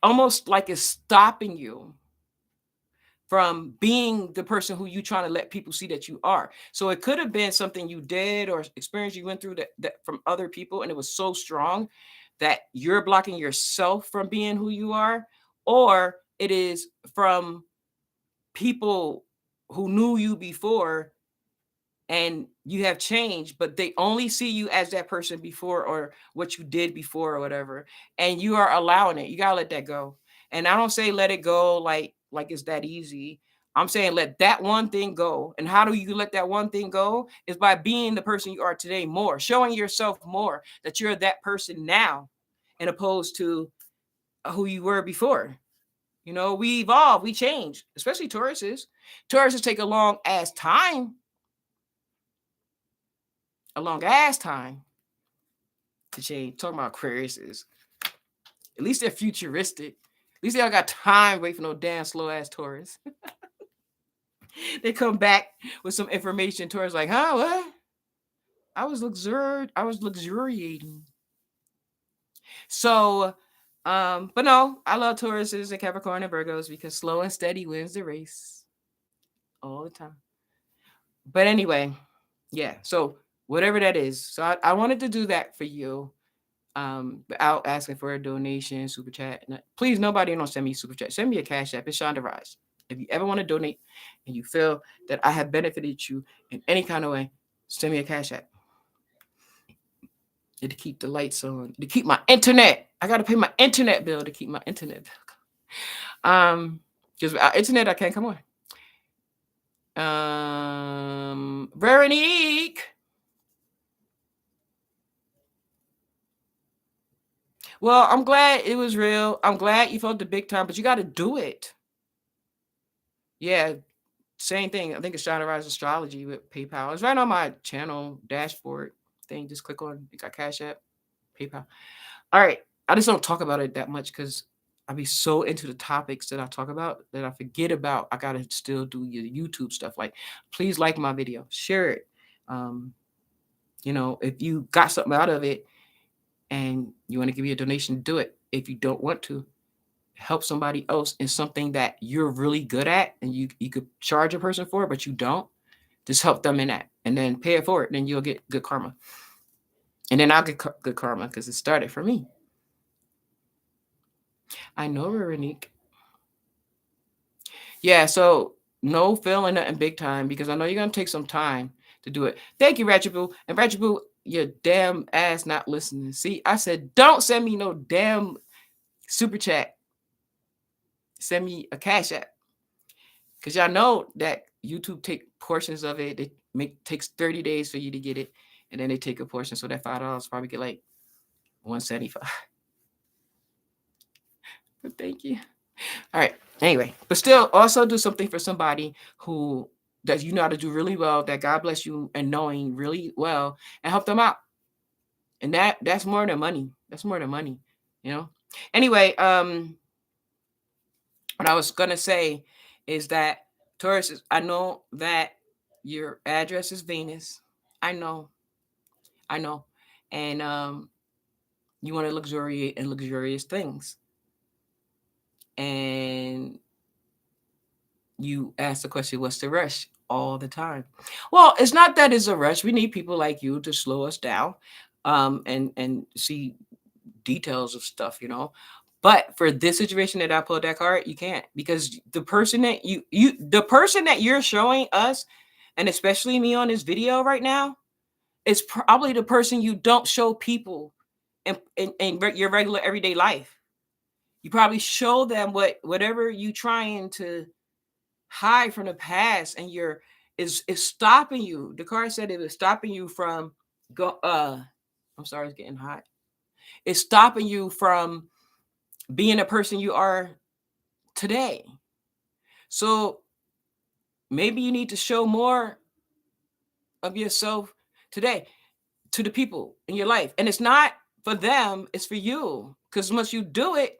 almost like it's stopping you from being the person who you trying to let people see that you are. So it could have been something you did or experience you went through that from other people, and it was so strong that you're blocking yourself from being who you are, or it is from people who knew you before and you have changed, but they only see you as that person before or what you did before or whatever, and you are allowing it. You gotta let that go. And I don't say let it go like it's that easy. I'm saying let that one thing go. And how do you let that one thing go? Is by being the person you are today more, showing yourself more that you're that person now, and opposed to who you were before. You know, we evolve, we change, especially Tauruses. Tauruses take a long ass time to change. Talking about Aquarius is, at least they're futuristic. At least they all got time wait for no damn slow ass Taurus. They come back with some information. Taurus like, huh, what? I was luxuriating. So, but no, I love Tauruses and Capricorn and Virgos because slow and steady wins the race all the time. But anyway, yeah. So whatever that is. So I wanted to do that for you. Without asking for a donation, super chat. Please, nobody don't send me super chat. Send me a cash app. It's Shonda Rise. If you ever want to donate and you feel that I have benefited you in any kind of way, send me a cash app. To keep the lights on, to keep my internet. I gotta pay my internet bill to keep my internet bill. Because without internet, I can't come on. Veronique. Well, I'm glad it was real. I'm glad you felt the big time, but you got to do it. Yeah, same thing. I think it's Shonda Rise Astrology with PayPal. It's right on my channel dashboard thing. Just click on it. Got Cash App, PayPal. All right. I just don't talk about it that much because I be so into the topics that I talk about that I forget about. I gotta still do your YouTube stuff. Like, please like my video, share it. You know, if you got something out of it and you want to give me a donation, do it. If you don't want to, help somebody else in something that you're really good at and you could charge a person for it, but you don't. Just help them in that and then pay it forward. Then you'll get good karma. And then I'll get good karma because it started for me. I know, Veronique. Yeah, so no feeling nothing big time because I know you're going to take some time to do it. Thank you, Ratchet Boo. And Ratchet Boo, your damn ass not listening. See, I said, don't send me no damn super chat. Send me a cash app. Because y'all know that YouTube take portions of it. It takes 30 days for you to get it. And then they take a portion. So that $5 probably get like $175. But thank you. All right. Anyway, but still also do something for somebody who that you know how to do really well, that God bless you and knowing really well, and help them out. And that's more than money. That's more than money, you know? Anyway, what I was gonna say is that Taurus, I know that your address is Venus. I know. I know. And you want to luxuriate in luxurious things. And you ask the question, what's the rush? All the time. Well, it's not that it's a rush. We need people like you to slow us down and see details of stuff, you know. But for this situation that I pulled that card, you can't, because the person that the person that you're showing us, and especially me on this video right now, is probably the person you don't show people in your regular everyday life. You probably show them whatever you trying to hide from the past, and is stopping you. The card said it was stopping you from go. I'm sorry, it's getting hot. It's stopping you from being a person you are today. So maybe you need to show more of yourself today to the people in your life. And it's not for them, it's for you. Because once you do it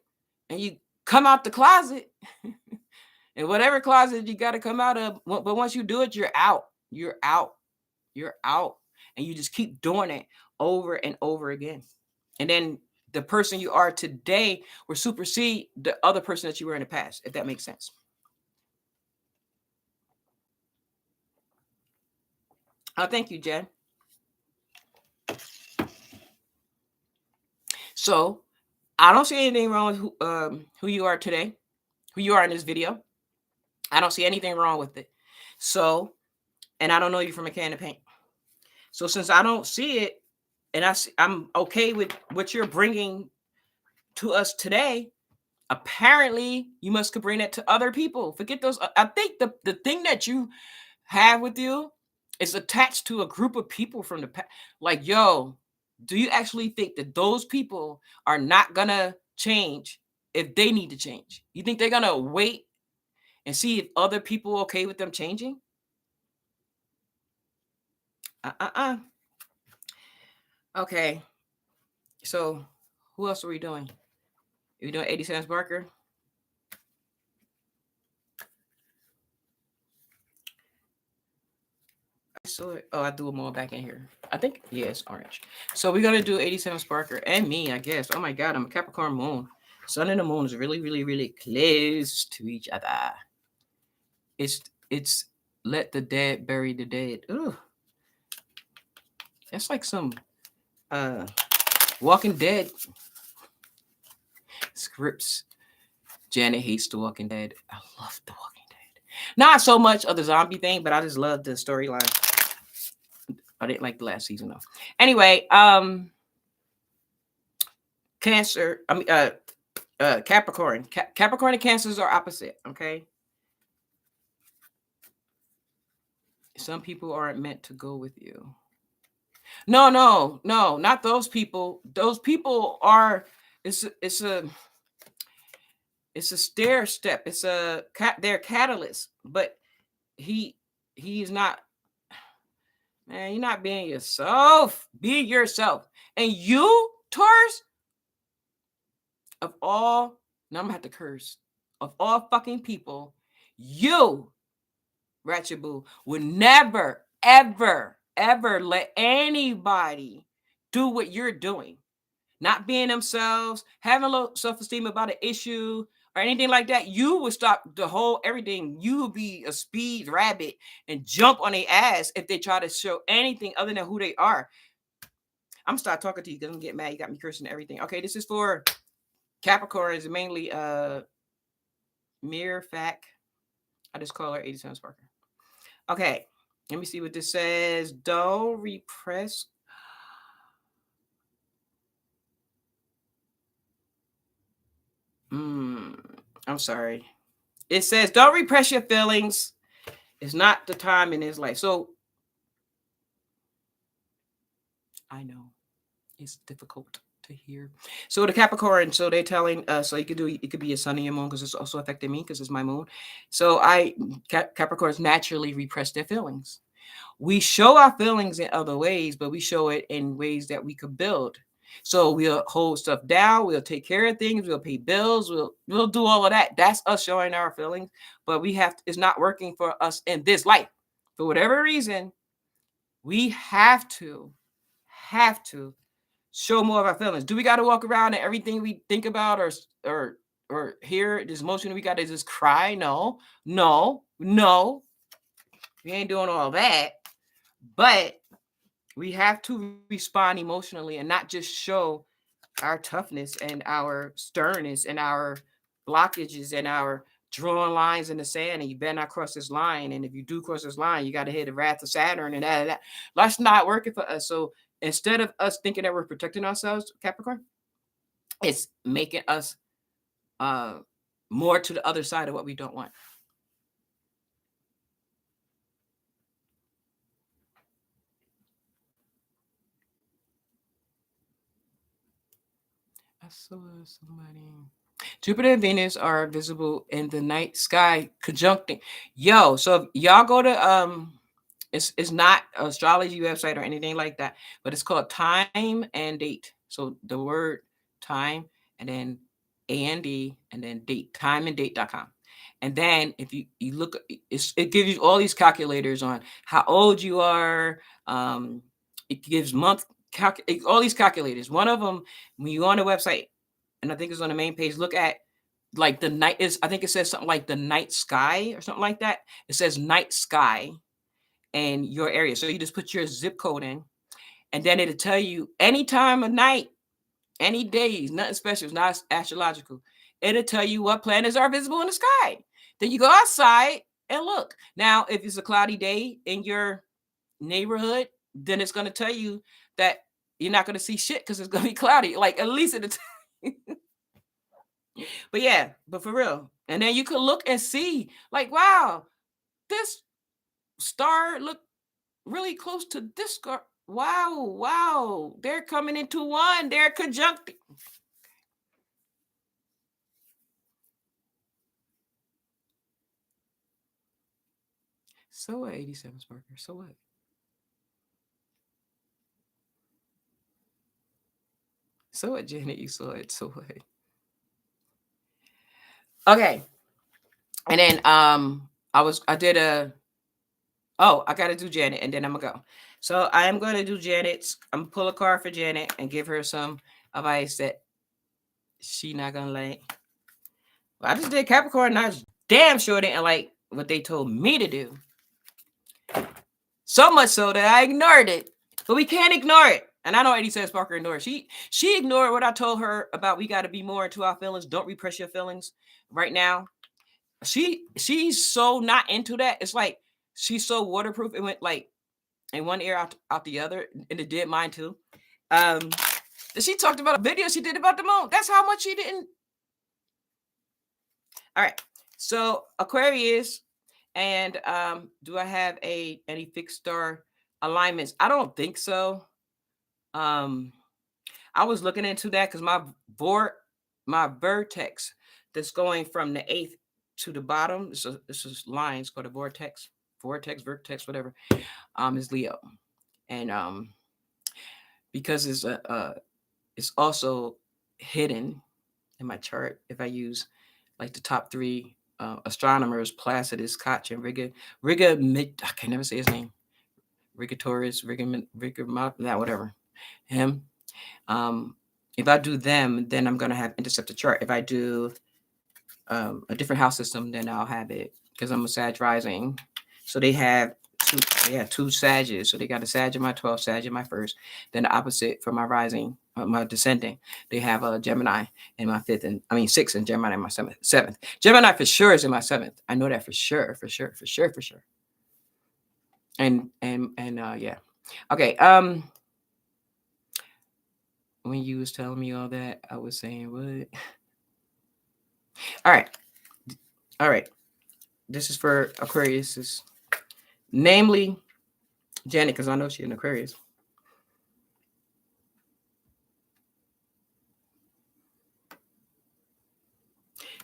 and you come out the closet, and whatever closet you got to come out of, but once you do it, you're out. You're out. You're out. And you just keep doing it over and over again. And then the person you are today will supersede the other person that you were in the past, if that makes sense. Oh, thank you, Jen. So I don't see anything wrong with who you are today, who you are in this video. I don't see anything wrong with it. So, and I don't know you from a can of paint. So since I don't see it, and I'm okay with what you're bringing to us today, apparently you must could bring that to other people. Forget those. I think the thing that you have with you is attached to a group of people from the past. Like, yo, do you actually think that those people are not gonna change if they need to change? You think they're gonna wait and see if other people are okay with them changing? Uh. Okay. So who else are we doing? Are we doing 80 Cents Barker? I saw it. Oh, I threw them all back in here. I think, yeah, it's orange. So we're gonna do 87 Sparker and me, I guess. Oh my god, I'm a Capricorn moon. Sun and the moon is really, really, really close to each other. It's let the dead bury the dead. Ugh. That's like some uh Walking Dead scripts. Janet hates The Walking Dead. I love The Walking Dead. Not so much of the zombie thing, but I just love the storyline. I didn't like the last season though. Anyway, Cancer. I mean, Capricorn. Capricorn and Cancers are opposite. Okay. Some people aren't meant to go with you. No, not those people. Those people are. It's a stair step. It's they're catalyst. But he's not. Man, you're not being yourself. Be yourself. And you, Taurus, of all, now I'm gonna have to curse. Of all fucking people, you, Ratchet Boo, would never, ever, ever let anybody do what you're doing. Not being themselves, having low self-esteem about an issue or anything like that. You would stop the whole everything. You would be a speed rabbit and jump on their ass if they try to show anything other than who they are. I'm gonna start talking to you because I'm getting mad. You got me cursing and everything. Okay, this is for Capricorns, mainly mere fact. I just call her 87 Sparker. Okay, let me see what this says. Don't repress. I'm sorry. It says don't repress your feelings. It's not the time in his life. So I know it's difficult to hear. So the Capricorn, so they're telling so you could do it could be a sun and your moon because it's also affecting me because it's my moon. So Capricorns naturally repress their feelings. We show our feelings in other ways, but we show it in ways that we could build. So we'll hold stuff down, we'll take care of things, we'll pay bills, we'll do all of that. That's us showing our feelings, but it's not working for us in this life. For whatever reason, we have to show more of our feelings. Do we got to walk around and everything we think about or hear this emotion we got to just cry? No. We ain't doing all that. But we have to respond emotionally and not just show our toughness and our sternness and our blockages and our drawing lines in the sand, and you better not cross this line. And if you do cross this line, you got to hit the wrath of Saturn and that. That's not working for us. So instead of us thinking that we're protecting ourselves, Capricorn, it's making us more to the other side of what we don't want. I saw somebody. Jupiter and Venus are visible in the night sky conjuncting. Yo, so if y'all go to it's not astrology website or anything like that, but it's called Time and Date. So the word time and then AND and then date, timeanddate.com. And then if you look, it gives you all these calculators on how old you are. It gives all these calculators. One of them, when you go on the website, and I think it's on the main page, look at like the night is, I think it says something like the night sky or something like that. It says night sky and your area. So you just put your zip code in, and then it'll tell you any time of night Any days, nothing special. It's not astrological. It'll tell you what planets are visible in the sky. Then you go outside and look. Now, if it's a cloudy day in your neighborhood, then it's going to tell you that you're not going to see shit because it's going to be cloudy. Like at least at the but yeah, but for real. And then you could look and see, like, wow, this star look really close to this star. Wow, wow, they're coming into one. They're conjunct. So what, 87 Sparker? So what? So what, Janet? You saw it. So what? Okay. And then I did a I gotta do Janet and then I'm gonna go. So I am gonna do Janet's. I'm gonna pull a card for Janet and give her some advice that she not gonna like. Well, I just did Capricorn and I was damn sure didn't like what they told me to do. So much so that I ignored it. But we can't ignore it. And I know Eddie says Parker ignored. She ignored what I told her about we got to be more into our feelings. Don't repress your feelings right now. She's so not into that. It's like she's so waterproof. It went like in one ear out the other, and it did mine too. She talked about a video she did about the moon. That's how much she didn't. All right. So Aquarius, and do I have any fixed star alignments? I don't think so. I was looking into that because my vertex that's going from the eighth to the bottom. This is lines called a vertex, whatever. Is Leo, and because it's also hidden in my chart. If I use like the top three astronomers, Placidus, Koch, and Riga, I can never say his name. Rigatorus, whatever. Him. If I do them, then I'm going to have interceptor chart. If I do a different house system, then I'll have it because I'm a Sag rising. So they have two Sages. So they got a Sag in my 12th, Sag in my first. Then the opposite for my rising, my descending, they have a Gemini in my fifth, and I mean sixth, and Gemini in my seventh. Gemini for sure is in my seventh. I know that for sure. And yeah. Okay. When you was telling me all that, I was saying what? All right. This is for Aquarius, namely Janet, because I know she's an Aquarius.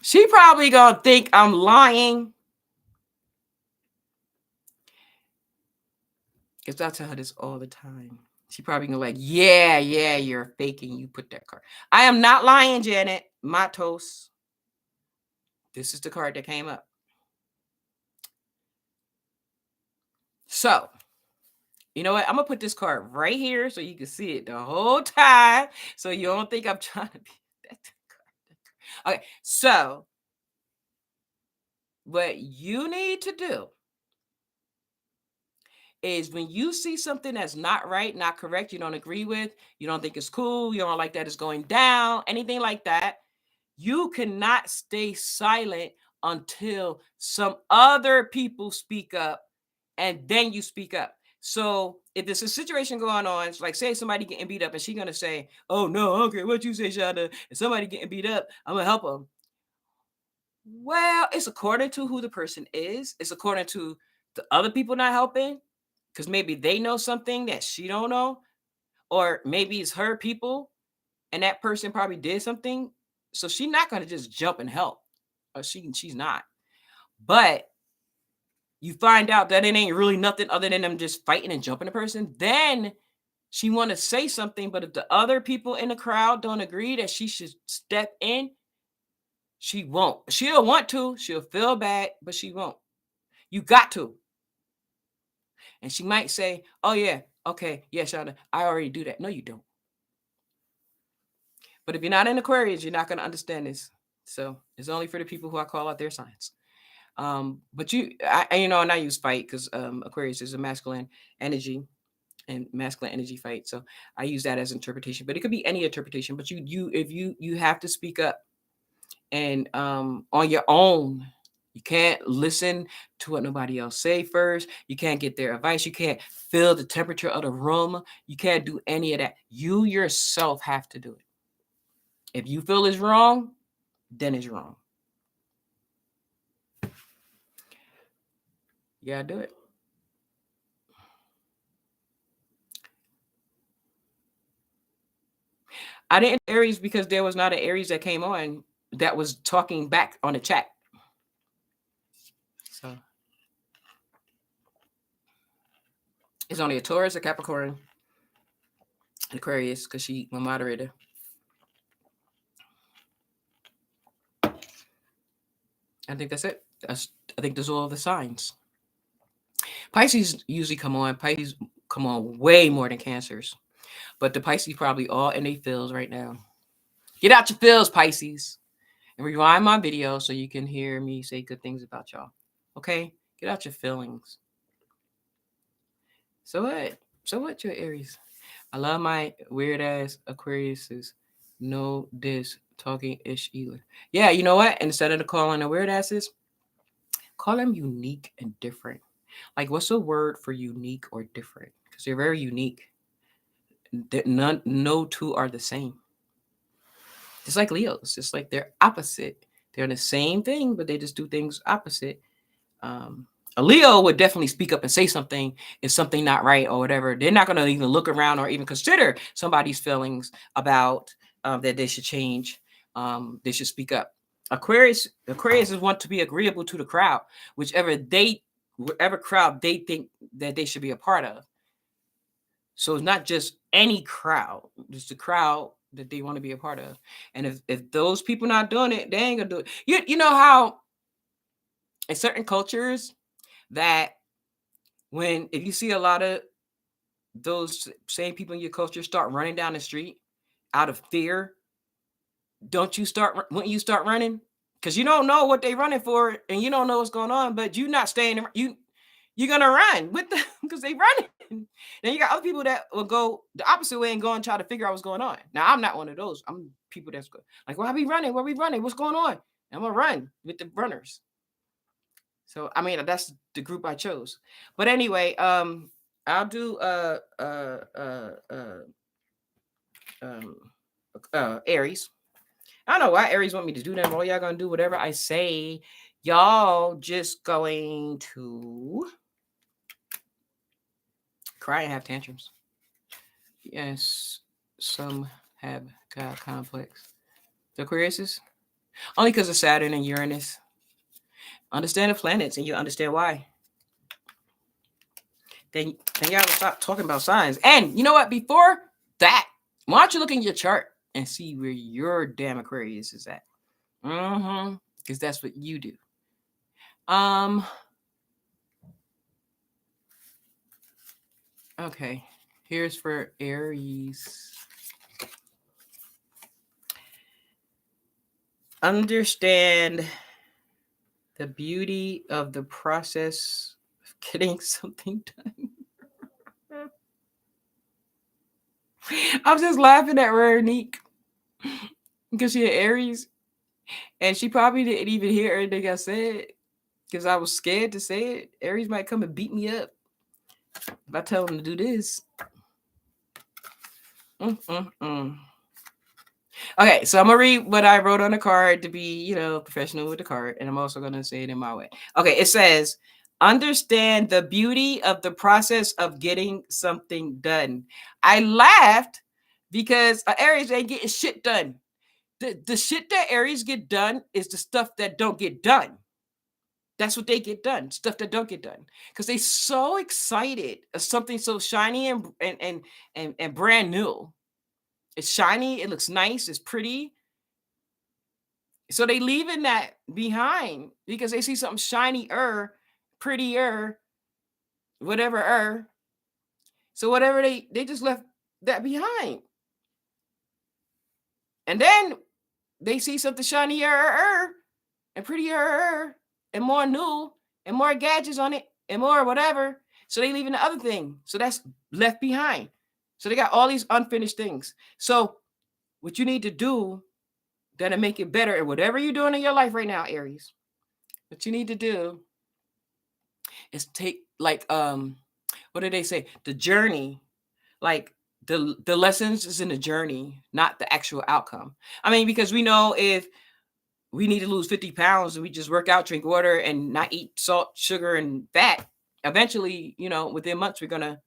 She probably gonna think I'm lying, because I tell her this all the time. She probably gonna like, yeah, you're faking. You put that card. I am not lying, Janet. Matos. This is the card that came up. So, you know what? I'm gonna put this card right here so you can see it the whole time, so you don't think I'm trying to be that card. Okay, so what you need to do is when you see something that's not right, not correct, you don't agree with, you don't think it's cool, you don't like that it's going down, anything like that, you cannot stay silent until some other people speak up, and then you speak up. So if there's a situation going on, it's like say somebody getting beat up and she's gonna say, oh no, I don't care what you say, Shada. If somebody getting beat up, I'm gonna help them. Well, it's according to who the person is. It's according to the other people not helping, because maybe they know something that she don't know, or maybe it's her people and that person probably did something, so she's not going to just jump and help, or she's not. But you find out that it ain't really nothing other than them just fighting and jumping a person, then she want to say something, but if the other people in the crowd don't agree that she should step in, she won't. She'll want to, she'll feel bad, but she won't. You got to. And she might say, oh yeah, okay, yeah, Shonda, I already do that. No, you don't. But if you're not in Aquarius, you're not going to understand this. So it's only for the people who I call out their signs. But and I use fight because Aquarius is a masculine energy. and masculine energy fight. So I use that as interpretation, but it could be any interpretation. But if you have to speak up and on your own. You can't listen to what nobody else say first. You can't get their advice. You can't feel the temperature of the room. You can't do any of that. You yourself have to do it. If you feel it's wrong, then it's wrong. You gotta do it. I didn't Aries because there was not an Aries that came on that was talking back on the chat. So it's only a Taurus, a Capricorn, and Aquarius because she my moderator. I think that's it. I think those are all the signs. Pisces usually come on. Pisces come on way more than Cancers. But the Pisces probably all in their feels right now. Get out your feels, Pisces. And rewind my video so you can hear me say good things about y'all. Okay? Get out your feelings. So what? So what, your Aries? I love my weird ass Aquariuses. No this talking ish either. Yeah, you know what? Instead of calling the weird asses, call them unique and different. Like, what's a word for unique or different? Because they're very unique. No two are the same. Just like Leos, just like they're opposite. They're the same thing, but they just do things opposite. A Leo would definitely speak up and say something if something not right or whatever. They're not going to even look around or even consider somebody's feelings about that they should change. They should speak up. Aquarius want to be agreeable to the crowd, whatever crowd they think that they should be a part of. So it's not just any crowd; it's the crowd that they want to be a part of. And if those people not doing it, they ain't gonna do it. You know how in certain cultures that if you see a lot of those same people in your culture start running down the street out of fear, wouldn't you start running? Because you don't know what they running for and you don't know what's going on, but you not staying you're gonna run with them because they running. Then you got other people that will go the opposite way and go and try to figure out what's going on. Now I'm not one of those. I'm people that's good. Like, why are we running? Where are we running? What's going on? I'm gonna run with the runners. So I mean that's the group I chose. But anyway, I'll do Aries. I don't know why Aries want me to do that. All y'all gonna do whatever I say. Y'all just going to cry and have tantrums. Yes, some have God complex. The Aquarius only because of Saturn and Uranus. Understand the planets and you understand why. Then y'all stop talking about signs. And you know what? Before that, why don't you look in your chart and see where your damn Aquarius is at? Because that's what you do. Okay. Here's for Aries. Understand the beauty of the process of getting something done. I'm just laughing at Veronique because she had Aries and she probably didn't even hear everything I said because I was scared to say it. Aries might come and beat me up if I tell him to do this. Okay, so I'm gonna read what I wrote on the card to be, professional with the card, and I'm also gonna say it in my way. Okay, it says, understand the beauty of the process of getting something done. I laughed because Aries ain't getting shit done. The shit that Aries get done is the stuff that don't get done. That's what they get done. Stuff that don't get done because they so excited of something so shiny and brand new. It's shiny. It looks nice. It's pretty. So they leaving that behind because they see something shinier, prettier, whatever. So whatever they just left that behind. And then they see something shinier and prettier and more new and more gadgets on it and more whatever. So they leaving the other thing. So that's left behind. So they got all these unfinished things. So what you need to do that'll make it better at whatever you're doing in your life right now, Aries. What you need to do is take like what do they say? The journey, like the lessons is in the journey, not the actual outcome. I mean, because we know if we need to lose 50 pounds and we just work out, drink water, and not eat salt, sugar, and fat, eventually, within months, we're gonna,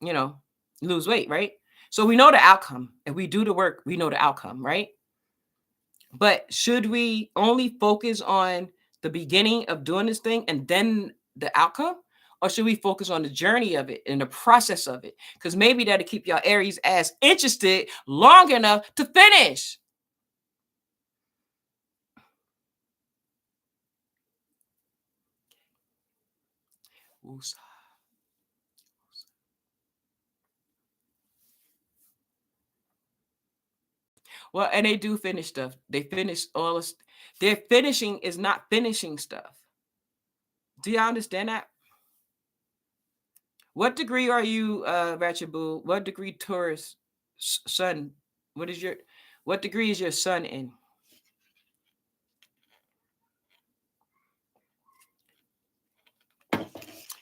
you know, lose weight, right? So we know the outcome. If we do the work, we know the outcome, right? But should we only focus on the beginning of doing this thing and then the outcome? Or should we focus on the journey of it and the process of it? Because maybe that'll keep y'all Aries ass interested long enough to finish. Woosah. Well, and they do finish stuff. They finish all this. Their finishing is not finishing stuff. Do y'all understand that? What degree are you, Ratchet Boo? What degree Taurus sun? What degree is your sun in?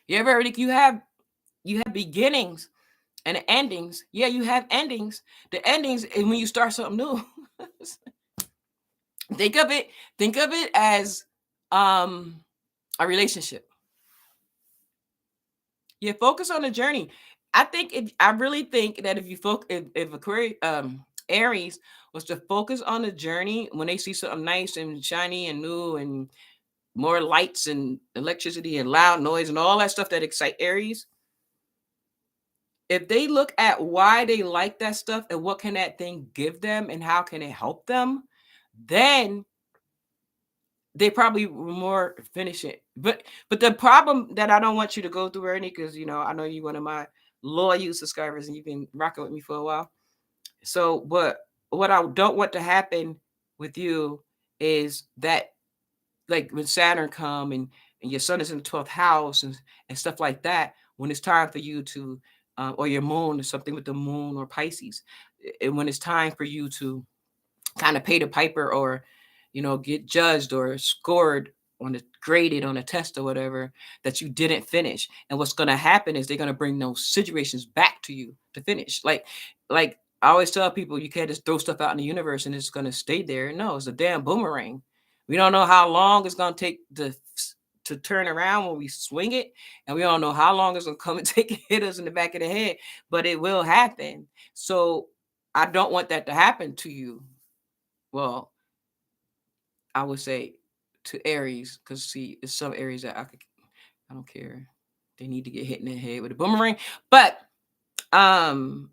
You ever heard you have beginnings and endings? Yeah, you have endings. The endings is when you start something new. think of it, think of it as a relationship. Yeah, focus on the journey. I really think that if you focus, if Aquarius, Aries was to focus on the journey when they see something nice and shiny and new and more lights and electricity and loud noise and all that stuff that excite Aries, if they look at why they like that stuff and what can that thing give them and how can it help them, then they probably more finish it. But the problem that I don't want you to go through, Ernie, because I know you're one of my loyal subscribers and you've been rocking with me for a while. So, but what I don't want to happen with you is that, like when Saturn come and your sun is in the 12th house and stuff like that, when it's time for you to, or your moon or something with the moon or Pisces, and when it's time for you to kind of pay the piper or get judged or scored on the graded on a test or whatever that you didn't finish, and what's going to happen is they're going to bring those situations back to you to finish. Like I always tell people, you can't just throw stuff out in the universe and it's going to stay there. No, it's a damn boomerang. We don't know how long it's going to take to turn around when we swing it, and we don't know how long it's going to come and take and hit us in the back of the head, but it will happen. So I don't want that to happen to you. Well, I would say to Aries, because see, it's some Aries that I don't care. They need to get hit in the head with a boomerang. But um,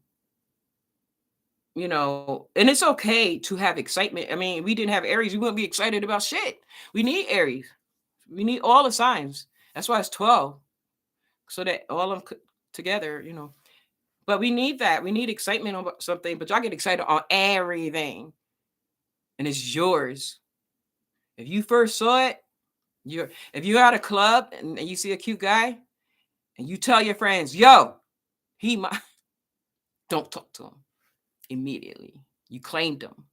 and it's okay to have excitement. I mean, we didn't have Aries, we wouldn't be excited about shit. We need Aries. We need all the signs. That's why it's 12. So that all of them together. But we need that. We need excitement on something, but y'all get excited on everything. And it's yours. If you first saw it, if you're at a club and you see a cute guy and you tell your friends, yo, he might, don't talk to him immediately. You claimed him.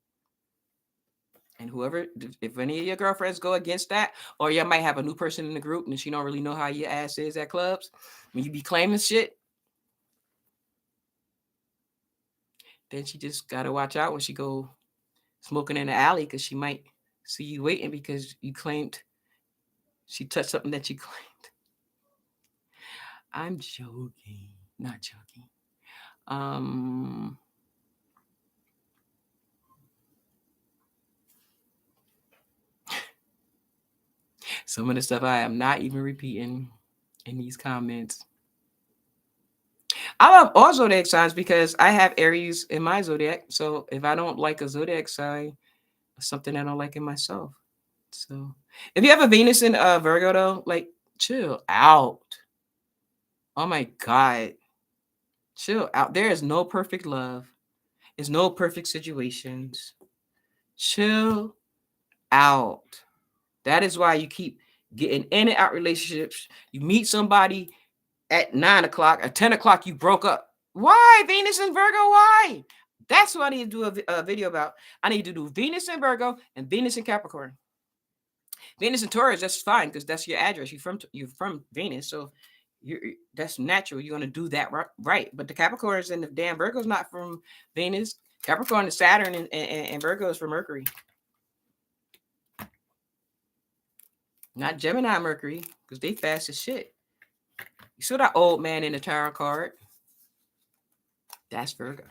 And whoever, if any of your girlfriends go against that, or you might have a new person in the group and she don't really know how your ass is at clubs, when you be claiming shit, then she just got to watch out when she go smoking in the alley, because she might see you waiting because you claimed she touched something that you claimed. I'm joking, not joking. Some of the stuff I am not even repeating in these comments. I love all zodiac signs because I have Aries in my zodiac. So if I don't like a zodiac sign, it's something I don't like in myself. So if you have a Venus in Virgo though, like chill out. Oh my God. Chill out. There is no perfect love. There's no perfect situations. Chill out. That is why you keep getting in and out relationships. You meet somebody at 9 o'clock, at 10 o'clock, you broke up. Why? Venus and Virgo, why? That's what I need to do a video about. I need to do Venus and Virgo and Venus and Capricorn. Venus and Taurus, that's fine because that's your address. You're from Venus, so you're that's natural. You're gonna do that right. But the Capricorns and the damn Virgo's not from Venus. Capricorn is Saturn, and Virgo is from Mercury, not Gemini Mercury, because they fast as shit. You saw that old man in the tarot card? That's Virgo.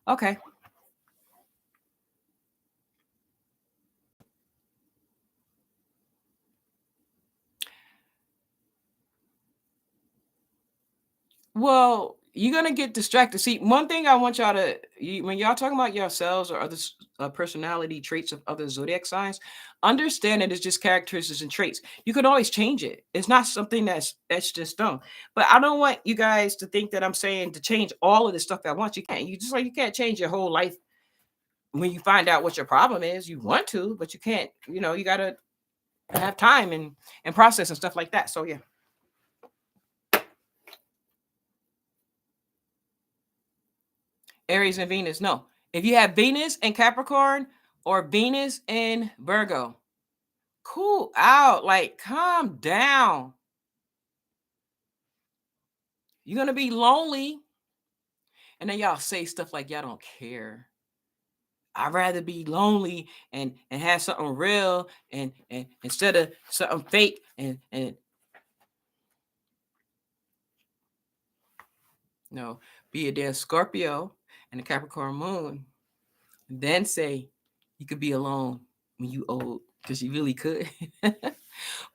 Okay. Well, you're gonna get distracted. See, one thing I want y'all to, when y'all talking about yourselves or other personality traits of other zodiac signs, understand that it's just characteristics and traits. You can always change it. It's not something that's just done. But I don't want you guys to think that I'm saying to change all of this stuff at once. You can't. You just like you can't change your whole life when you find out what your problem is. You want to, but you can't. You gotta have time and process and stuff like that. So yeah. Aries and Venus. No. If you have Venus and Capricorn or Venus and Virgo, cool out. Like, calm down. You're going to be lonely. And then y'all say stuff like y'all don't care. I'd rather be lonely and have something real and instead of something fake and no, be a damn Scorpio and a Capricorn moon. And then say you could be alone when you old, because you really could.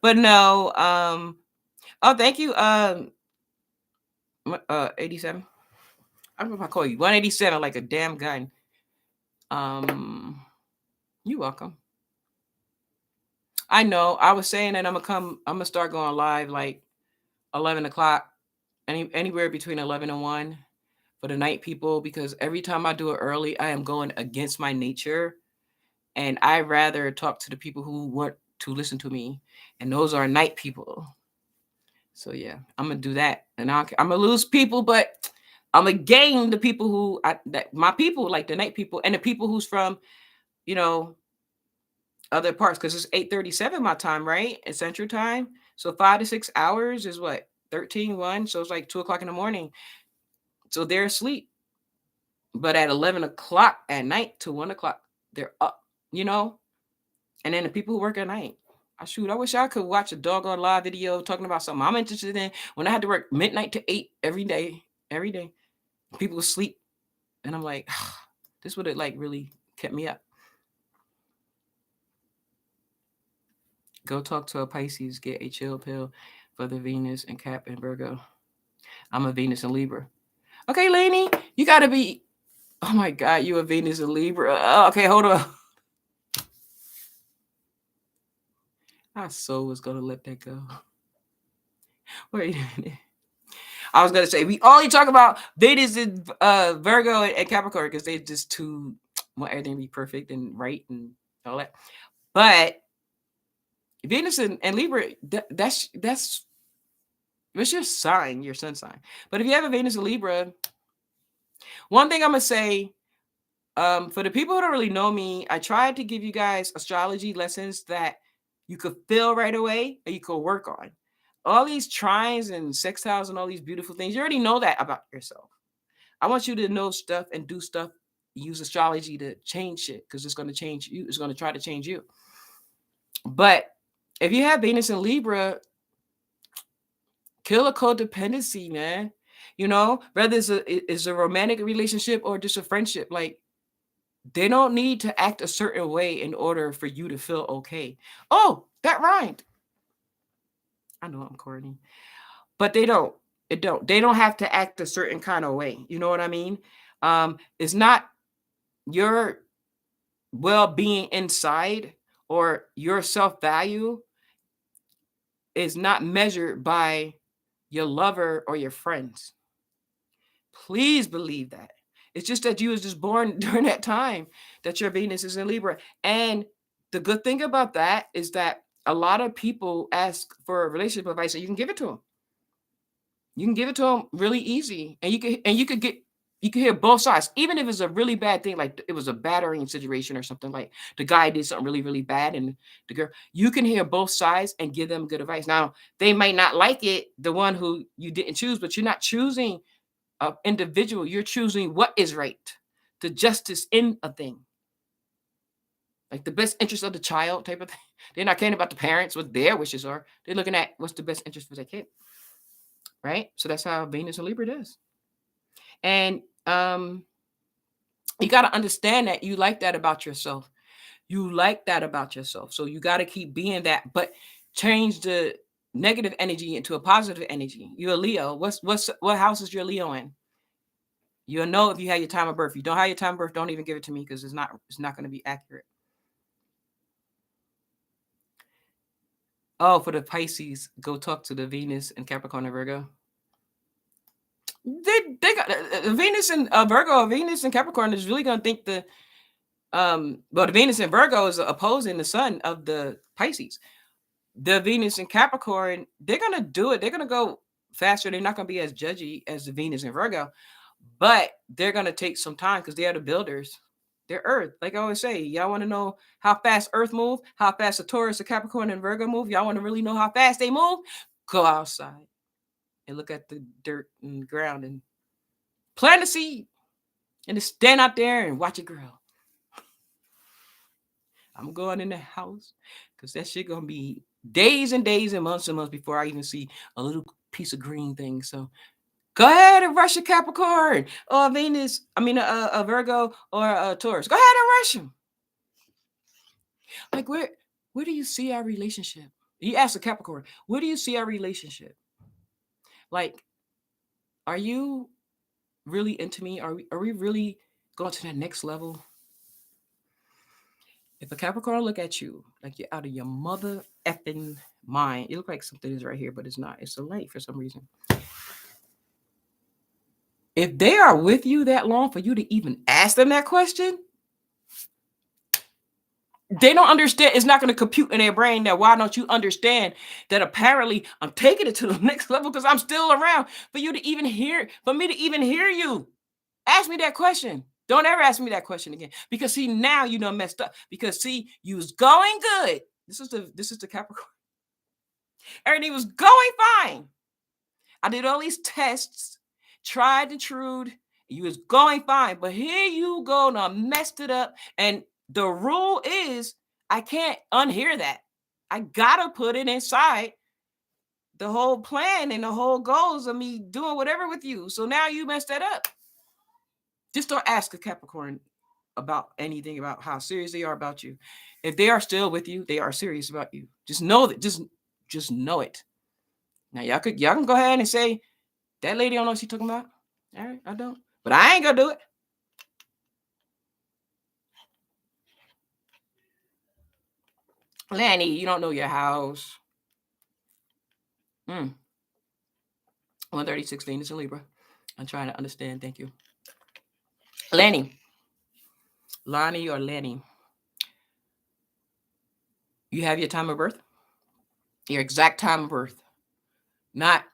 But no, oh, thank you. 87. I don't know if I call you 187 like a damn gun. You're welcome. I know. I was saying that I'm gonna start going live like 11 o'clock, anywhere between 11 and 1 for the night people, because every time I do it early, I am going against my nature. And I rather talk to the people who want to listen to me. And those are night people. So yeah, I'm gonna do that. And I'm gonna lose people, but I'm gonna gain the people who my people, like the night people, and the people who's from, other parts, because it's 8:37 my time, right? It's Central Time. So 5 to 6 hours is what? 13:1. So it's like 2 o'clock in the morning. So they're asleep. But at 11 o'clock at night to 1 o'clock, they're up, And then the people who work at night. I wish I could watch a doggone live video talking about something I'm interested in when I had to work midnight to 8 every day. People sleep. And I'm like, this would have like really kept me up. Go talk to a Pisces, get a chill pill for the Venus and Cap and Virgo. I'm a Venus and Libra. Okay, Lainey, you got to be, oh my God, you a Venus and Libra. Oh, okay, hold on. I so was going to let that go. Wait a minute. I was going to say, we only talk about Venus and Virgo and Capricorn because they just want everything to be perfect and right and all that. But Venus and Libra, that's what's your sign, your sun sign. But if you have a Venus and Libra, one thing I'm going to say, for the people who don't really know me, I tried to give you guys astrology lessons that you could feel right away or you could work on. All these trines and sextiles and all these beautiful things, you already know that about yourself. I want you to know stuff and do stuff, use astrology to change shit, because it's going to change you. It's going to try to change you. But if you have Venus and Libra, kill a codependency, man. Whether it's a romantic relationship or just a friendship, like, they don't need to act a certain way in order for you to feel okay. Oh, that rhymed. I know I'm corny. But they don't. They don't have to act a certain kind of way. You know what I mean? It's not your well-being inside, or your self-value is not measured by your lover or your friends. Please believe that. It's just that you was just born during that time that your Venus is in Libra. And the good thing about that is that a lot of people ask for relationship advice, and you can give it to them. You can give it to them really easy, and you can hear both sides, even if it's a really bad thing, like it was a battering situation or something, like the guy did something really, really bad, and the girl, you can hear both sides and give them good advice. Now, they might not like it, the one who you didn't choose, but you're not choosing an individual. You're choosing what is right, the justice in a thing, like the best interest of the child type of thing. They're not caring about the parents, what their wishes are. They're looking at what's the best interest for their kid, right? So that's how Venus and Libra does. And you got to understand that you like that about yourself. You like that about yourself. So you got to keep being that, but change the negative energy into a positive energy. You're a Leo. What house is your Leo in? You'll know if you have your time of birth. If you don't have your time of birth, don't even give it to me, because it's not going to be accurate. Oh, for the Pisces, go talk to the Venus and Capricorn and Virgo. They got Venus and Virgo. Venus and Capricorn is really going to think the the Venus and Virgo is opposing the sun of the Pisces. The Venus and Capricorn, they're going to do it. They're going to go faster. They're not going to be as judgy as the Venus and Virgo, but they're going to take some time because they are the builders. They're Earth. Like I always say, y'all want to know how fast Earth move, how fast the Taurus, the Capricorn, and Virgo move? Y'all want to really know how fast they move? Go outside and look at the dirt and ground and plant a seed and just stand out there and watch it grow. I'm going in the house because that shit going to be days and days and months before I even see a little piece of green thing. So go ahead and rush a Capricorn or Venus. I mean, a Virgo or a Taurus. Go ahead and rush them. Like, where do you see our relationship? You ask a Capricorn, where do you see our relationship? Like, are you really into me? Are we really going to that next level? If a Capricorn look at you like you're out of your mother effing mind, it look like something is right here, but it's not. It's a light for some reason. If they are with you that long for you to even ask them that question, they don't understand. It's not going to compute in their brain that why don't you understand that apparently I'm taking it to the next level because I'm still around for you to even hear, for me to even hear you. Ask me that question. Don't ever ask me that question again. Because see, now you done messed up. Because see, you was going good. This is the Capricorn. Everything was going fine. I did all these tests, tried and trued. You was going fine. But here you go, now messed it up. And the rule is I can't unhear that. I gotta put it inside the whole plan and the whole goals of me doing whatever with you. So now you messed that up. Just don't ask a Capricorn about anything about how serious they are about you. If they are still with you, they are serious about you. Just know that. Just know it. Now y'all can go ahead and say that lady don't know what she's talking about. All right, I don't, but I ain't gonna do it. Lanny, you don't know your house. 13016 is a Libra. I'm trying to understand. Thank you. Lanny. Lonnie or Lanny. You have your time of birth? Your exact time of birth. Not,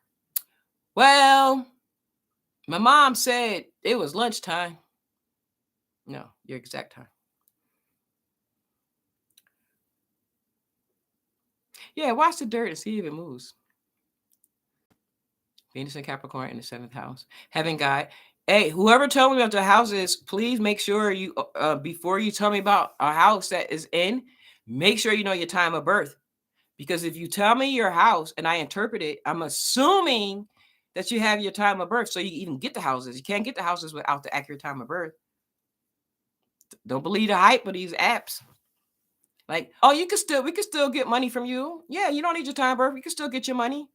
well, my mom said it was lunchtime. No, your exact time. Yeah, watch the dirt and see if it moves. Venus and Capricorn in the 7th house. Heaven guide. Hey, whoever told me about the houses, please make sure you, before you tell me about a house that is in, make sure you know your time of birth. Because if you tell me your house and I interpret it, I'm assuming that you have your time of birth so you even get the houses. You can't get the houses without the accurate time of birth. Don't believe the hype of these apps. Like, oh, we can still get money from you. Yeah, you don't need your time of birth. We can still get your money.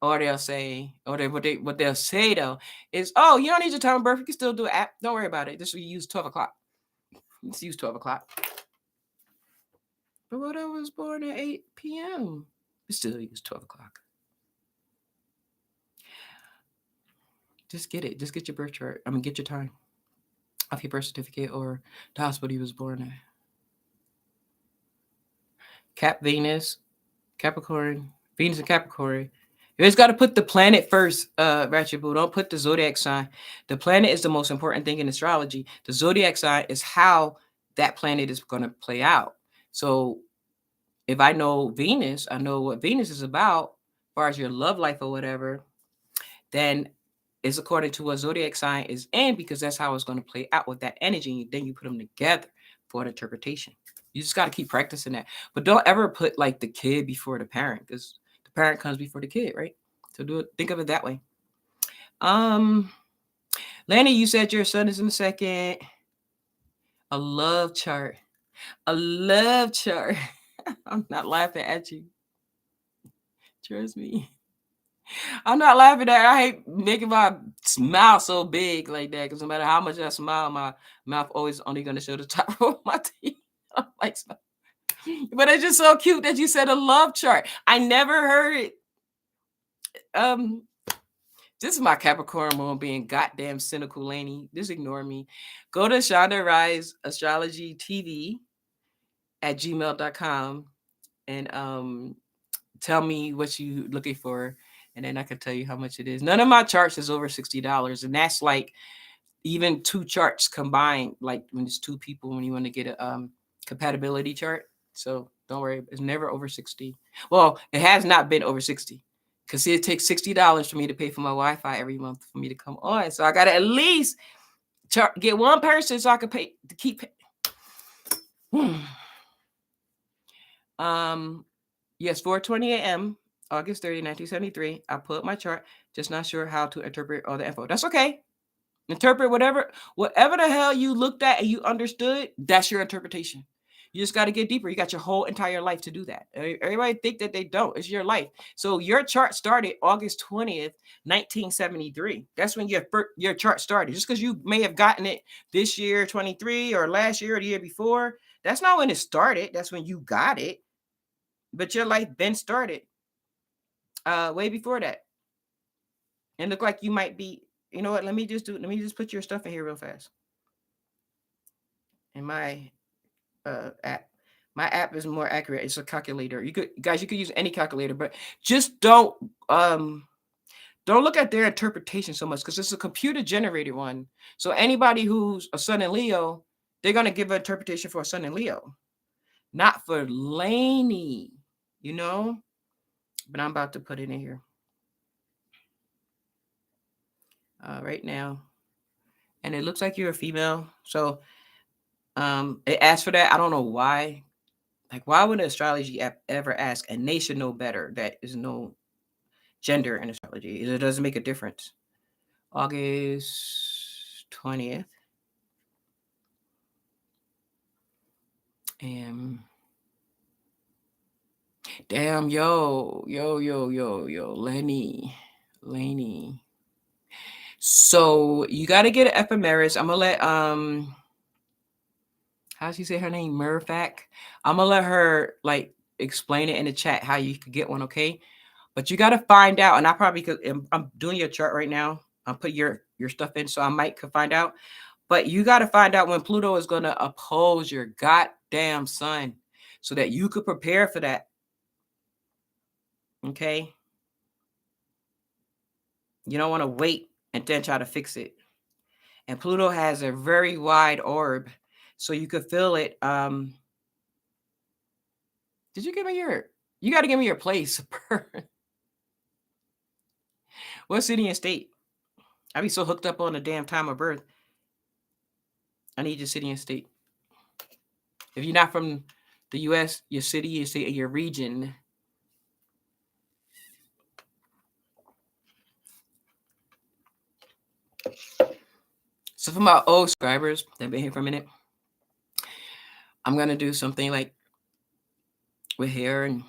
Or they'll say, what they'll say though is, oh, you don't need your time of birth. You can still do an app. Don't worry about it. This will use 12 o'clock. Let's use 12 o'clock. But what I was born at 8 p.m. We still use 12 o'clock. Just get it. Just get your birth chart. I mean, get your time off your birth certificate or the hospital you was born at. Cap Venus Capricorn, Venus and Capricorn. You always got to put the planet first, Ratchet Boo. Don't put the zodiac sign. The planet is the most important thing in astrology. The zodiac sign is how that planet is going to play out. So if I know Venus, I know what Venus is about, as far as your love life or whatever, then it's according to what zodiac sign is in, because that's how it's going to play out with that energy. And then you put them together for an interpretation. You just got to keep practicing that. But don't ever put like the kid before the parent, because the parent comes before the kid, right? So do it. Think of it that way. Um, Lanny, you said your son is in the second. A love chart. A love chart. I'm not laughing at you. Trust me. I'm not laughing at it. I hate making my smile so big like that, because no matter how much I smile, my mouth always only going to show the top of my teeth. I'm like, but it's just so cute that you said a love chart. I never heard it. This is my Capricorn moon being goddamn cynical, Laney. Just ignore me. Go to Shonda Rise Astrology TV at gmail.com and tell me what you looking for, and then I can tell you how much it is. None of my charts is over $60, and that's like even two charts combined, like when it's two people, when you want to get a compatibility chart. So don't worry, it's never over 60. Well, it has not been over 60, because it takes $60 for me to pay for my Wi-Fi every month for me to come on. So I gotta at least get one person so I can pay to keep. Yes, 4:20 a.m. August 30, 1973. I put my chart, just not sure how to interpret all the info. That's okay. Interpret whatever the hell you looked at and you understood, that's your interpretation. You just got to get deeper. You got your whole entire life to do that. Everybody think that they don't. It's your life. So your chart started August 20th, 1973. That's when your chart started. Just because you may have gotten it this year, 23, or last year or the year before, that's not when it started. That's when you got it. But your life then started way before that. And look like you might be, you know what? Let me just put your stuff in here real fast. In my app. My app is more accurate. It's a calculator. You could use any calculator, but just don't look at their interpretation so much, because it's a computer generated one. So anybody who's a sun in Leo, they're gonna give an interpretation for a sun in Leo, not for Laney, you know. But I'm about to put it in here right now, and it looks like you're a female. So it asked for that. I don't know why. Like, why would an astrology app ever ask? And they should know better. That is no gender in astrology. It doesn't make a difference. August 20th. And damn, yo, Lenny. So you got to get an ephemeris. I'm gonna let how's she say her name? Murfak. I'm gonna let her like explain it in the chat how you could get one, okay? But you got to find out, and I probably could. I'm doing your chart right now. I'll put your stuff in, so I might could find out. But you got to find out when Pluto is going to oppose your goddamn sun, so that you could prepare for that. Okay? You don't want to wait and then try to fix it. And Pluto has a very wide orb, so you could feel it. Did you give me your? You got to give me your place. What city and state? I be so hooked up on the damn time of birth. I need your city and state. If you're not from the U.S., your city, your state, your region. So for my old subscribers that have been here for a minute, I'm gonna do something like with hair and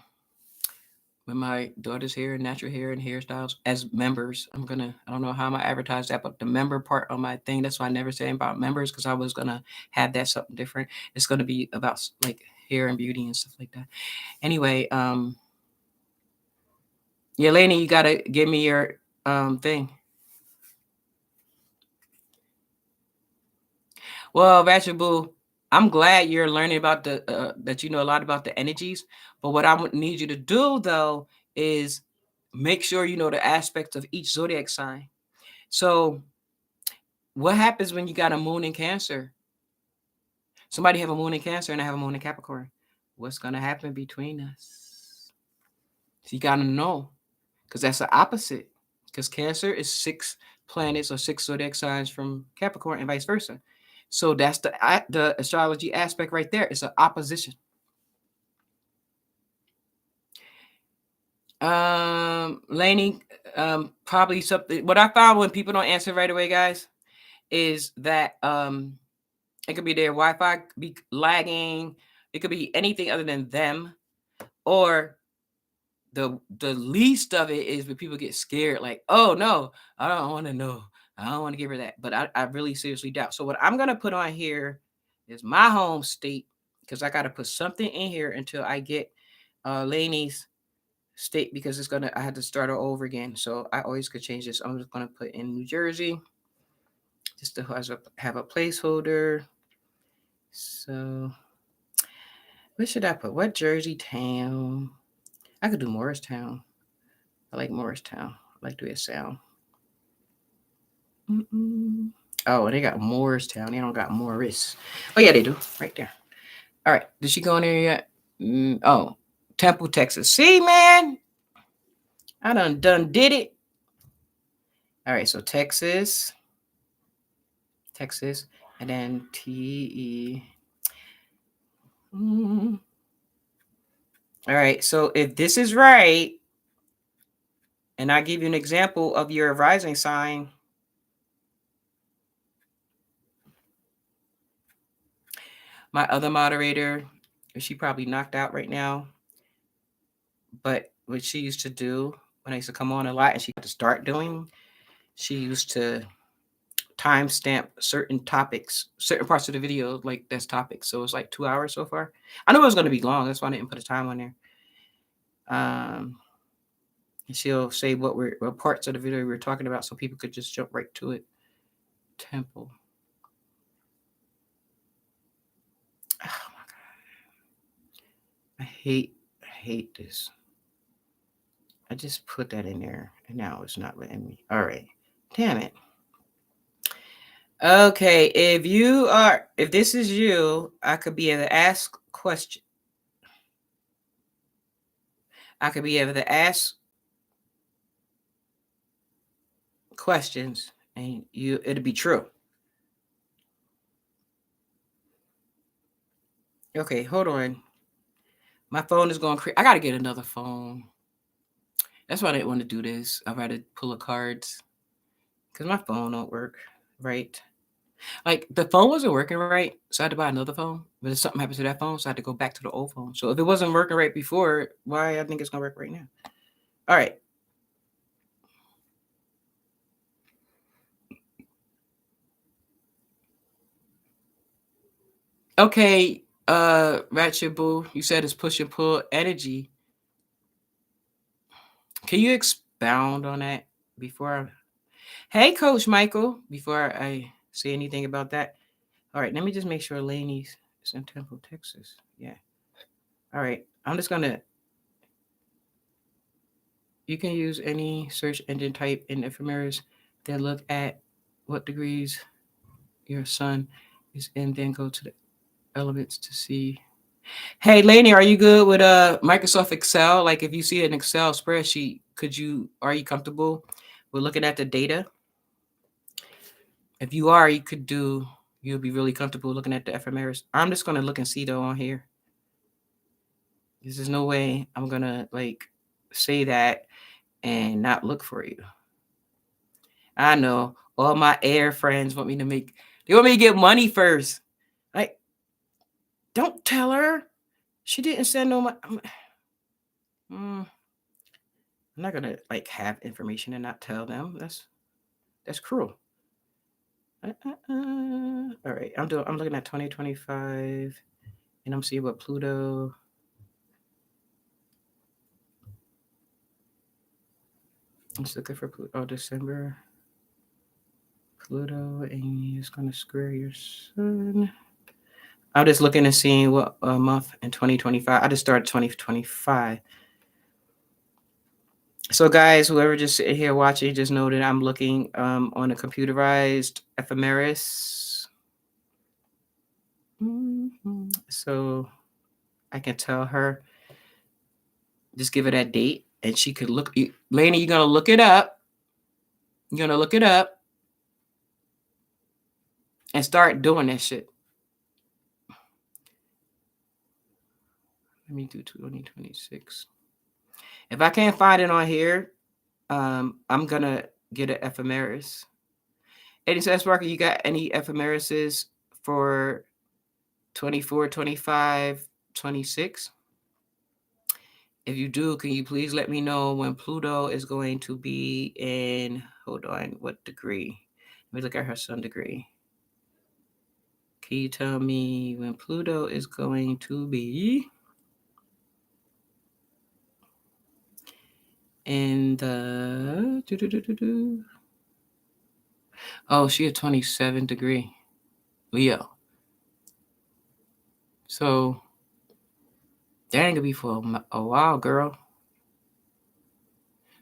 with my daughter's hair and natural hair and hairstyles as members. I don't know how I'm gonna advertise that, but the member part on my thing, that's why I never say about members, because I was gonna have that something different. It's gonna be about like hair and beauty and stuff like that. Anyway, yeah, Lainey, you gotta give me your thing. Well, Ratchet Boo, I'm glad you're learning about that you know a lot about the energies. But what I would need you to do though is make sure you know the aspects of each zodiac sign. So what happens when you got a moon in Cancer? Somebody have a moon in Cancer and I have a moon in Capricorn. What's gonna happen between us? So you gotta know, because that's the opposite. Because Cancer is 6 planets or 6 zodiac signs from Capricorn and vice versa. So that's the astrology aspect right there. It's an opposition. Lainey, probably something. What I found when people don't answer right away, guys, is that it could be their Wi-Fi be lagging. It could be anything other than them, or the least of it is when people get scared, like, oh no, I don't want to know. I don't want to give her that. But I really seriously doubt. So what I'm gonna put on here is my home state, because I gotta put something in here until I get Lainey's state, because I had to start it over again. So I always could change this. I'm just gonna put in New Jersey just to have a placeholder. So what should I put? What Jersey town? I could do Morristown. I like Morristown. I like the way it sound. Mm-mm. Oh, they got Morristown. They don't got Morris. Oh yeah, they do. Right there. All right. Did she go in there yet? Oh, Temple, Texas. See, man, I done did it. All right. So Texas, and then TE. All right. So if this is right, and I give you an example of your rising sign, my other moderator, she probably knocked out right now. But what she used to do when I used to come on a lot, and she got to start doing, she used to timestamp certain topics, certain parts of the video, like that's topics. So it's like 2 hours so far. I know it was going to be long. That's why I didn't put a time on there. And she'll say what parts of the video we're talking about, so people could just jump right to it. Temple. Oh my god, I hate this. I just put that in there, and now it's not letting me. All right, damn it. Okay, if this is you, I could be able to ask question. I could be able to ask questions, and it'll be true. Okay, hold on. My phone is going crazy. I gotta get another phone. That's why I didn't want to do this. I'd rather pull a cards because my phone don't work right. Like the phone wasn't working right, so I had to buy another phone. But if something happened to that phone, so I had to go back to the old phone. So if it wasn't working right before, why I think it's gonna work right now? All right. Okay, Ratchet Boo, you said it's push and pull energy. Can you expound on that before Hey, Coach Michael, before I say anything about that? All right, let me just make sure Laney's is in Temple, Texas. Yeah. All right, I'm just gonna. You can use any search engine type in ephemeris, then look at what degrees your sun is in, then go to the elements to see. Hey, Laney, are you good with Microsoft Excel? Like, if you see an Excel spreadsheet, are you comfortable with looking at the data? If you are, you'll be really comfortable looking at the ephemeris. I'm just gonna look and see though on here. There's no way I'm gonna like say that and not look for you. I know all my air friends want me to they want me to get money first. Like, don't tell her. She didn't send no money. I'm not gonna like have information and not tell them. That's cruel. All right, I'm looking at 2025, and I'm seeing what Pluto. I'm just looking for Pluto. Oh, December. Pluto, and it's gonna square your sun. I'm just looking and seeing what month in 2025. I just started 2025. So, guys, whoever just sitting here watching, just know that I'm looking on a computerized ephemeris. So I can tell her, just give her that date, and she could look. Lainey, you're gonna look it up. You're gonna look it up and start doing that shit. Let me do 2026. If I can't find it on here, I'm gonna get an ephemeris. Eddie says, Parker, you got any ephemerises for 24, 25, 26? If you do, can you please let me know when Pluto is going to be in, hold on, what degree? Let me look at her sun degree. Can you tell me when Pluto is going to be in the... Oh, she a 27 degree. Leo. So that ain't gonna be for a while, girl.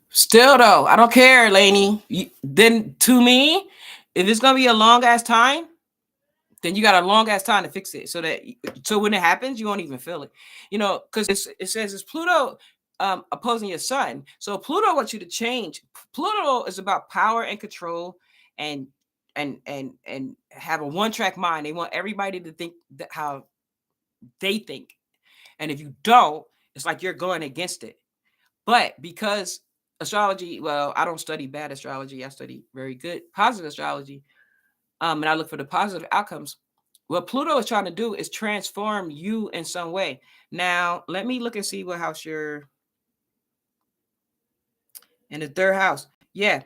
Still though, I don't care, Lainey. Then to me, if it's gonna be a long ass time, then you got a long ass time to fix it. So when it happens, you won't even feel it. Because it says it's Pluto opposing your sun. So Pluto wants you to change. Pluto is about power and control and have a one-track mind. They want everybody to think how they think. And if you don't, it's like you're going against it. But because astrology, well, I don't study bad astrology. I study very good positive astrology. And I look for the positive outcomes. What Pluto is trying to do is transform you in some way. Now, let me look and see what house you're in. The third house. Yeah.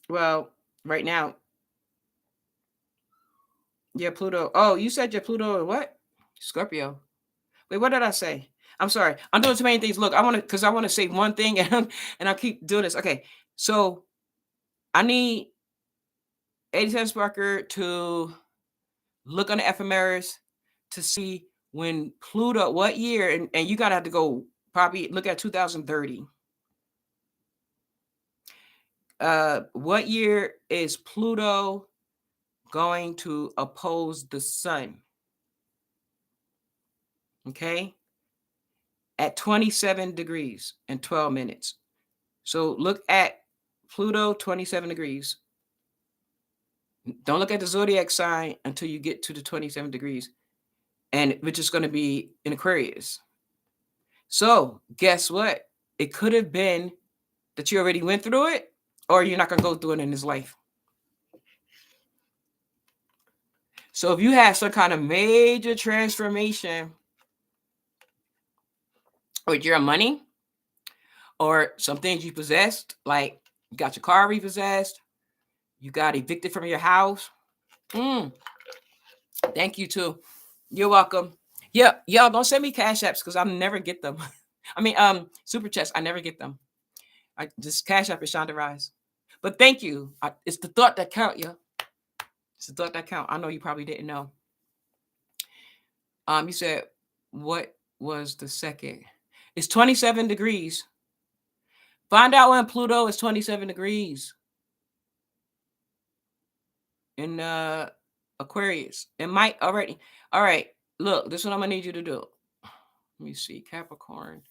Well, right now, yeah, Pluto. Oh, you said your Pluto what? Scorpio. Wait, what did I say? I'm sorry. I'm doing too many things. Look, I want to say one thing and I'll keep doing this. Okay. So I need 87 Sparker to look on the ephemeris to see when Pluto, what year, and you gotta have to go probably look at 2030. What year is Pluto going to oppose the sun? Okay, at 27 degrees and 12 minutes. So look at Pluto 27 degrees. Don't look at the zodiac sign until you get to the 27 degrees, and which is going to be in Aquarius. So guess what? It could have been that you already went through it, or you're not going to go through it in this life. So if you have some kind of major transformation with your money or some things you possessed, like you got your car repossessed, you got evicted from your house. Thank you too. You're welcome. Yeah, y'all don't send me cash apps because I'll never get them. I mean, super chats, I never get them. I just cash app is Shonda Rise. But thank you. It's the thought that count, yeah. It's the thought that count. I know you probably didn't know. You said what was the second? It's 27 degrees. Find out when Pluto is 27 degrees in Aquarius. It might already. All right. Look, this is what I'm gonna need you to do. Let me see. Capricorn,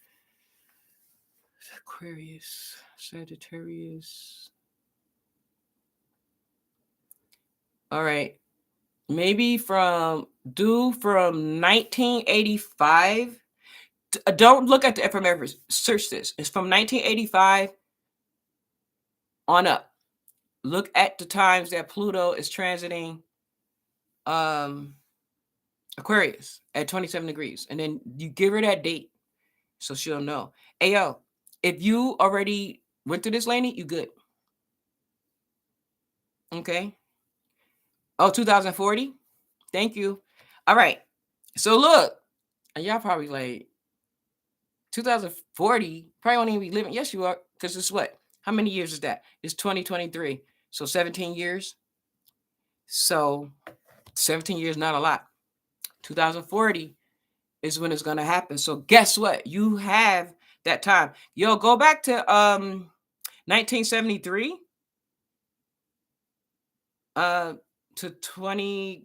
Aquarius, Sagittarius. All right. Maybe from 1985. Don't look at the ephemeris. Search this. It's from 1985 on up. Look at the times that Pluto is transiting Aquarius at 27 degrees. And then you give her that date so she'll know. Hey, yo, if you already went through this, Lainey, you good. Okay. Oh, 2040. Thank you. All right. So look, and y'all probably like 2040, probably won't even be living. Yes, you are. Because it's what? How many years is that? It's 2023. So 17 years. So 17 years, not a lot. 2040 is when it's going to happen. So guess what? You have that time. Yo, go back to 1973 to 20,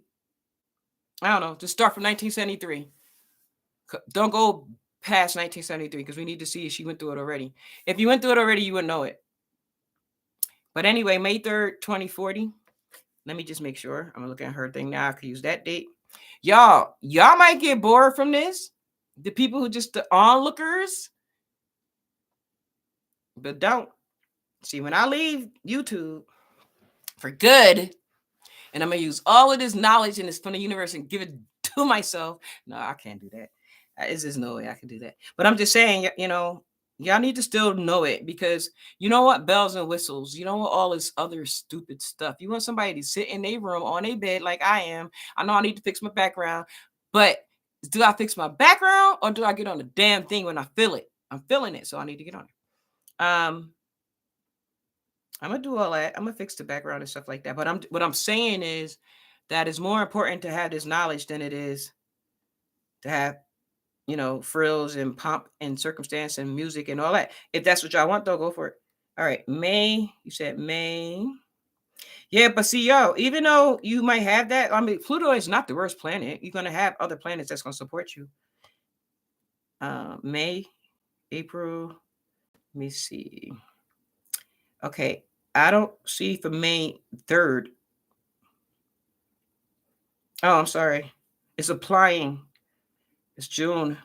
I don't know, just start from 1973. Don't go past 1973 because we need to see if she went through it already. If you went through it already, you wouldn't know it. But anyway, May 3rd, 2040. Let me just make sure. I'm looking at her thing now. I could use that date. Y'all might get bored from this. The people who just the onlookers, but don't. See, when I leave YouTube for good, and I'm gonna use all of this knowledge and this from the universe and give it to myself. No, I can't do that. It's just no way I can do that. But I'm just saying, y'all need to still know it because you know what? Bells and whistles. You know what? All this other stupid stuff. You want somebody to sit in their room on their bed like I am. I know I need to fix my background, but do I fix my background or do I get on the damn thing when I feel it? I'm feeling it, so I need to get on it. I'm gonna do all that. I'm gonna fix the background and stuff like that. But what I'm saying is that it's more important to have this knowledge than it is to have, frills and pomp and circumstance and music and all that. If that's what y'all want, though, go for it. All right, May. You said May. Yeah, but see, yo, even though you might have that, I mean, Pluto is not the worst planet. You're gonna have other planets that's gonna support you. May, April. Let me see. Okay, I don't see for May 3rd. Oh, I'm sorry. It's applying. It's June.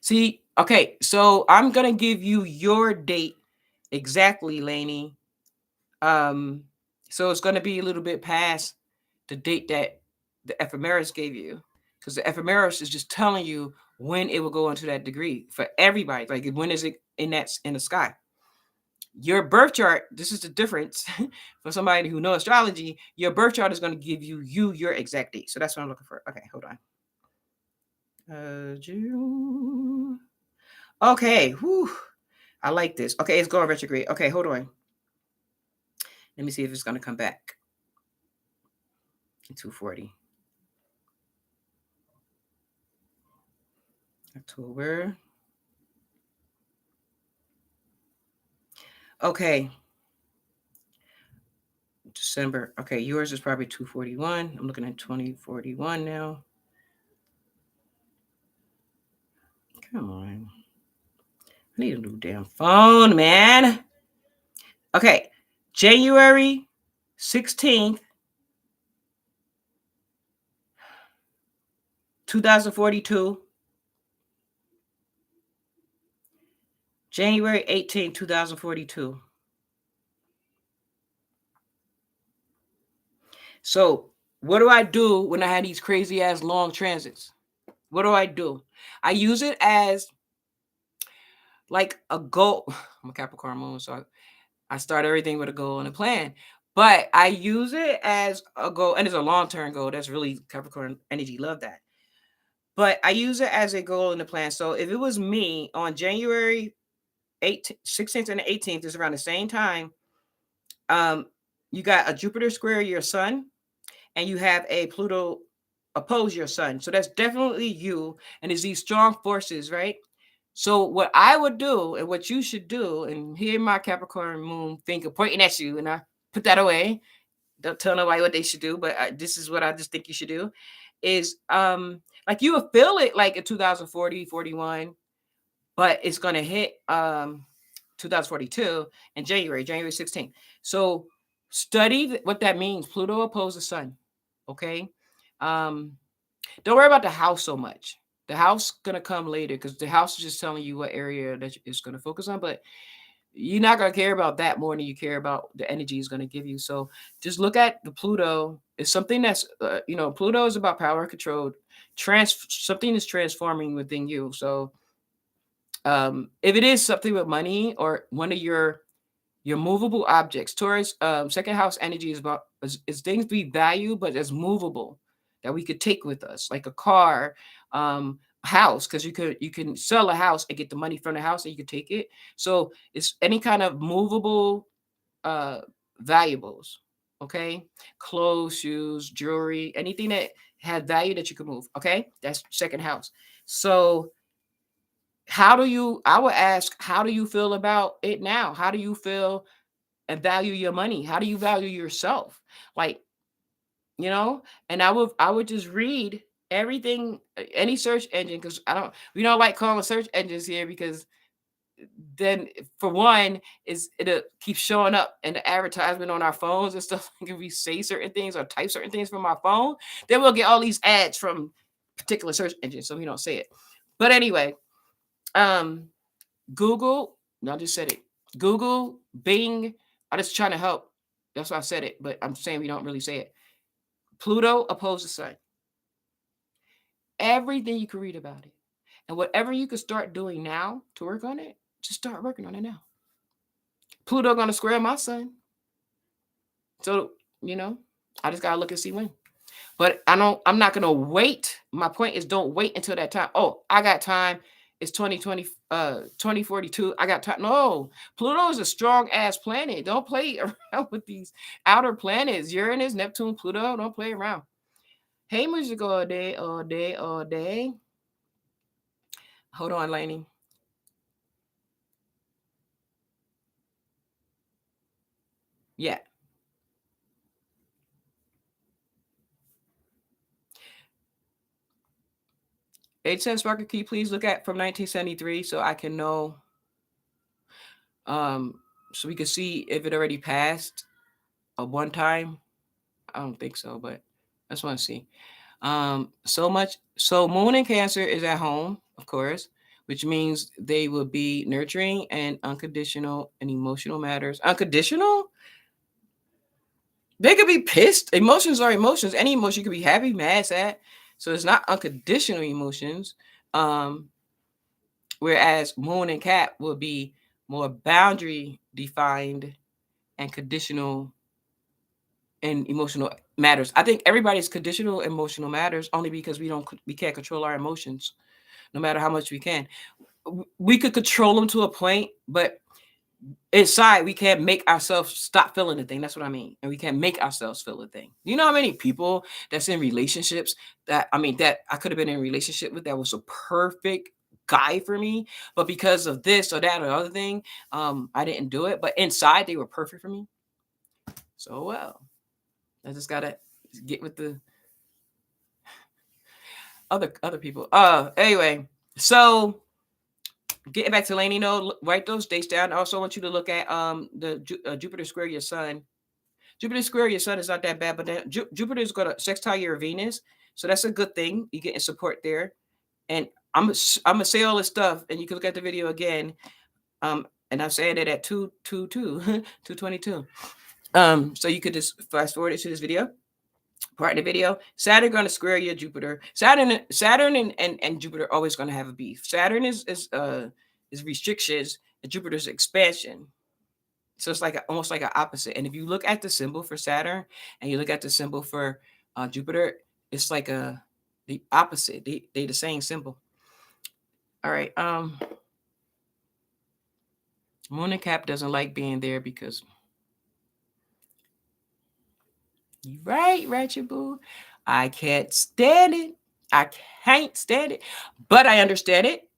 See, okay, so I'm gonna give you your date exactly, Lainey. So it's gonna be a little bit past the date that the ephemeris gave you, because the ephemeris is just telling you when it will go into that degree for everybody. Like when is it in the sky? Your birth chart, this is the difference for somebody who knows astrology. Your birth chart is going to give you your exact date. So that's what I'm looking for. Okay, hold on. June. Okay, whew. I like this. Okay, it's going retrograde. Okay, hold on. Let me see if it's going to come back. 240. October. Okay. December. Okay, yours is probably 241. I'm looking at 2041 now. Come on. I need a new damn phone, man. Okay, January 16th, 2042. January 18th, 2042. So what do I do when I had these crazy ass long transits? What do? I use it as like a goal. I'm a Capricorn moon, so I start everything with a goal and a plan. But I use it as a goal, and it's a long-term goal. That's really Capricorn energy. Love that. But I use it as a goal and a plan. So if it was me on January 16th and 18th, is around the same time. You got a Jupiter square your sun, and you have a Pluto oppose your sun. So that's definitely you, and it's these strong forces, right? So what I would do and what you should do, and here my Capricorn moon finger pointing at you, and I put that away. Don't tell nobody what they should do, but this is what I just think you should do. Is like you will feel it like in 2040, 41, but it's gonna hit 2042 in January 16th. So study what that means. Pluto opposes sun. Okay. Don't worry about the house so much. The house gonna come later because the house is just telling you what area that it's gonna focus on, but you're not gonna care about that more than you care about the energy is gonna give you. So just look at the Pluto. It's something that's Pluto is about power, control, something is transforming within you. So if it is something with money or one of your movable objects, Taurus, second house energy is about is things we value, but it's movable that we could take with us, like a car, house, because you can sell a house and get the money from the house and you can take it. So it's any kind of movable valuables. Okay, clothes, shoes, jewelry, anything that had value that you could move. Okay, that's second house. So how do you, I would ask, how do you feel about it now? How do you feel and value your money? How do you value yourself? Like, you know, and I would just read everything, any search engine, because we don't like calling search engines here, because then for one is it'll keep showing up in the advertisement on our phones and stuff. Like if we say certain things or type certain things from our phone, then we'll get all these ads from particular search engines, so we don't say it. But anyway, um Google, no, I just said it. Google, Bing. I'm just trying to help. That's why I said it, but I'm saying we don't really say it. Pluto opposed the sun. Everything you can read about it. And whatever you can start doing now to work on it, just start working on it now. Pluto gonna square my sun. So, you know, I just gotta look and see when. But I'm not gonna wait. My point is, don't wait until that time. Oh, I got time. It's 2020, 2042. I got time. No, Pluto is a strong ass planet. Don't play around with these outer planets. Uranus, Neptune, Pluto. Don't play around. Hey, music all day, all day, all day. Hold on, Lainey. Yeah. 8 cent sparker, can you please look at from 1973 so I can know, um, so we can see if it already passed a one time? I don't think so, but I just want to see. So much. So Moon in Cancer is at home, of course, which means they will be nurturing and unconditional and emotional matters. Unconditional? They could be pissed. Emotions are emotions. Any emotion could be happy, mad, sad. So it's not unconditional emotions. Um, Whereas Moon and Cap will be more boundary defined and conditional and emotional matters. I think everybody's conditional emotional matters only because we can't control our emotions, no matter how much we can. We could control them to a point, but inside we can't make ourselves stop feeling the thing. That's what I mean. And we can't make ourselves feel the thing. You know how many people that's in relationships that I could have been in a relationship with that was a perfect guy for me, but because of this or that or other thing, I didn't do it. But inside they were perfect for me. So well, I just gotta get with the other people. Anyway, so getting back to Laney, write those dates down. I also want you to look at the Jupiter square your sun. Jupiter square your sun is not that bad, but then Jupiter is going to sextile your Venus, so that's a good thing. You getting support there, and I'm gonna say all this stuff, and you can look at the video again. And I'm saying it at 222 222. So you could just fast forward it to this video. Part of the video, Saturn going to square your Jupiter. Saturn and Jupiter always going to have a beef. Saturn is restrictions, and Jupiter's expansion. So it's like almost like an opposite. And if you look at the symbol for Saturn and you look at the symbol for Jupiter, it's like the opposite. They the same symbol. All right. Moon and Cap doesn't like being there because you right, Ratchet Boo. I can't stand it. I can't stand it, but I understand it.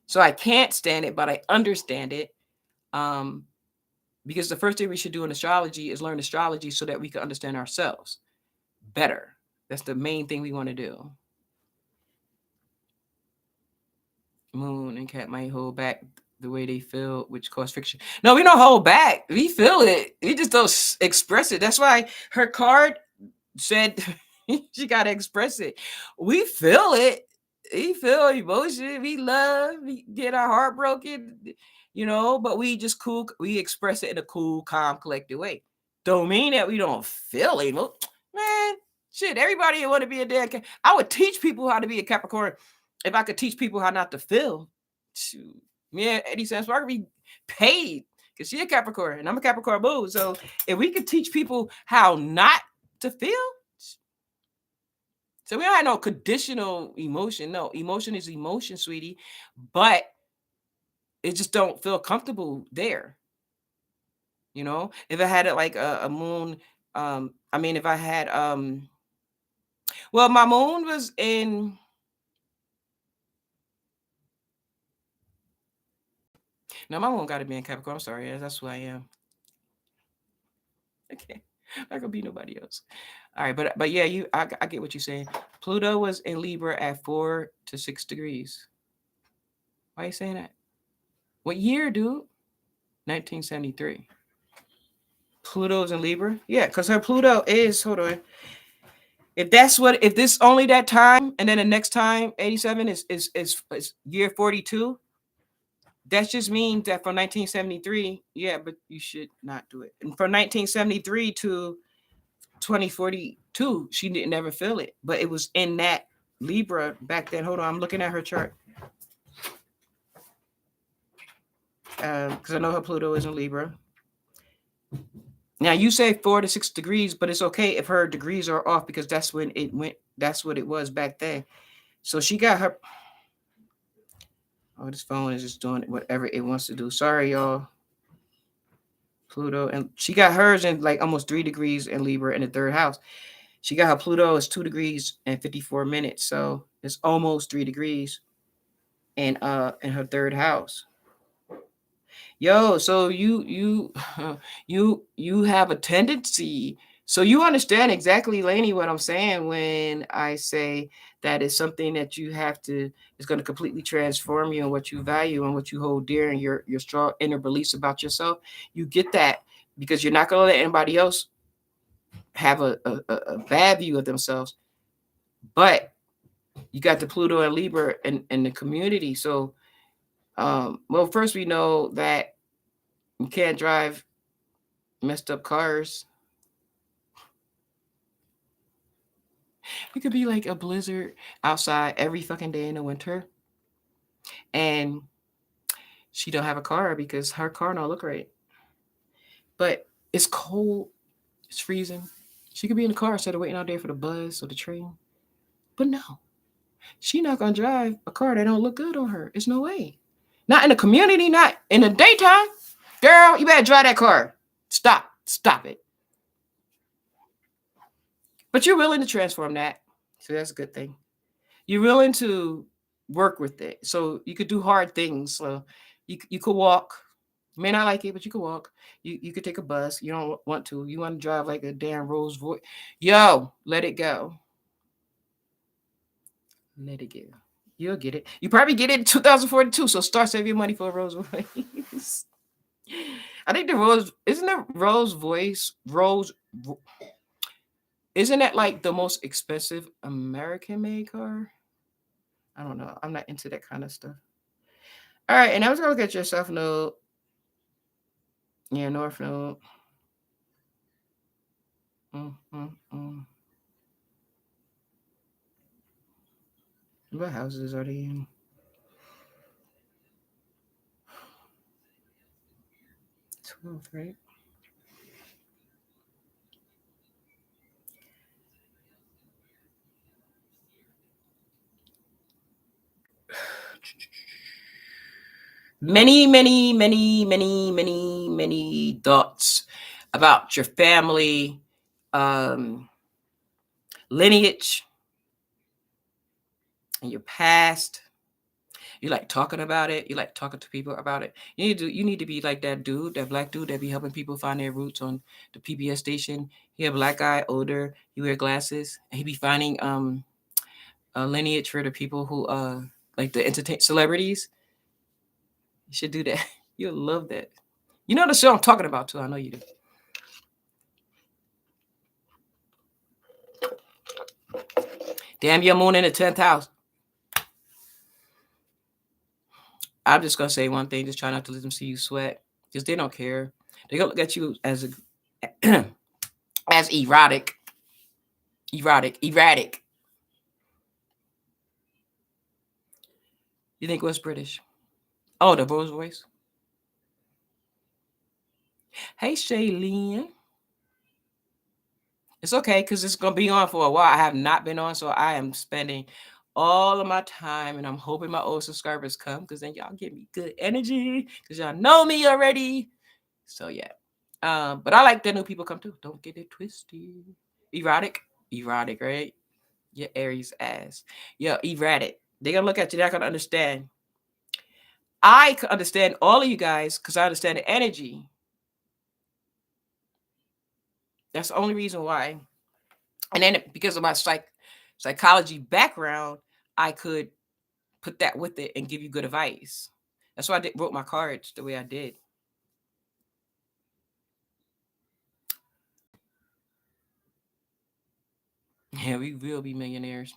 So I can't stand it, but I understand it. Um, because the first thing we should do in astrology is learn astrology so that we can understand ourselves better. That's the main thing we want to do. Moon and Cat might hold back the way they feel, which cause friction. No, we don't hold back. We feel it. We just don't express it. That's why her card said she got to express it. We feel it. We feel emotion. We love. We get our heart broken, but we just cool. We express it in a cool, calm, collected way. Don't mean that we don't feel it. Man, shit, everybody want to be a damn. I would teach people how to be a Capricorn if I could teach people how not to feel. Shoot. Yeah, Eddie Sparker be paid because she a Capricorn and I'm a Capricorn boo. So if we could teach people how not to feel, so we don't have no conditional emotion. No, emotion is emotion, sweetie, but it just don't feel comfortable there. If I had it like a moon I mean, if I had well, my moon was in no, my moon got to be in Capricorn. I'm sorry, yeah, that's who I am. Okay, not gonna be nobody else. All right, but yeah, I get what you're saying. Pluto was in Libra at 4 to 6 degrees. Why are you saying that? What year, dude? 1973. Pluto's in Libra. Yeah, because her Pluto is, hold on. If this only that time, and then the next time 87 is year 42, that just means that from 1973, yeah, but you should not do it. And from 1973 to 2042, she didn't ever feel it, but it was in that Libra back then. Hold on, I'm looking at her chart because I know her Pluto is in Libra. Now you say 4 to 6 degrees, but it's okay if her degrees are off because that's when it went. That's what it was back then. So she got her. Oh, this phone is just doing whatever it wants to do. Sorry, y'all. Pluto, and she got hers in like almost 3 degrees in Libra in the third house. She got her Pluto is 2 degrees and 54 minutes, so it's almost 3 degrees in her third house. Yo, so you have a tendency. So you understand exactly, Lainey, what I'm saying when I say that it's something that you have to is going to completely transform you and what you value and what you hold dear and your strong inner beliefs about yourself. You get that because you're not going to let anybody else have a bad view of themselves. But you got the Pluto and Libra in the community. So well, first we know that you can't drive messed up cars. It could be like a blizzard outside every fucking day in the winter, and she don't have a car because her car don't look right. But it's cold, it's freezing. She could be in the car instead of waiting out there for the bus or the train. But no, she not gonna drive a car that don't look good on her. It's no way. Not in the community, not in the daytime. Girl, you better drive that car. Stop it. But you're willing to transform that, so that's a good thing. You're willing to work with it. So you could do hard things. So you could walk. You may not like it, but you could walk. You could take a bus. You don't want to. You want to drive like a damn Rolls Royce. Yo, let it go. Let it go. You'll get it. You probably get it in 2042. So start saving your money for a Rolls Royce. I think the Rolls isn't the Rolls Voice Rolls. Isn't that like the most expensive American made car? I don't know. I'm not into that kind of stuff. All right, and I was gonna get your South Node. Yeah, North Node. Mm. What houses are they in? 12, right? Many thoughts about your family, um, lineage, and your past. You like talking about it. You like talking to people about it. You need to be like that dude, that black dude that be helping people find their roots on the PBS station. He a black guy, older. He wear glasses, and he be finding a lineage for the people who like the entertain celebrities. You should do that. You'll love that. You know the show I'm talking about too. I know you do. Damn your moon in the 10th house. I'm just gonna say one thing. Just try not to let them see you sweat, because they don't care. They gonna look at you as a as erratic. You think what's British? Oh, the Rolls Royce. Hey, Shailene. It's okay because it's gonna be on for a while. I have not been on, so I am spending all of my time, and I'm hoping my old subscribers come because then y'all give me good energy because y'all know me already. So yeah. But I like the new people come too. Don't get it twisted. Erotic, erotic, right? Your Aries ass. Yeah, erratic. They're gonna look at you. They're not gonna understand. I can understand all of you guys because I understand the energy. That's the only reason why. And then because of my psychology background, I could put that with it and give you good advice. That's why wrote my cards the way I did. Yeah, we will be millionaires.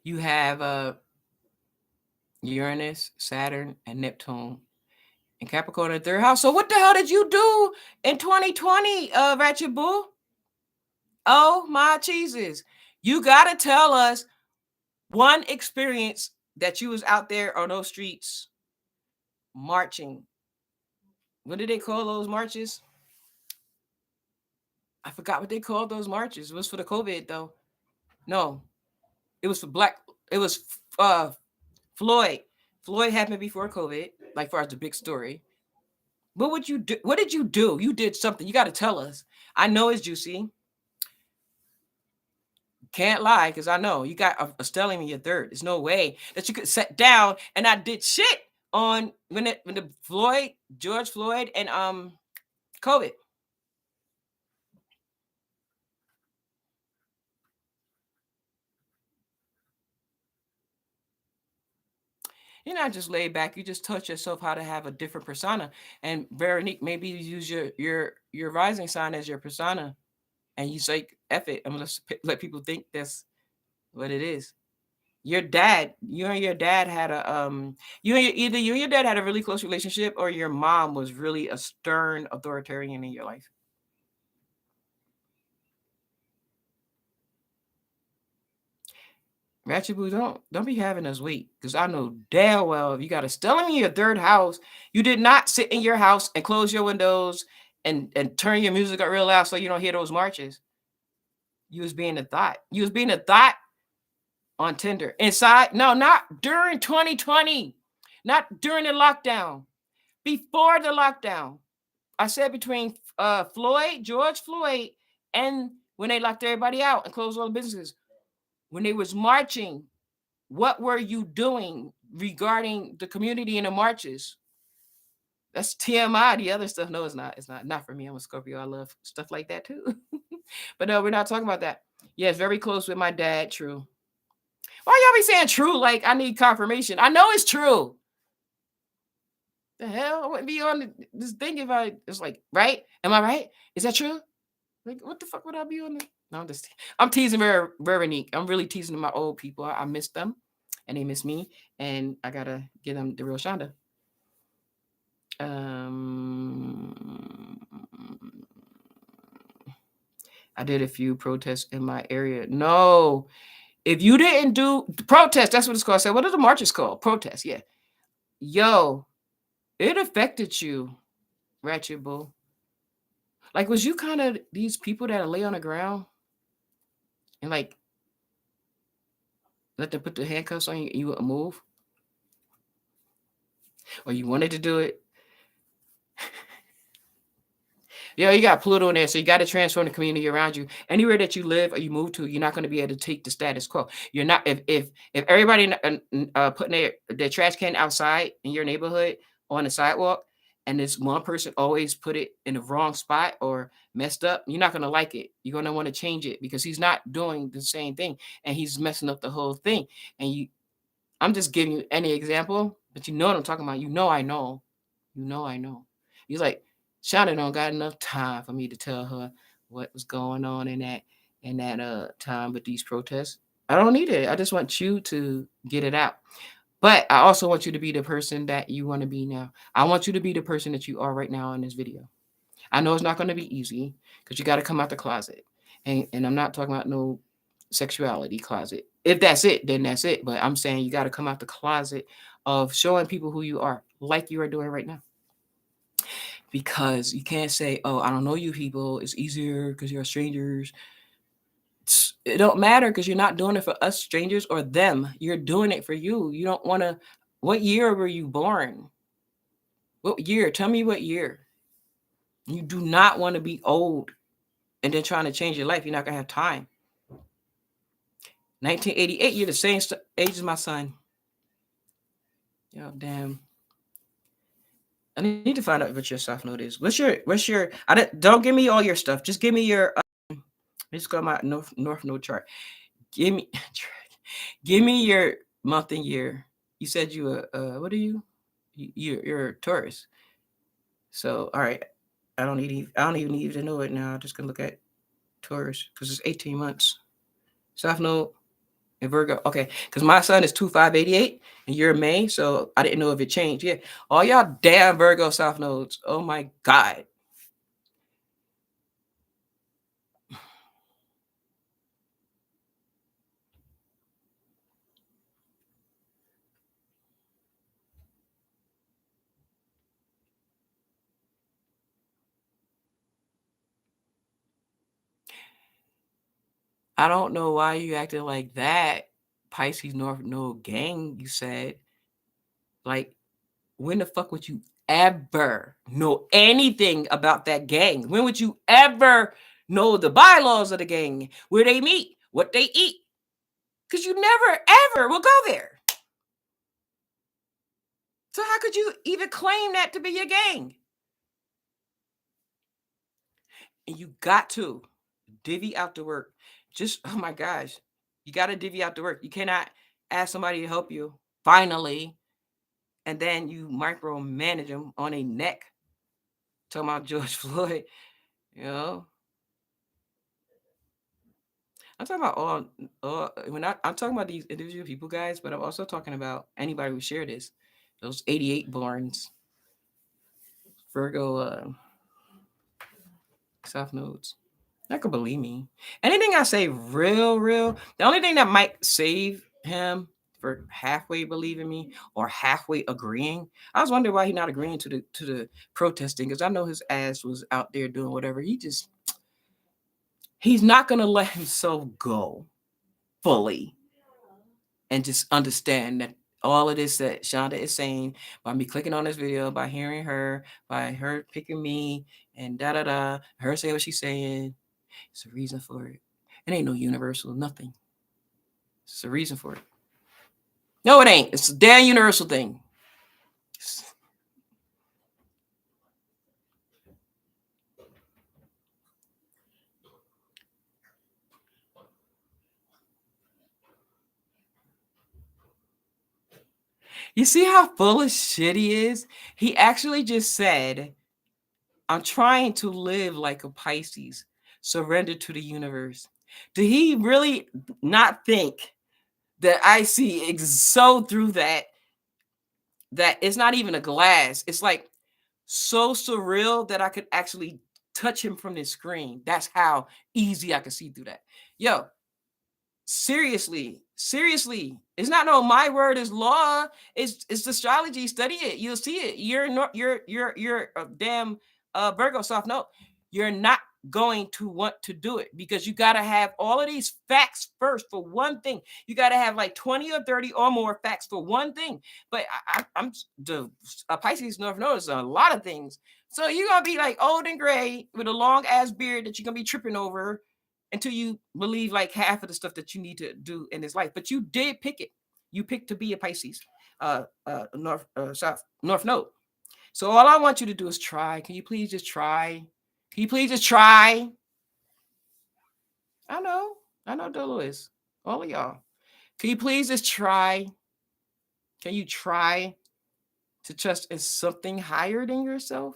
You have Uranus, Saturn, and Neptune in Capricorn in third house. So what the hell did you do in 2020, Ratchet Boo? Oh my cheeses. You gotta tell us one experience that you was out there on those streets marching. What did they call those marches? I forgot what they called those marches. It was for the COVID though. No, it was for Black. It was Floyd. Floyd happened before COVID, like far as the big story. What would you do? What did you do? You did something. You got to tell us. I know it's juicy. Can't lie, because I know you got a stellium in your third. There's no way that you could sit down and I did shit on when the George Floyd and COVID. You're not just laid back. You just taught yourself how to have a different persona. And Veronique, maybe you use your rising sign as your persona, and you say, "F it, I'm gonna let people think that's what it is." Your dad, you and your dad had a either you and your dad had a really close relationship, or your mom was really a stern authoritarian in your life. Ratchet Boo, don't be having us wait, because I know damn well if you got a stellium in your third house, you did not sit in your house and close your windows and turn your music up real loud so you don't hear those marches. You was being a thought. You was being a thought on Tinder. Inside, no, not during 2020, not during the lockdown, before the lockdown. I said between George Floyd, and when they locked everybody out and closed all the businesses, when they was marching, what were you doing regarding the community and the marches? That's TMI. The other stuff, no, it's not. It's not for me. I'm a Scorpio. I love stuff like that too. But no, we're not talking about that. Yeah, it's very close with my dad. True. Why y'all be saying true? Like I need confirmation. I know it's true. The hell? I wouldn't be on this thing if I. It's like right. Am I right? Is that true? Like what the fuck would I be on? No, I'm teasing Veronique. I'm really teasing my old people. I miss them, and they miss me, and I gotta get them the real Shonda. Um, I did a few protests in my area. No, if you didn't do protest, that's what it's called. I said, what are the marches called? Protest, yeah. Yo, it affected you, Ratchet Bull. Like, was you kind of these people that lay on the ground and like let them put the handcuffs on you and you wouldn't move? Or you wanted to do it? Yeah, you got Pluto in there, so you got to transform the community around you. Anywhere that you live or you move to, you're not going to be able to take the status quo. You're not if everybody putting their trash can outside in your neighborhood on the sidewalk, and this one person always put it in the wrong spot or messed up, you're not going to like it. You're going to want to change it because he's not doing the same thing and he's messing up the whole thing. And I'm just giving you any example, but you know what I'm talking about. You know I know. You know I know. He's like, Shauna don't got enough time for me to tell her what was going on in that time with these protests. I don't need it. I just want you to get it out. But I also want you to be the person that you want to be now. I want you to be the person that you are right now in this video. I know it's not going to be easy because you got to come out the closet. And I'm not talking about no sexuality closet. If that's it, then that's it. But I'm saying you got to come out the closet of showing people who you are, like you are doing right now. Because you can't say, oh, I don't know you people. It's easier because you're strangers. It don't matter because you're not doing it for us strangers or them. You're doing it for you. You don't want to What year were you born? What year? Tell me what year. You do not want to be old and then trying to change your life. You're not gonna have time. 1988. You're the same age as my son. Yo, damn. I need to find out what your South Node is. What's your? Don't give me all your stuff. Just give me your. Let's go to my North Node chart. Give me, give me your month and year. You said you what are you? You're a Taurus. So all right, I don't even need to know it now. I'm just gonna look at Taurus because it's 18 months. South Node and Virgo. Okay, because my son is 2588 and you're May, so I didn't know if it changed. Yeah, all y'all damn Virgo South Nodes. Oh my God. I don't know why you acting like that. Pisces North Node gang, you said. Like, when the fuck would you ever know anything about that gang? When would you ever know the bylaws of the gang? Where they meet, what they eat? Because you never ever will go there. So how could you even claim that to be your gang? And you got to divvy out the work. Just, oh my gosh, you got to divvy out the work. You cannot ask somebody to help you finally, and then you micromanage them on a neck. Talking about George Floyd, you know. I'm talking about all I'm talking about these individual people, guys, but I'm also talking about anybody who share this. Those 88 borns, Virgo, South Nodes. Not gonna believe me. Anything I say real. The only thing that might save him for halfway believing me or halfway agreeing. I was wondering why he not agreeing to the protesting, because I know his ass was out there doing whatever. He's not gonna let himself go fully and just understand that all of this that Shonda is saying by me clicking on this video, by hearing her, by her picking me, and da da da, her saying what she's saying, it's a reason for it. It ain't no universal nothing. It's a reason for it. No, it ain't. It's a damn universal thing. You see how full of shit he is? He actually just said, I'm trying to live like a Pisces, surrender to the universe. Did he really not think that I see so through that it's not even a glass? It's like so surreal that I could actually touch him from the screen. That's how easy I could see through that. Yo, seriously, it's not no my word is law. It's astrology. Study it. You'll see it. You're a damn Virgo soft note. You're not going to want to do it because you got to have all of these facts first for one thing. You got to have like 20 or 30 or more facts for one thing. But I'm the Pisces North Node is a lot of things. So you're gonna be like old and gray with a long ass beard that you're gonna be tripping over until you believe like half of the stuff that you need to do in this life. But you did pick it. You picked to be a Pisces, North Node. So all I want you to do is try. Can you please just try? Can you please just try? I know Dolo is. All of y'all. Can you please just try? Can you try to trust in something higher than yourself?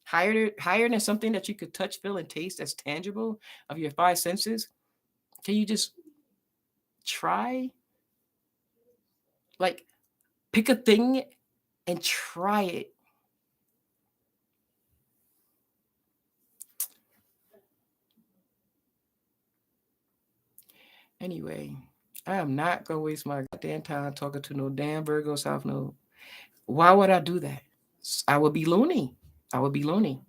Higher than something that you could touch, feel, and taste that's tangible of your five senses? Can you just try? Like, pick a thing and try it. Anyway, I am not gonna waste my goddamn time talking to no damn Virgo South Node. Why would I do that? I would be loony. I would be loony.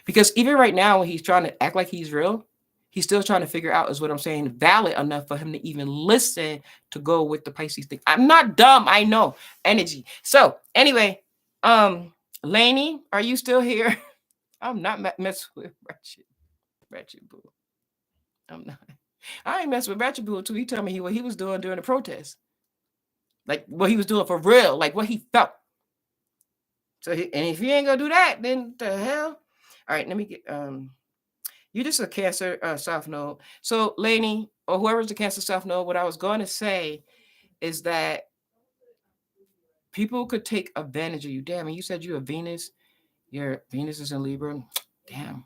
Because even right now, when he's trying to act like he's real, He's still trying to figure out, is what I'm saying, valid enough for him to even listen to go with the Pisces thing. I'm not dumb. I know energy. So anyway, Lainey, are you still here? I'm not messing with Ratchet Boo. I'm not. I ain't messing with Ratchet Boo until he tell me what he was doing during the protest. Like what he was doing for real, like what he felt. So, and if he ain't gonna do that, then the hell. All right, let me get you're just a Cancer South Node. So, Lainey, or whoever's the Cancer South Node, what I was going to say is that people could take advantage of you. Damn, and you said you're a Venus. Your Venus is in Libra. Damn.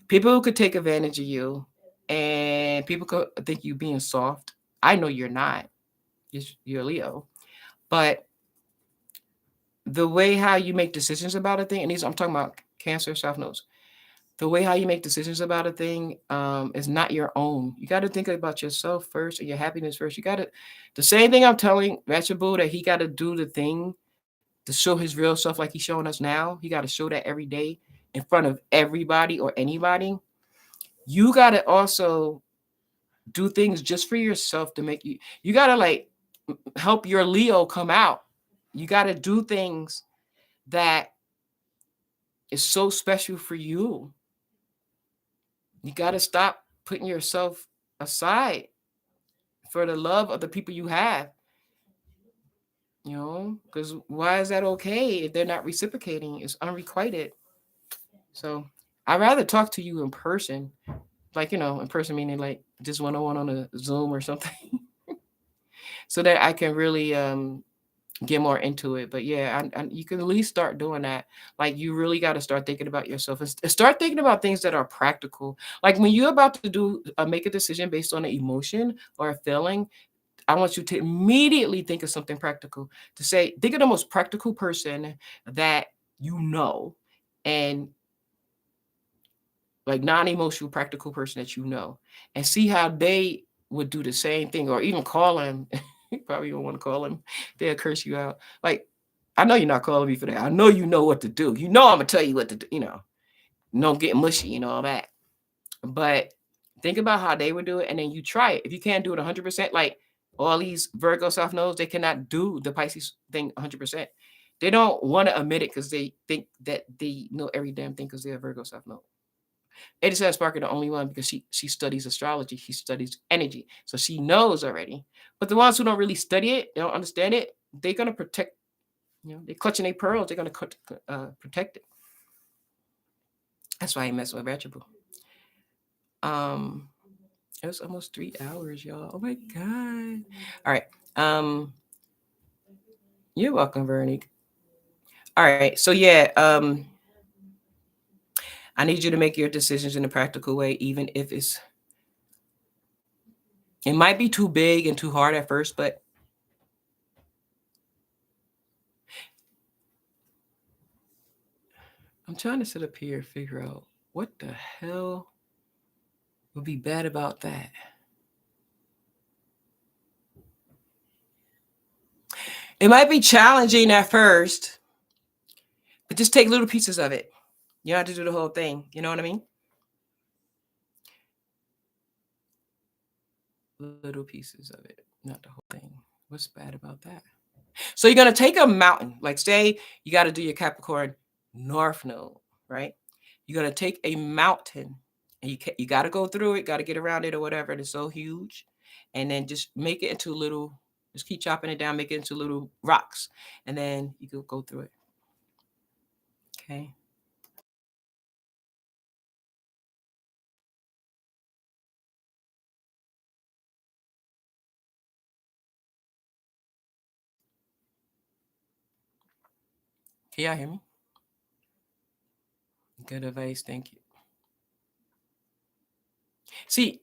People could take advantage of you, and people could think you being soft. I know you're not. You're Leo. But the way how you make decisions about a thing, and these I'm talking about Cancer South Nodes, the way how you make decisions about a thing is not your own. You got to think about yourself first and your happiness first. You got to, the same thing I'm telling Ratchaboo, that he got to do the thing to show his real self like he's showing us now. He got to show that every day in front of everybody or anybody. You got to also do things just for yourself to make you got to like help your Leo come out. You got to do things that is so special for you. You got to stop putting yourself aside for the love of the people you have. You know, because why is that okay if they're not reciprocating? It's unrequited. So I'd rather talk to you in person, like, in person meaning like just one-on-one on a Zoom or something, so that I can really get more into it. But yeah, you can at least start doing that. Like, you really got to start thinking about yourself and start thinking about things that are practical. Like when you're about to make a decision based on an emotion or a feeling, I want you to immediately think of something practical. To say, think of the most practical person that you know, and like non-emotional practical person that you know, and see how they would do the same thing, or even call him. You probably don't want to call him. They'll curse you out. Like, I know you're not calling me for that. I know you know what to do. You know I'm gonna tell you what to do. Don't get mushy and all that. But think about how they would do it, and then you try it. If you can't do it 100%, like all these Virgo South Nodes, they cannot do the Pisces thing 100%. They don't want to admit it because they think that they know every damn thing because they're a Virgo South Node. Edison Sparker, the only one, because she studies astrology, she studies energy, so she knows already. But the ones who don't really study it, they don't understand it, they're gonna protect. They're clutching their pearls. They're gonna protect it. That's why I mess with vegetable. It was almost 3 hours, y'all. Oh my god! All right. You're welcome, Veronique. All right. So yeah. I need you to make your decisions in a practical way, even if it might be too big and too hard at first, but I'm trying to sit up here and figure out what the hell would be bad about that. It might be challenging at first, but just take little pieces of it. You don't have to do the whole thing. You know what I mean? Little pieces of it, not the whole thing. What's bad about that? So you're going to take a mountain, like say you got to do your Capricorn North Node, right? You're going to take a mountain, and you got to go through it, got to get around it or whatever. It's so huge. And then just make it into little, just keep chopping it down, make it into little rocks. And then you can go through it. Okay. Can y'all hear me? Good advice. Thank you. See,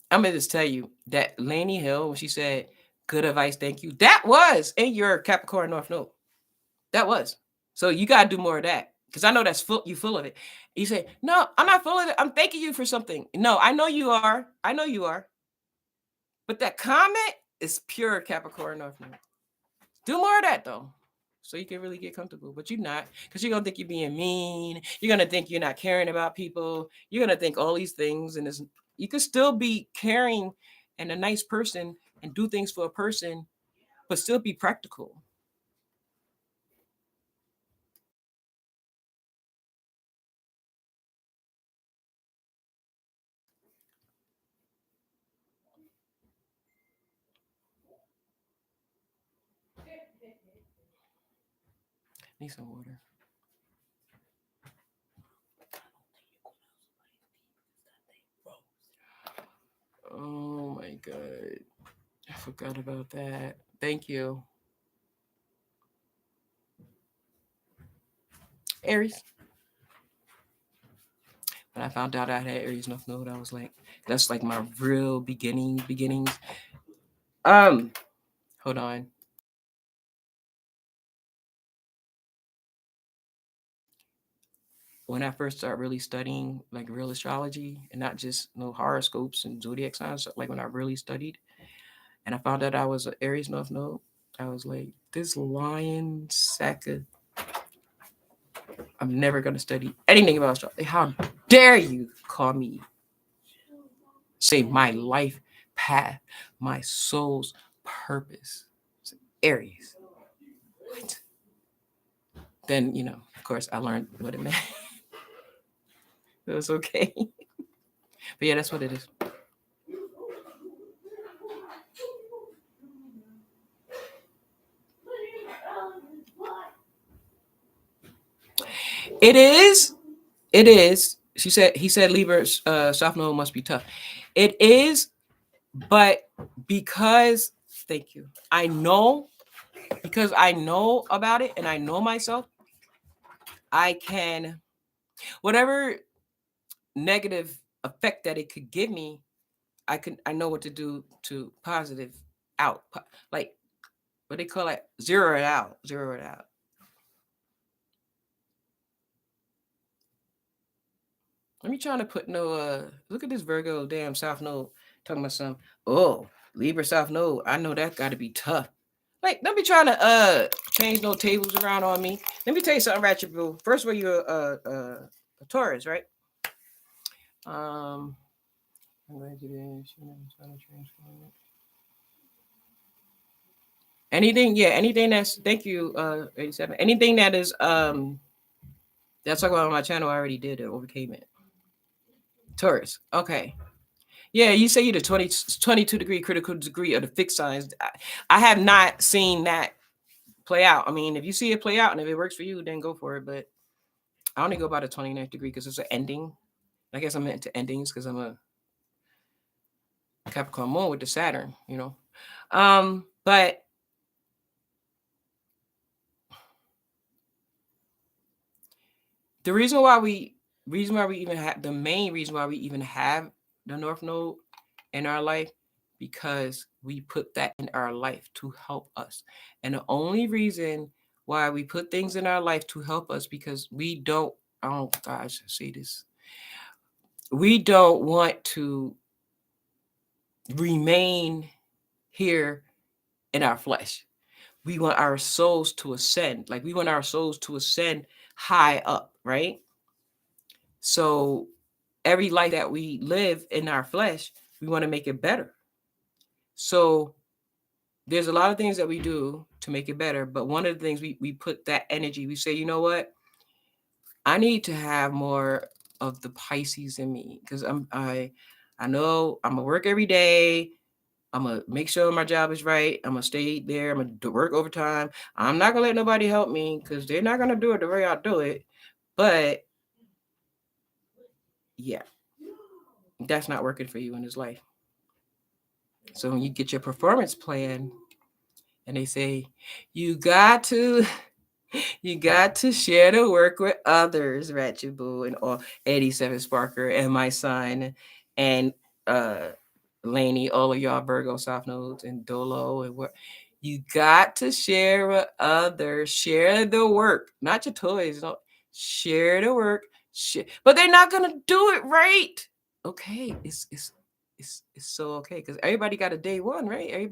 I'm going to just tell you that Lainey Hill, when she said, good advice, thank you, that was in your Capricorn North Node. That was. So you got to do more of that. Because I know that's you full of it. You say, no, I'm not full of it. I'm thanking you for something. No, I know you are. I know you are. But that comment is pure Capricorn North Node. Do more of that, though. So you can really get comfortable. But you're not. Because you're going to think you're being mean. You're going to think you're not caring about people. You're going to think all these things. And You could still be caring and a nice person and do things for a person, but still be practical. Need some water. Oh my God. I forgot about that. Thank you. Aries. When I found out I had Aries North Node, I was like, that's like my real beginnings. Um, Hold on. When I first started really studying like real astrology and not just no horoscopes and zodiac signs, like when I really studied and I found out I was an Aries North Node, I was like, this lion sack of, I'm never gonna study anything about astrology. How dare you call me, say my life path, my soul's purpose. Aries. What? Then, of course, I learned what it meant. It was okay. But yeah, that's what it is. It is. It is. He said Libra's South Node must be tough. It is, but because, thank you. Because I know about it and I know myself, I can, whatever negative effect that it could give me, I know what to do to positive out. Like what they call it, zero it out. Zero it out. Let me try to put no look at this Virgo damn South Node talking about some Libra South Node. I know that gotta be tough. Like, don't be trying to change no tables around on me. Let me tell you something, Ratchet Boo. First of all, you're a Taurus, right? I'm glad you did. Anything that's thank you, 87. Anything that is that's talking about on my channel, I already did it, overcame it. Taurus. Okay. Yeah, you say you're the 22-degree critical degree of the fixed signs. I have not seen that play out. I mean, if you see it play out and if it works for you, then go for it. But I only go by the 29th degree because it's an ending. I guess I'm into endings because I'm a Capricorn moon with the Saturn, But the main reason why we even have the North Node in our life, because we put that in our life to help us. And the only reason why we put things in our life to help us, because we don't, oh gosh, I see this. We don't want to remain here in our flesh. We want our souls to ascend. Like we want our souls to ascend high up, right? So every life that we live in our flesh, we want to make it better. So there's a lot of things that we do to make it better. But one of the things we put that energy, we say, you know what? I need to have more of the Pisces in me because I know I'm gonna work every day. I'm gonna make sure my job is right. I'm gonna stay there. I'm gonna work overtime. I'm not gonna let nobody help me because they're not gonna do it the way I do it. But yeah, that's not working for you in this life. So when you get your performance plan and they say you got to share the work with others, Ratchet Boo and all 87 Sparker and my son and Laney, all of y'all Virgo South Nodes and Dolo and what you got to share with others, share the work, not your toys. Don't share the work, but they're not gonna do it right. Okay, it's so okay because everybody got a day one, right?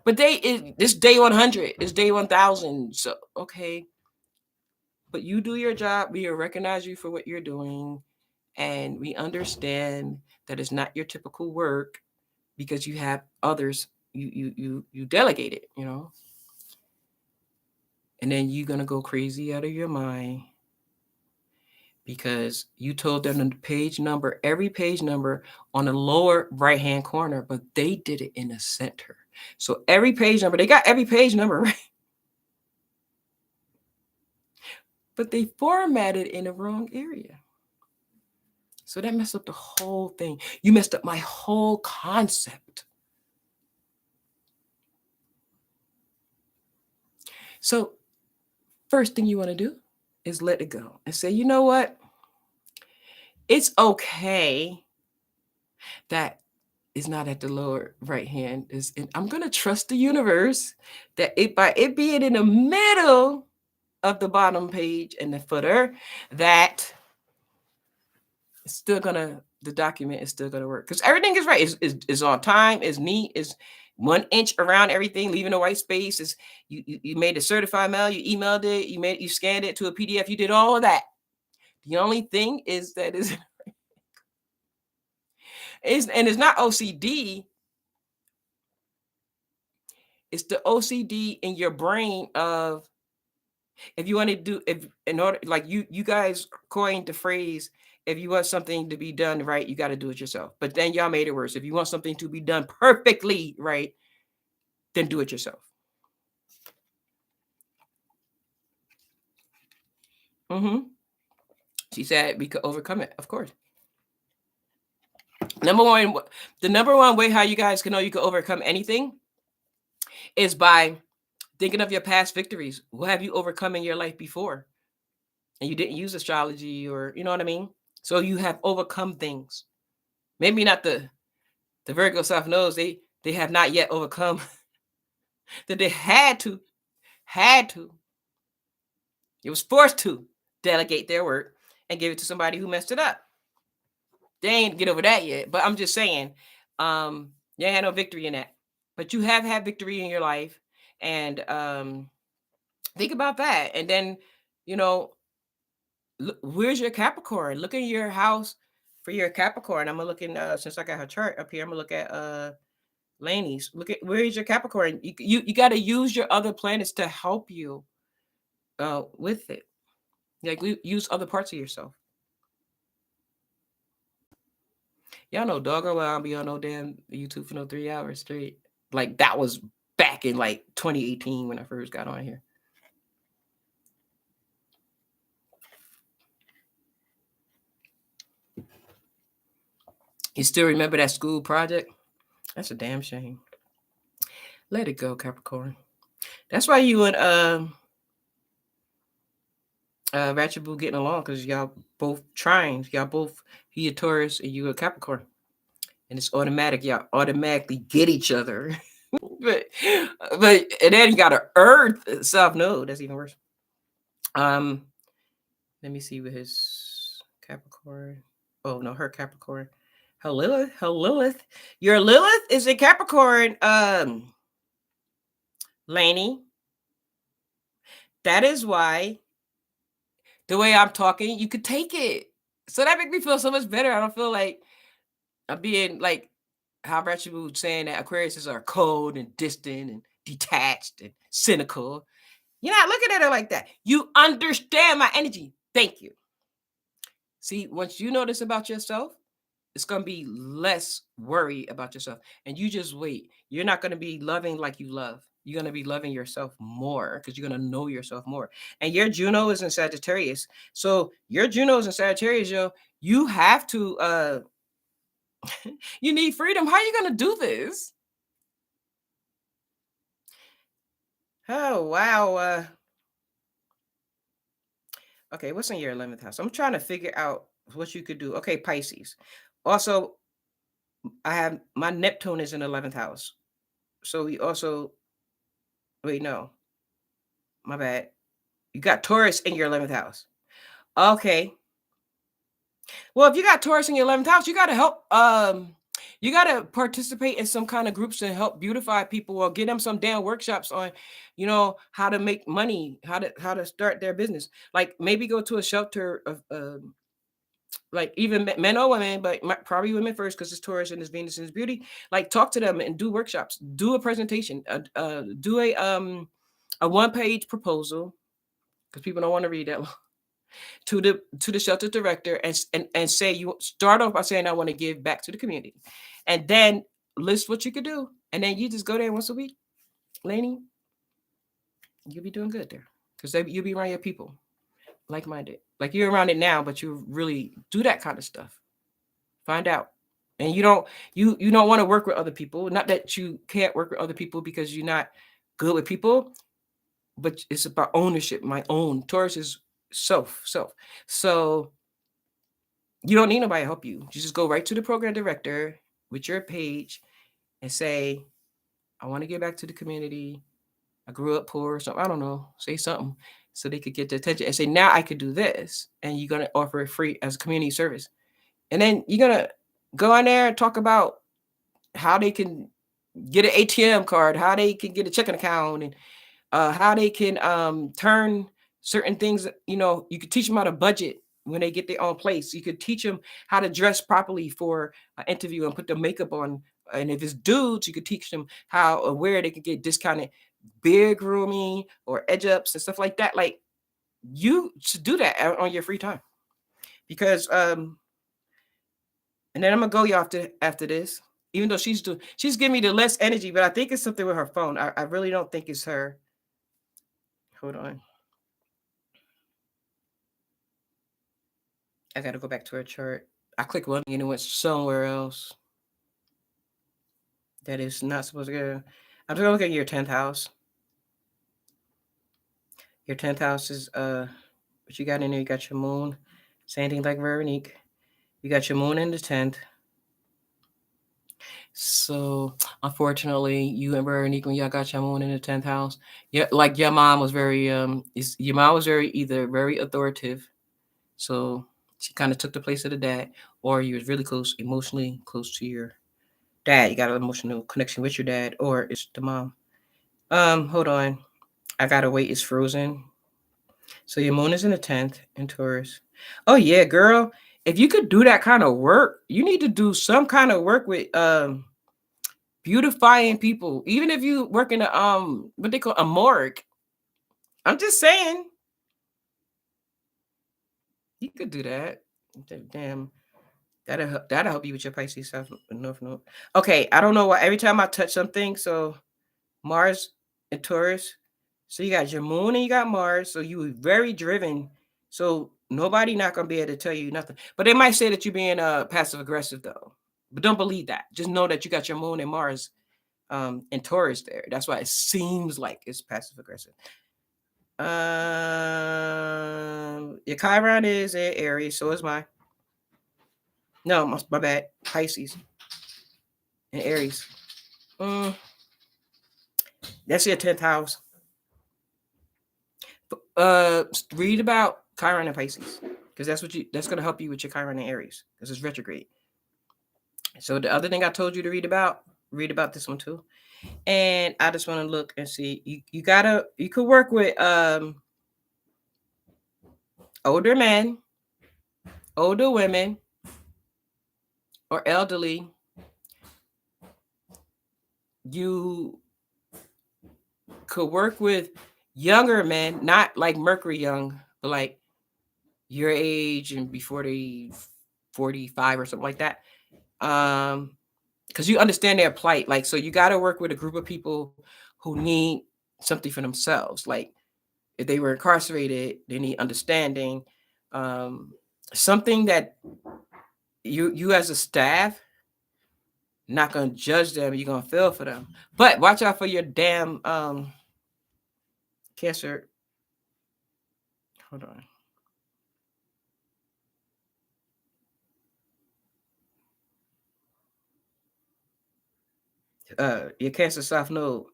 But this day 100 is day 1000. So okay, but you do your job. We will recognize you for what you're doing, and we understand that it's not your typical work because you have others you delegate it, and then you're gonna go crazy out of your mind because you told them the page number, every page number on the lower right hand corner, but they did it in the center. So every page number, they got every page number right, but they formatted in the wrong area. So that messed up the whole thing. You messed up my whole concept. So first thing you want to do is let it go and say, you know what? It's okay that is not at the lower right hand. I'm going to trust the universe that by it being in the middle of the bottom page and the footer, that it's still gonna, the document is still gonna work because everything is right. Is on time. Is neat. Is 1 inch around everything, leaving a white space. Is you made a certified mail. You emailed it. You scanned it to a PDF. You did all of that. The only thing is that and it's not OCD. It's the OCD in your brain of, if you want to do, if in order, like you guys coined the phrase, if you want something to be done right, you got to do it yourself. But then y'all made it worse. If you want something to be done perfectly right, then do it yourself. Mm-hmm. She said we could overcome it. Of course. The number one way how you guys can know you can overcome anything is by thinking of your past victories. What have you overcome in your life before? And you didn't use astrology, or you know what I mean? So you have overcome things. Maybe not the Virgo South knows they have not yet overcome that they had to. It was forced to delegate their work and give it to somebody who messed it up. They ain't get over that yet, but I'm just saying, you ain't had no victory in that. But you have had victory in your life, and think about that. And then, you know, look, where's your Capricorn? Look in your house for your Capricorn. I'm gonna look in since I got her chart up here. I'm gonna look at Laney's. Look at where is your Capricorn. You got to use your other planets to help you with it. Like use other parts of yourself. Y'all know doggone well I'll be on no damn YouTube for no 3 hours straight. Like that was back in like 2018 when I first got on here. You still remember that school project? That's a damn shame. Let it go, Capricorn. That's why you and Ratchet Boo getting along, because y'all both Trines. Y'all both, he a Taurus and you a Capricorn. And it's automatic. Y'all automatically get each other. but and then you got an Earth South Node. That's even worse. Let me see with his Capricorn. Oh no, her Capricorn. Her Lilith. Your Lilith is a Capricorn. Laney. That is why the way I'm talking, you could take it. So that makes me feel so much better. I don't feel like I'm being like how Ratchet was saying that Aquariuses are cold and distant and detached and cynical. You're not looking at it like that. You understand my energy. Thank you. See, once you know this about yourself, it's going to be less worry about yourself. And you just wait. You're not going to be loving like you love. You're going to be loving yourself more because you're going to know yourself more. And your Juno is in Sagittarius. So your Juno is in Sagittarius, yo. You have to, you need freedom. How are you going to do this? Oh, wow. Okay, what's in your 11th house? I'm trying to figure out what you could do. Okay, Pisces. Also, I have my Neptune is in the 11th house. So we also, wait, no, my bad. You got Taurus in your 11th house. Okay. Well, if you got Taurus in your 11th house, you got to help. You got to participate in some kind of groups and help beautify people, or get them some damn workshops on, how to make money, how to start their business. Like maybe go to a shelter of like even men or women, but probably women first because it's Taurus and it's Venus and it's beauty. Like talk to them and do workshops, do a presentation, do a 1-page proposal because people don't want to read that long, to the shelter director and say you start off by saying I want to give back to the community, and then list what you could do, and then you just go there once a week, Lainey. You'll be doing good there because you'll be around your people, like minded. Like you're around it now, but you really do that kind of stuff. Find out. And you don't want to work with other people. Not that you can't work with other people because you're not good with people, but it's about ownership. My own Taurus is self. So you don't need nobody to help you. You just go right to the program director with your page and say, I want to give back to the community. I grew up poor, so I don't know. Say something so they could get the attention and say, now I could do this. And you're gonna offer it free as a community service. And then you're gonna go on there and talk about how they can get an ATM card, how they can get a checking account, and how they can turn certain things. You could teach them how to budget when they get their own place. You could teach them how to dress properly for an interview and put the makeup on. And if it's dudes, you could teach them how or where they could get discounted beard grooming or edge ups and stuff like that. Like you should do that on your free time because and then I'm gonna go you after this. Even though she's giving me the less energy, but I think it's something with her phone. I really don't think it's her. Hold on. I gotta go back to her chart. I clicked one and it went somewhere else. That is not supposed to go. I'm just gonna look at your 10th house. Your 10th house is what you got in there, you got your moon. Same thing like Veronique. You got your moon in the 10th. So unfortunately, you and Veronique, when y'all got your moon in the 10th house, yeah, like your mom was very your mom was either very authoritative, so she kind of took the place of the dad, or you was really close, emotionally close to your dad. You got an emotional connection with your dad, or it's the mom. Hold on. I gotta wait, it's frozen. So your moon is in the 10th in Taurus. Oh yeah, girl. If you could do that kind of work, you need to do some kind of work with beautifying people. Even if you work in a what they call a morgue. I'm just saying you could do that. Damn. That'll help you with your Pisces stuff. North Node. Okay, I don't know why every time I touch something, so Mars and Taurus. So you got your moon and you got Mars. So you were very driven. So nobody not gonna be able to tell you nothing. But they might say that you're being passive aggressive though. But don't believe that. Just know that you got your moon and Mars and Taurus there. That's why it seems like it's passive aggressive. Your Chiron is in Aries, so is mine. No, my bad. Pisces and Aries. That's your 10th house. Read about Chiron and Pisces because that's gonna help you with your Chiron and Aries because it's retrograde. So the other thing I told you to read about this one too. And I just want to look and see. You could work with older men, older women, or elderly. You could work with younger men, not like Mercury young, but like your age and before they 45 or something like that. Because you understand their plight. Like, so you got to work with a group of people who need something for themselves. Like, if they were incarcerated, they need understanding. Something that you as a staff not gonna judge them, you're gonna feel for them. But watch out for your damn Cancer. Hold on. Your Cancer South Node,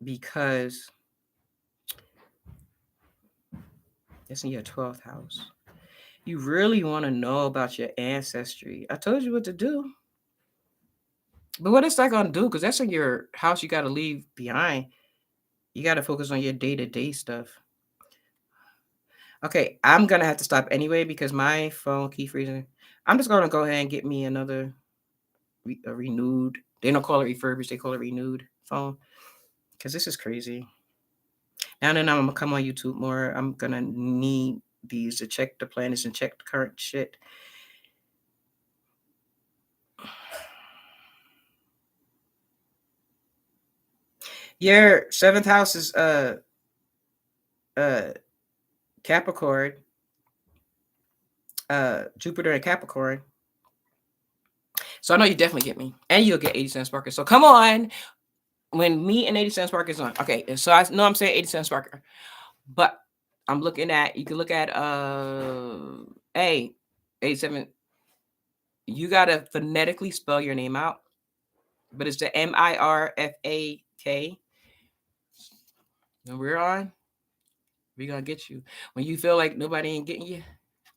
because it's in your 12th house. You really want to know about your ancestry. I told you what to do. But what is that going to do? Because that's in your house you got to leave behind. You got to focus on your day-to-day stuff. Okay, I'm gonna have to stop anyway because my phone keep freezing. I'm just gonna go ahead and get me another a renewed. They don't call it refurbished. They call it renewed phone because this is crazy. Now and then I'm gonna come on YouTube more. I'm gonna need these to check the planets and check the current shit. Your seventh house is uh Capricorn, Jupiter and Capricorn. So I know you definitely get me. And you'll get 80 cent sparker. So come on. When me and 80 cent sparker is on. Okay, so I know I'm saying 80 cent sparker. But I'm looking at, you can look at A 87. You gotta phonetically spell your name out. But it's the Mirfak. And we're on. We're gonna get you. When you feel like nobody ain't getting you,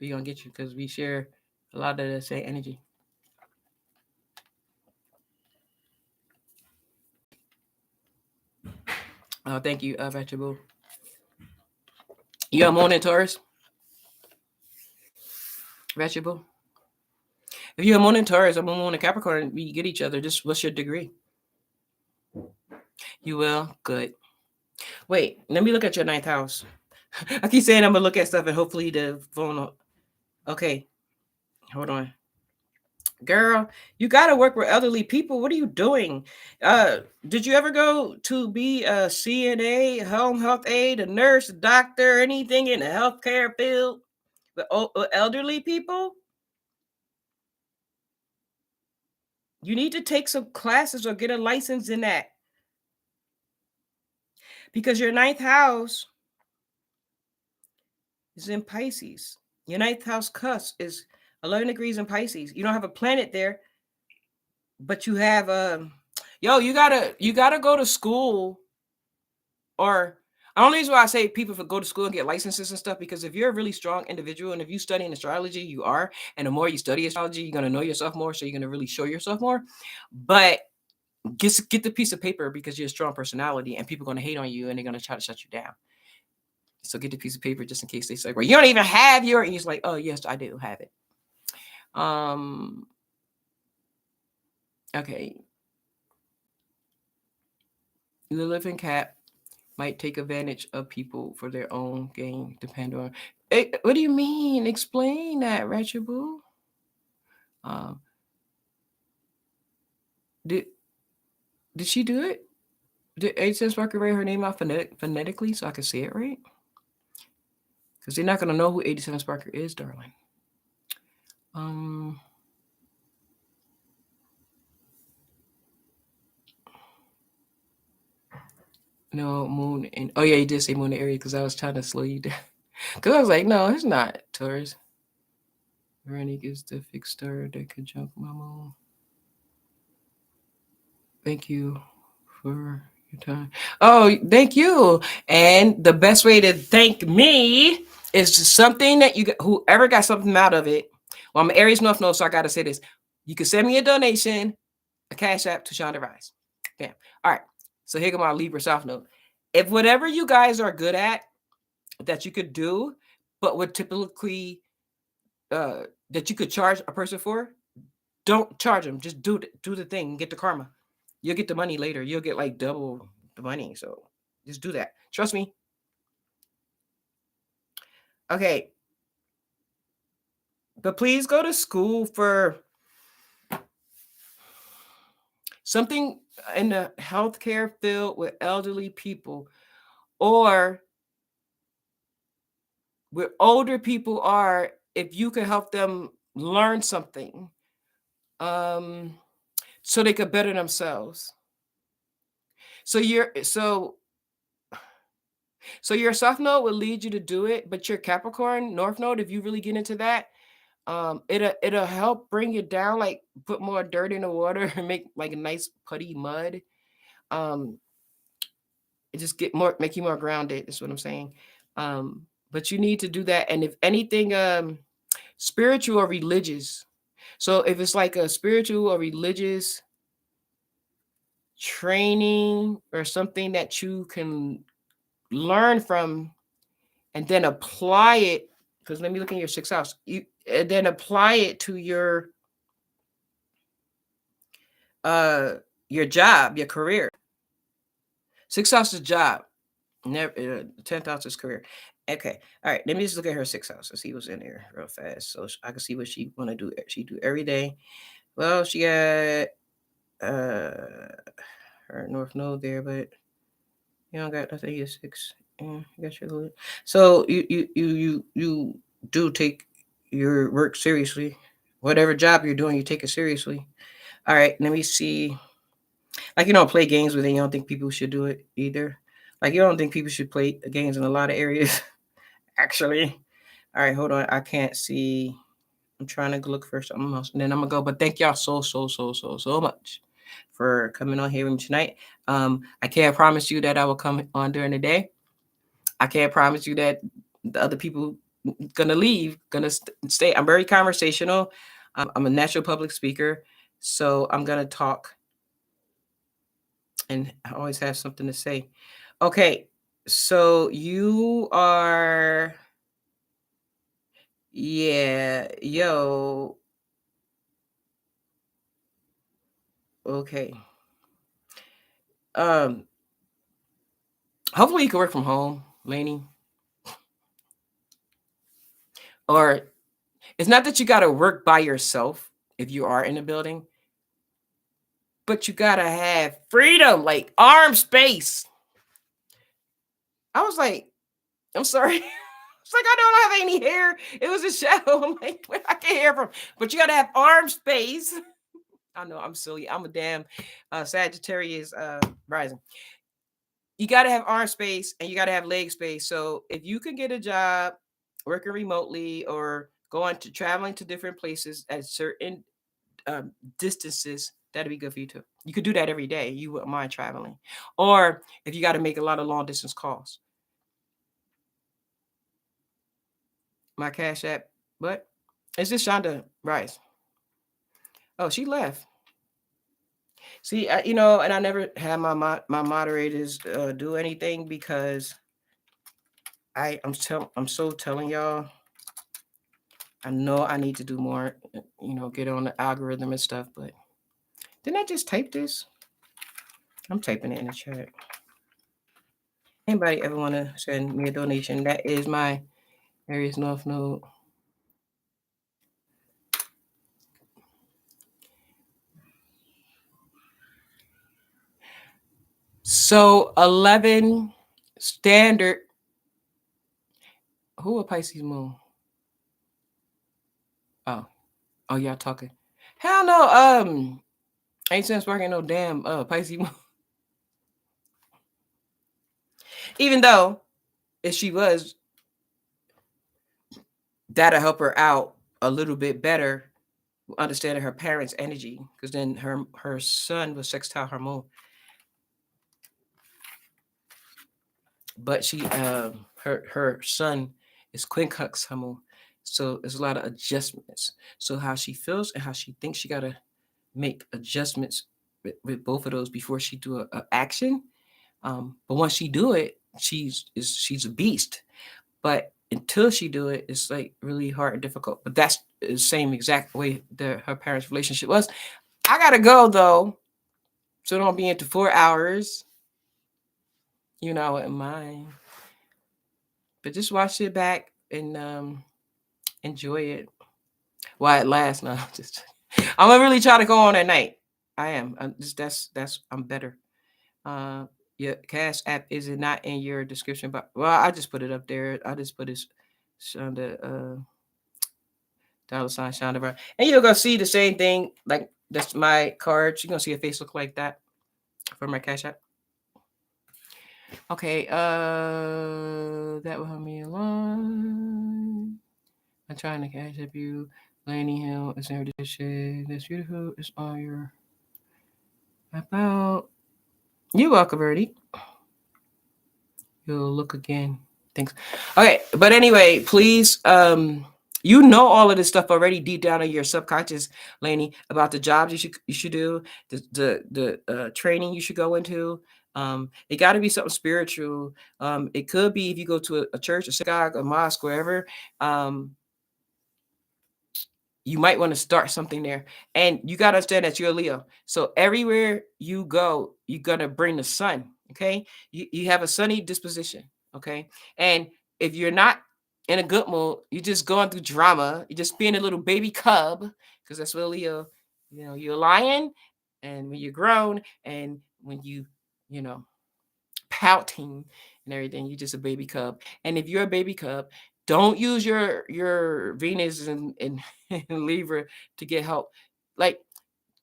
we're gonna get you because we share a lot of the same energy. Oh, thank you, Vegetable. You a moon in Taurus? Vegetable. If you're a moon in Taurus, I'm a moon in Capricorn, we get each other. Just what's your degree? You will? Good. Wait, let me look at your ninth house. I keep saying I'm gonna look at stuff and hopefully the phone. Okay, hold on. Girl, you gotta work with elderly people. What are you doing? Did you ever go to be a CNA, home health aide, a nurse, a doctor, anything in the healthcare field with elderly people? You need to take some classes or get a license in that. Because your ninth house is in Pisces. Your ninth house cusp is 11 degrees in Pisces. You don't have a planet there, but you have you gotta go to school. Or the only reason why I say people go to school and get licenses and stuff, because if you're a really strong individual and if you study in astrology, you are, and the more you study astrology, you're gonna know yourself more, so you're gonna really show yourself more. But get the piece of paper because you're a strong personality, and people are gonna hate on you and they're gonna try to shut you down. So get the piece of paper just in case they say, "Well, you don't even have your," and he's like, "Oh yes, I do have it." Um. Okay. The living cat might take advantage of people for their own gain, depend on. Hey, what do you mean? Explain that, Ratchet Boo. Um, did did she do it? Did HSS Parker write her name out phonetically so I can say it right? Because they're not gonna know who 87 Sparker is, darling. Um, no, Moon and oh yeah, you did say Moon in Aries because I was trying to slow you down. Because I was like, no, it's not Taurus. Rennie is the fixed star that conjunct my moon. Thank you for your time. Oh, thank you. And the best way to thank me is something that you whoever got something out of it. Well, I'm Aries North Node, so I gotta say this. You can send me a donation, a cash app to Shonda Rise. Damn. All right. So here go my Libra South Node. If whatever you guys are good at that you could do, but would typically that you could charge a person for, don't charge them. Just do the thing, get the karma. You'll get the money later. You'll get like double the money. So just do that. Trust me. Okay. But please go to school for something in the healthcare field with elderly people or where older people are, if you can help them learn something so they could better themselves. So your South Node will lead you to do it, but your Capricorn North Node, if you really get into that, it'll help bring it down, like put more dirt in the water and make like a nice putty mud. Um, it just make you more grounded, is what I'm saying. But you need to do that. And if anything, spiritual or religious. So if it's like a spiritual or religious training or something that you can learn from and then apply it, because let me look in your sixth house. You and then apply it to your job, your career. Sixth house is job. Never 10th house is career. Okay. All right. Let me just look at her sixth house and see what's in there real fast. So I can see what she wanna do. She do every day. Well, she got her north node there, but you don't got nothing. You're six. Yeah, you got your little. So you do take your work seriously. Whatever job you're doing, you take it seriously. All right, let me see. Like, you don't play games with it. You don't think people should do it either. Like, you don't think people should play games in a lot of areas. Actually. All right, hold on. I can't see. I'm trying to look for something else, and then I'm gonna go. But thank y'all so much for coming on here with me tonight. I can't promise you that I will come on during the day. I can't promise you that the other people gonna leave, gonna stay. I'm very conversational. I'm a natural public speaker, so I'm gonna talk, and I always have something to say. Okay, so you are, yeah, yo, okay. Um, Hopefully you can work from home, Lainey. Or it's not that you got to work by yourself if you are in a building, but you got to have freedom, like arm space. I was like, I'm sorry. It's like, I don't have any hair. It was a shadow. I'm like, where I can't hear from. But you got to have arm space. I know I'm silly. I'm a damn Sagittarius rising. You got to have arm space and you got to have leg space. So if you can get a job working remotely or going to traveling to different places at certain distances, that'd be good for you too. You could do that every day. You wouldn't mind traveling. Or if you got to make a lot of long distance calls. My Cash App, what? It's just Shonda Rice. Oh, she left. See, and I never had my moderators do anything because I'm so telling y'all. I know I need to do more, get on the algorithm and stuff. But didn't I just type this? I'm typing it in the chat. Anybody ever want to send me a donation? That is my Aries North Node. So 11 standard. Who a Pisces moon? Oh, y'all talking. Hell no. Ain't sense working no damn Pisces moon. Even though if she was, that'll help her out a little bit better, understanding her parents' energy, because then her son was sextile her moon. But she her son is quincunx her moon. So there's a lot of adjustments. So how she feels and how she thinks she gotta make adjustments with both of those before she do a action. But once she do it, she's a beast. But until she do it, it's like really hard and difficult. But that's the same exact way her parents' relationship was. I gotta go though, so don't be into 4 hours. I wouldn't mind. But just watch it back and enjoy it while it lasts. No, I'm gonna really try to go on at night. I am. I'm better. Your Cash App is it not in your description? But I just put it up there. I just put it Shonda $ Shonda Brown, and you're gonna see the same thing. Like that's my card. You're gonna see a face look like that for my Cash App. Okay, that will help me along. I'm trying to catch up you. Laney Hill is there. This shit. That's beautiful. It's all your about. You're welcome, Birdie. You'll look again. Thanks. Okay, but anyway, please, you know all of this stuff already deep down in your subconscious, Laney, about the jobs you should do, the training you should go into, It got to be something spiritual. It could be if you go to a church, a synagogue, a mosque, wherever. Um, you might want to start something there. And you got to understand that you're a Leo. So everywhere you go, you're going to bring the sun. Okay. You have a sunny disposition. Okay. And if you're not in a good mood, you're just going through drama, you're just being a little baby cub, because that's what a Leo, you're a lion. And when you're grown and when you know, pouting and everything, you're just a baby cub. And if you're a baby cub, don't use your Venus and Libra to get help. Like,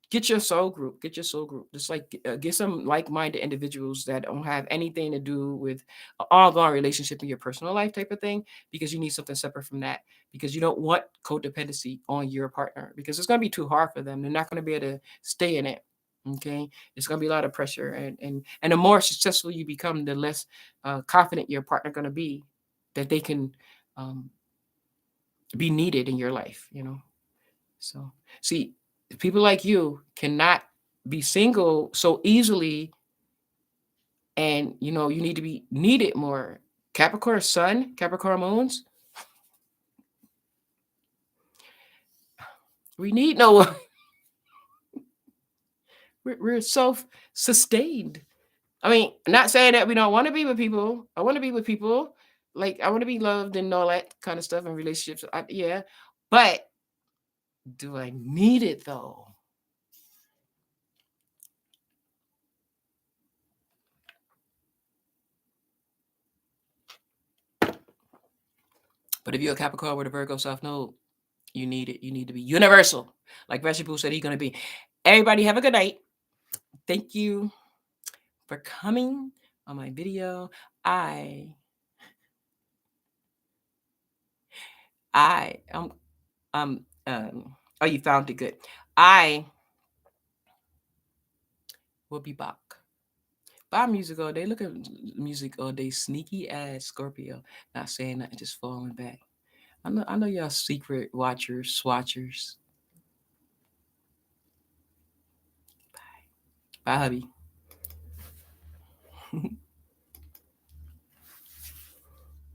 get your soul group. Get your soul group. Just like get some like-minded individuals that don't have anything to do with an ongoing relationship in your personal life type of thing, because you need something separate from that. Because you don't want codependency on your partner, because it's going to be too hard for them. They're not going to be able to stay in it. Okay, it's going to be a lot of pressure, and the more successful you become, the less confident your partner going to be that they can um, be needed in your life. So, see, people like you cannot be single so easily, and you need to be needed more. Capricorn Sun, Capricorn Moons, we need no one. We're self-sustained. I mean, not saying that we don't want to be with people. I want to be with people. Like, I want to be loved and all that kind of stuff in relationships. Yeah, but do I need it though? But if you're a Capricorn with a Virgo South Node, you need it. You need to be universal. Like Vegetable said he's going to be. Everybody have a good night. Thank you for coming on my video. I oh, you found it, good. I will be back. Buy music all day. Look at music all day. Sneaky ass Scorpio. Not saying nothing, just falling back. I know y'all secret watchers, swatchers. Bye, hubby.